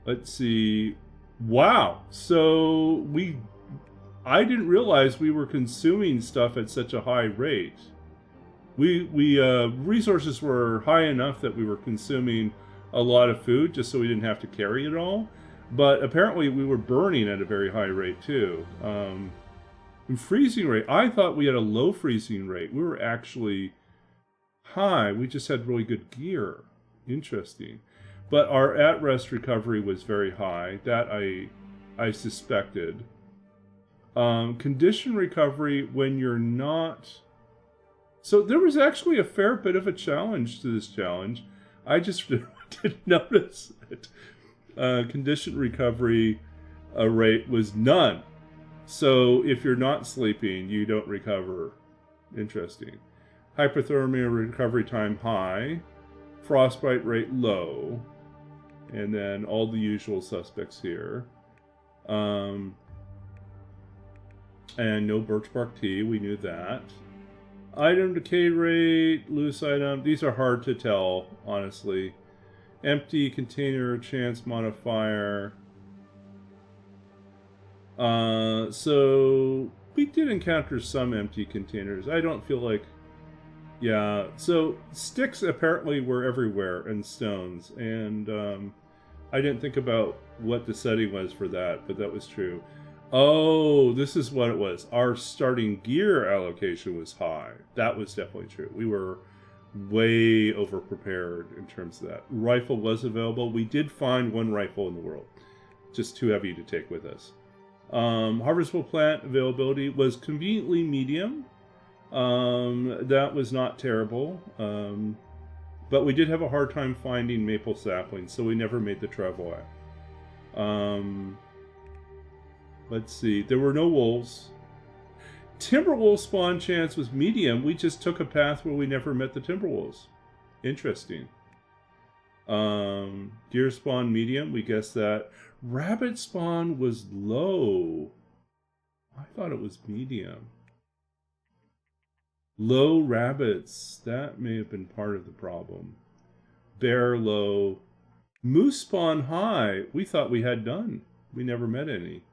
Let's see. Wow. So I didn't realize we were consuming stuff at such a high rate. Resources were high enough that we were consuming a lot of food just so we didn't have to carry it all. But apparently we were burning at a very high rate too. In freezing rate, I thought we had a low freezing rate. We were actually high. We just had really good gear. Interesting. But our at-rest recovery was very high. That I suspected. Condition recovery when you're not... So there was actually a fair bit of a challenge to this challenge. I just didn't notice it. Condition recovery rate was none. So if you're not sleeping, you don't recover. Interesting. Hypothermia recovery time high. Frostbite rate low. And then all the usual suspects here. And no birch bark tea, we knew that. Item decay rate, loose item. These are hard to tell, honestly. Empty container chance modifier. So we did encounter some empty containers. I don't feel like... Yeah, so sticks apparently were everywhere and stones. And I didn't think about what the setting was for that, but that was true. Oh, this is what it was. Our starting gear allocation was high. That was definitely true. We were way over-prepared in terms of that. Rifle was available. We did find one rifle in the world. Just too heavy to take with us. Harvestable plant availability was conveniently medium. That was not terrible. But we did have a hard time finding maple saplings, so we never made the travel out. Let's see. There were no wolves. Timberwolf spawn chance was medium. We just took a path where we never met the timberwolves. Interesting. Deer spawn medium. We guessed that. Rabbit spawn was low. I thought it was medium. Low rabbits. That may have been part of the problem. Bear low. Moose spawn high. We thought we had none. We never met any.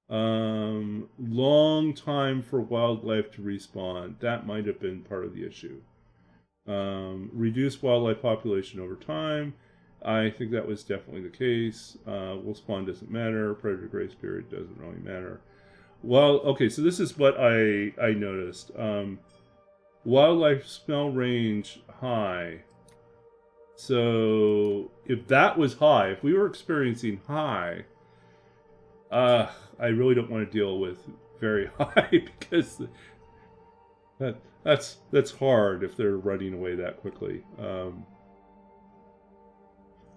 Long time for wildlife to respawn. That might have been part of the issue. Reduced wildlife population over time. I think that was definitely the case. Wolf spawn doesn't matter. Predator grace period doesn't really matter. Well, okay, so this is what I noticed. Wildlife smell range high. So if that was high, if we were experiencing high, I really don't want to deal with very high because that's hard if they're running away that quickly.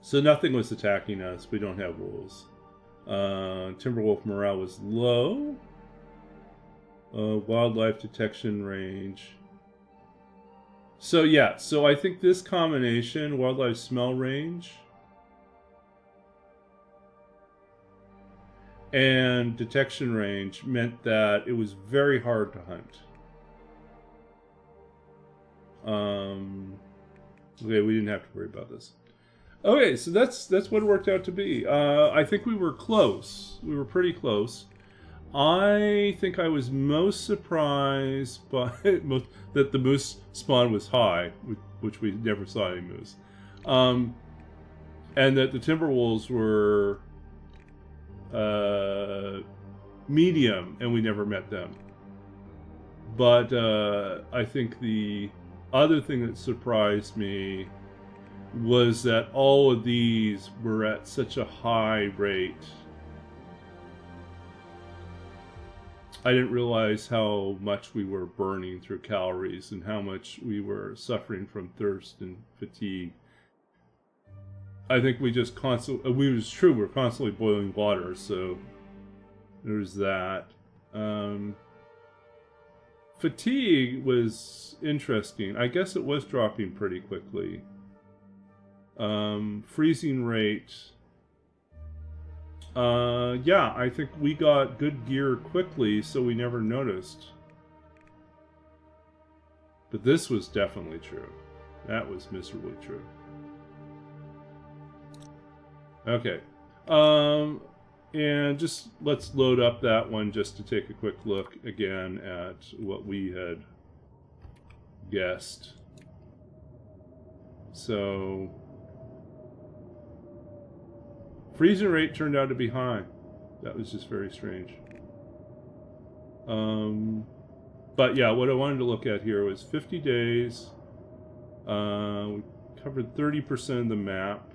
So nothing was attacking us. We don't have wolves. Timberwolf morale was low. Wildlife detection range. So yeah, so I think this combination, wildlife smell range and detection range, meant that it was very hard to hunt. Okay, we didn't have to worry about this. Okay, so that's what it worked out to be. I think we were close. We were pretty close. I think I was most surprised by that the moose spawn was high, which we never saw any moose, and that the Timberwolves were medium, and we never met them. But I think the other thing that surprised me was that all of these were at such a high rate. I didn't realize how much we were burning through calories and how much we were suffering from thirst and fatigue. I think we just constantly, we're constantly boiling water, so there's that. Fatigue was interesting. I guess it was dropping pretty quickly. Freezing rate. Yeah, I think we got good gear quickly, so we never noticed. But this was definitely true. That was miserably true. Okay. And just let's load up that one just to take a quick look again at what we had guessed. So freezing rate turned out to be high. That was just very strange. But yeah, what I wanted to look at here was 50 days. We covered 30% of the map.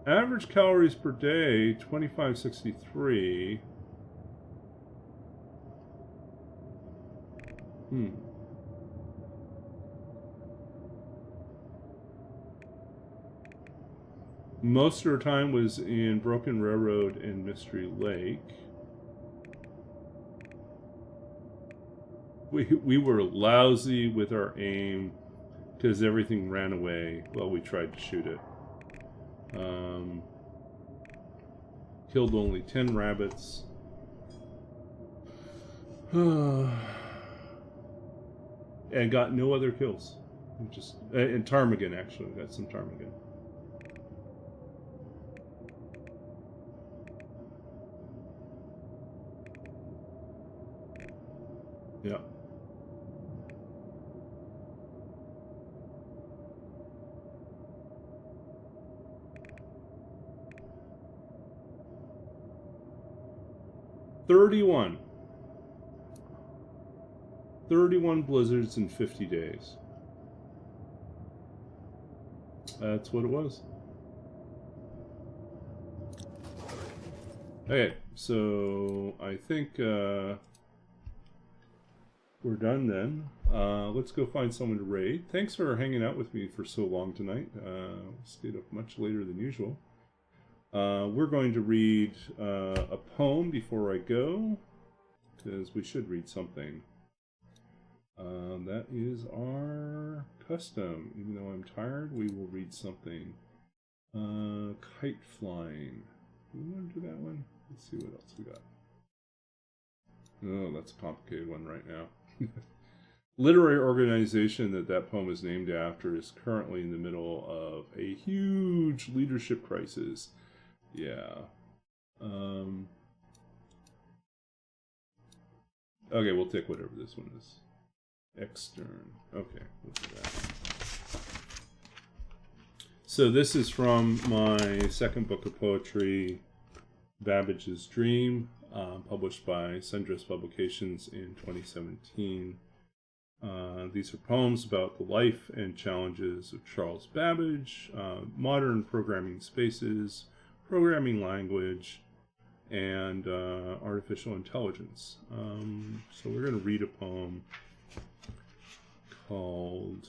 Average calories per day, 2563. Most of our time was in Broken Railroad and Mystery Lake. We were lousy with our aim because everything ran away while we tried to shoot it. Killed only 10 rabbits. And got no other kills. Just and ptarmigan, actually. Got some ptarmigan. Yeah. $31 blizzards in 50 days. That's what it was. Okay, so I think we're done then. Let's go find someone to raid. Thanks for hanging out with me for so long tonight. Stayed up much later than usual. We're going to read a poem before I go, because we should read something. That is our custom. Even though I'm tired, we will read something. Kite flying. Do we want to do that one? Let's see what else we got. Oh, that's a complicated one right now. Literary organization that poem is named after is currently in the middle of a huge leadership crisis. Yeah. Okay, we'll take whatever this one is. Extern. Okay, we'll do that. So this is from my second book of poetry, Babbage's Dream, published by Sundress Publications in 2017. These are poems about the life and challenges of Charles Babbage, modern programming spaces, programming language, and artificial intelligence. So we're going to read a poem called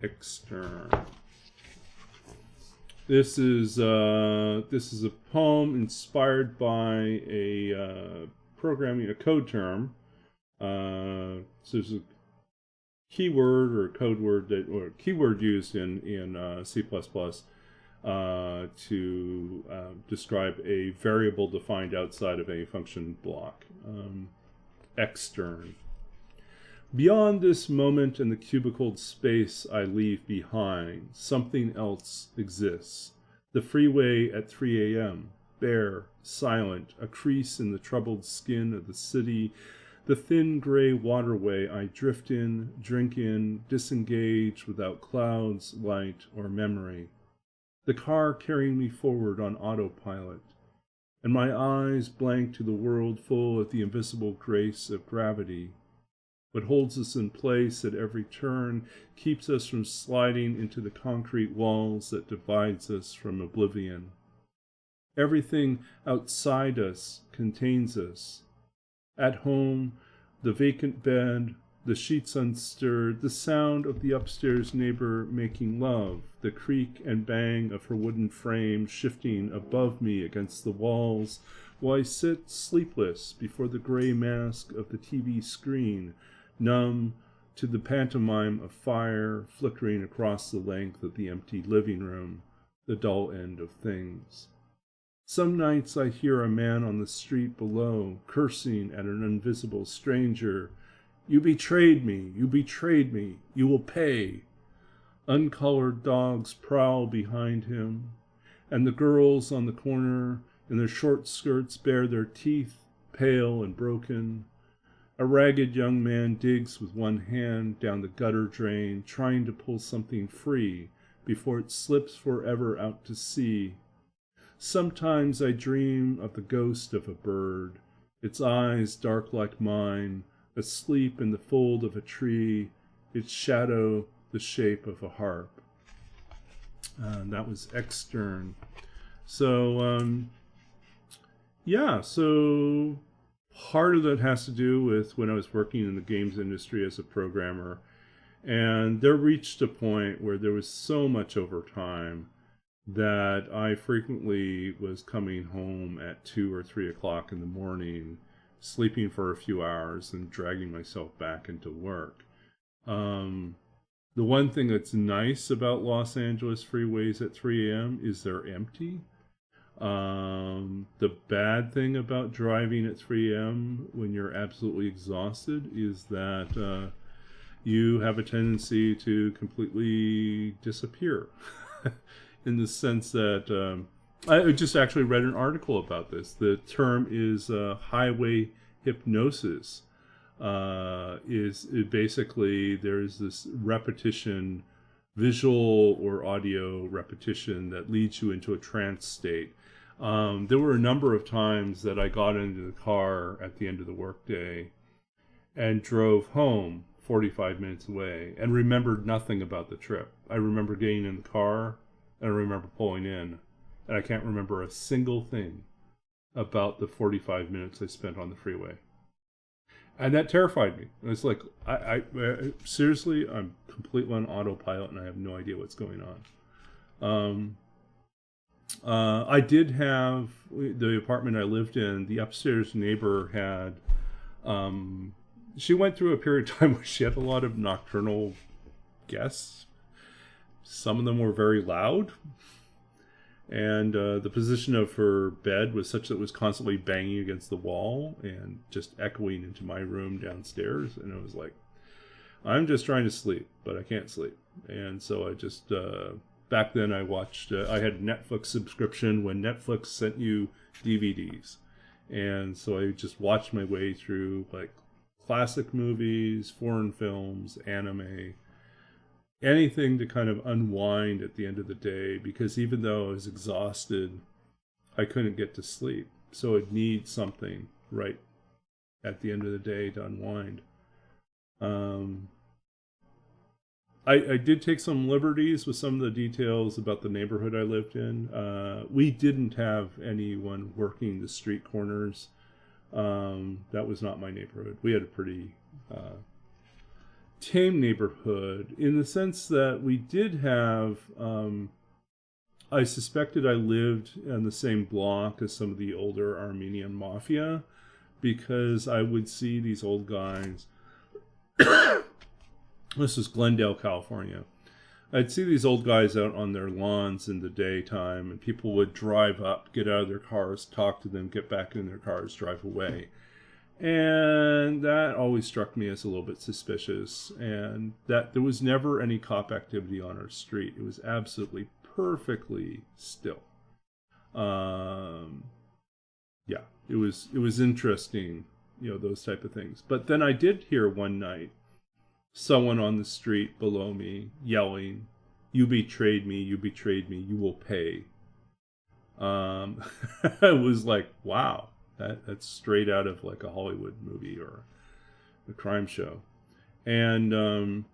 Extern. This is a poem inspired by a code term. So there's a keyword or code word or keyword used in C++. to describe a variable defined outside of a function block. Extern. Beyond this moment and the cubicled space I leave behind, something else exists. The freeway at 3 a.m., bare, silent, a crease in the troubled skin of the city, the thin gray waterway I drift in, drink in, disengage without clouds, light, or memory. The car carrying me forward on autopilot, and my eyes blank to the world full of the invisible grace of gravity. What holds us in place at every turn keeps us from sliding into the concrete walls that divides us from oblivion. Everything outside us contains us. At home, the vacant bed, the sheets unstirred, the sound of the upstairs neighbor making love, the creak and bang of her wooden frame shifting above me against the walls, while I sit sleepless before the gray mask of the TV screen, numb to the pantomime of fire flickering across the length of the empty living room, the dull end of things. Some nights I hear a man on the street below cursing at an invisible stranger. "You betrayed me, you betrayed me, you will pay." Uncolored dogs prowl behind him, and the girls on the corner in their short skirts bare their teeth, pale and broken. A ragged young man digs with one hand down the gutter drain, trying to pull something free before it slips forever out to sea. Sometimes I dream of the ghost of a bird, its eyes dark like mine, asleep in the fold of a tree, its shadow the shape of a harp. That was extern. So, so part of that has to do with when I was working in the games industry as a programmer. And there reached a point where there was so much overtime that I frequently was coming home at 2 or 3 o'clock in the morning, sleeping for a few hours and dragging myself back into work. The one thing that's nice about Los Angeles freeways at 3 a.m. is they're empty. The bad thing about driving at 3 a.m. when you're absolutely exhausted is that you have a tendency to completely disappear. In the sense that I just actually read an article about this. The term is highway hypnosis. Basically there's this repetition, visual or audio repetition that leads you into a trance state. There were a number of times that I got into the car at the end of the workday and drove home 45 minutes away and remembered nothing about the trip. I remember getting in the car and I remember pulling in, and I can't remember a single thing about the 45 minutes I spent on the freeway. And that terrified me. And it's like, I seriously, I'm completely on autopilot and I have no idea what's going on. I did have, the apartment I lived in, the upstairs neighbor had, she went through a period of time where she had a lot of nocturnal guests. Some of them were very loud. And the position of her bed was such that it was constantly banging against the wall and just echoing into my room downstairs. And it was like, I'm just trying to sleep, but I can't sleep. And so I just, back then I watched, I had a Netflix subscription when Netflix sent you DVDs. And so I just watched my way through like classic movies, foreign films, anime, anything to kind of unwind at the end of the day, because even though I was exhausted, I couldn't get to sleep. So I'd need something right at the end of the day to unwind. I did take some liberties with some of the details about the neighborhood I lived in. We didn't have anyone working the street corners. That was not my neighborhood. We had a pretty tame neighborhood in the sense that we did have, I suspected I lived in the same block as some of the older Armenian mafia, because I would see these old guys. This is Glendale, California. I'd see these old guys out on their lawns in the daytime, and people would drive up, get out of their cars, talk to them, get back in their cars, drive away. And that always struck me as a little bit suspicious, and that there was never any cop activity on our street. It was absolutely perfectly still. Yeah, it was interesting, those type of things. But then I did hear one night someone on the street below me yelling, "You betrayed me, you betrayed me, you will pay." I was like, wow, that's straight out of like a Hollywood movie or a crime show. And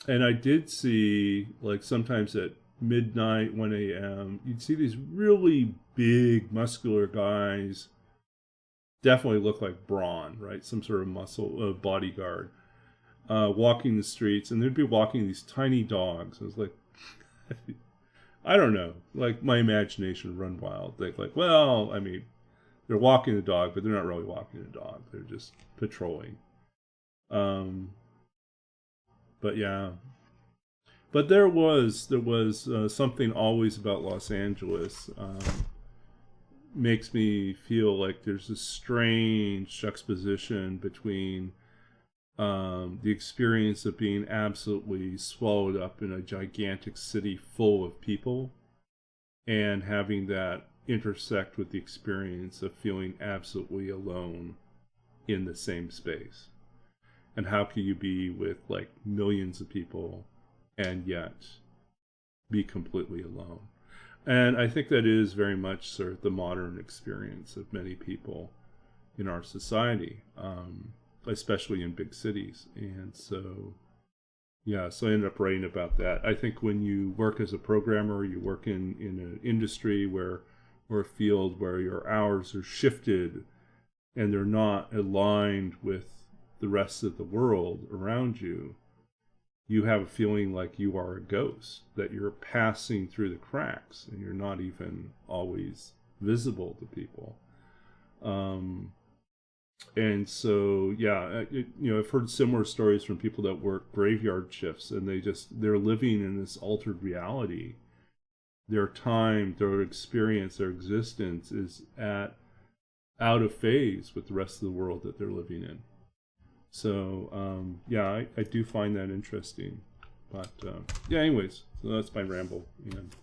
I did see, like, sometimes at midnight, 1 a.m., you'd see these really big, muscular guys, definitely look like brawn, right? Some sort of muscle bodyguard, walking the streets, and they'd be walking these tiny dogs. I was like, I don't know, like my imagination run wild. Like, well, I mean, they're walking the dog, but they're not really walking the dog. They're just patrolling. But yeah. But there was something always about Los Angeles. Makes me feel like there's a strange juxtaposition between the experience of being absolutely swallowed up in a gigantic city full of people, and having that intersect with the experience of feeling absolutely alone in the same space. And how can you be with like millions of people and yet be completely alone? And I think that is very much sort of the modern experience of many people in our society, especially in big cities. And so, yeah, so I ended up writing about that. I think when you work as a programmer, you work in an industry or a field where your hours are shifted and they're not aligned with the rest of the world around you, you have a feeling like you are a ghost, that you're passing through the cracks and you're not even always visible to people. And so, yeah, I've heard similar stories from people that work graveyard shifts, and they're living in this altered reality. Their time, their experience, their existence is out of phase with the rest of the world that they're living in. So, yeah, I do find that interesting. But, yeah, anyways, so that's my ramble. And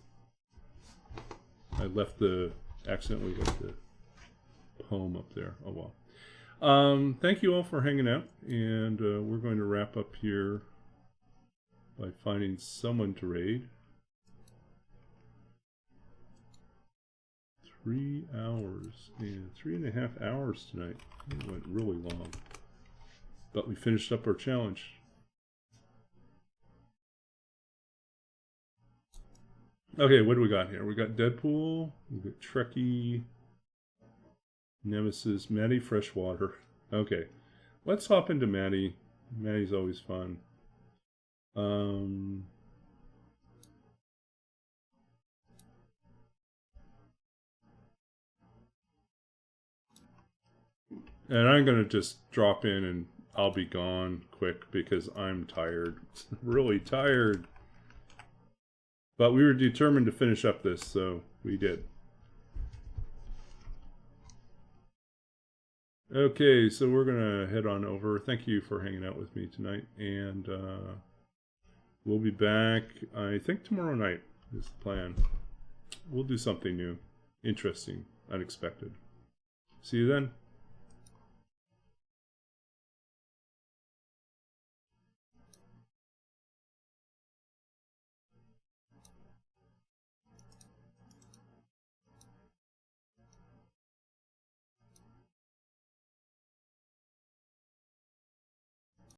I accidentally left the poem up there. Oh, well. Thank you all for hanging out. And we're going to wrap up here by finding someone to raid. 3 hours and 3.5 hours tonight. It went really long. But we finished up our challenge. Okay, what do we got here? We got Deadpool, we got Trekkie, Nemesis, Maddie Freshwater. Okay, let's hop into Maddie. Maddie's always fun. And I'm going to just drop in and I'll be gone quick because I'm tired. Really tired. But we were determined to finish up this, so we did. Okay, so we're going to head on over. Thank you for hanging out with me tonight. And we'll be back, I think, tomorrow night is the plan. We'll do something new, interesting, unexpected. See you then.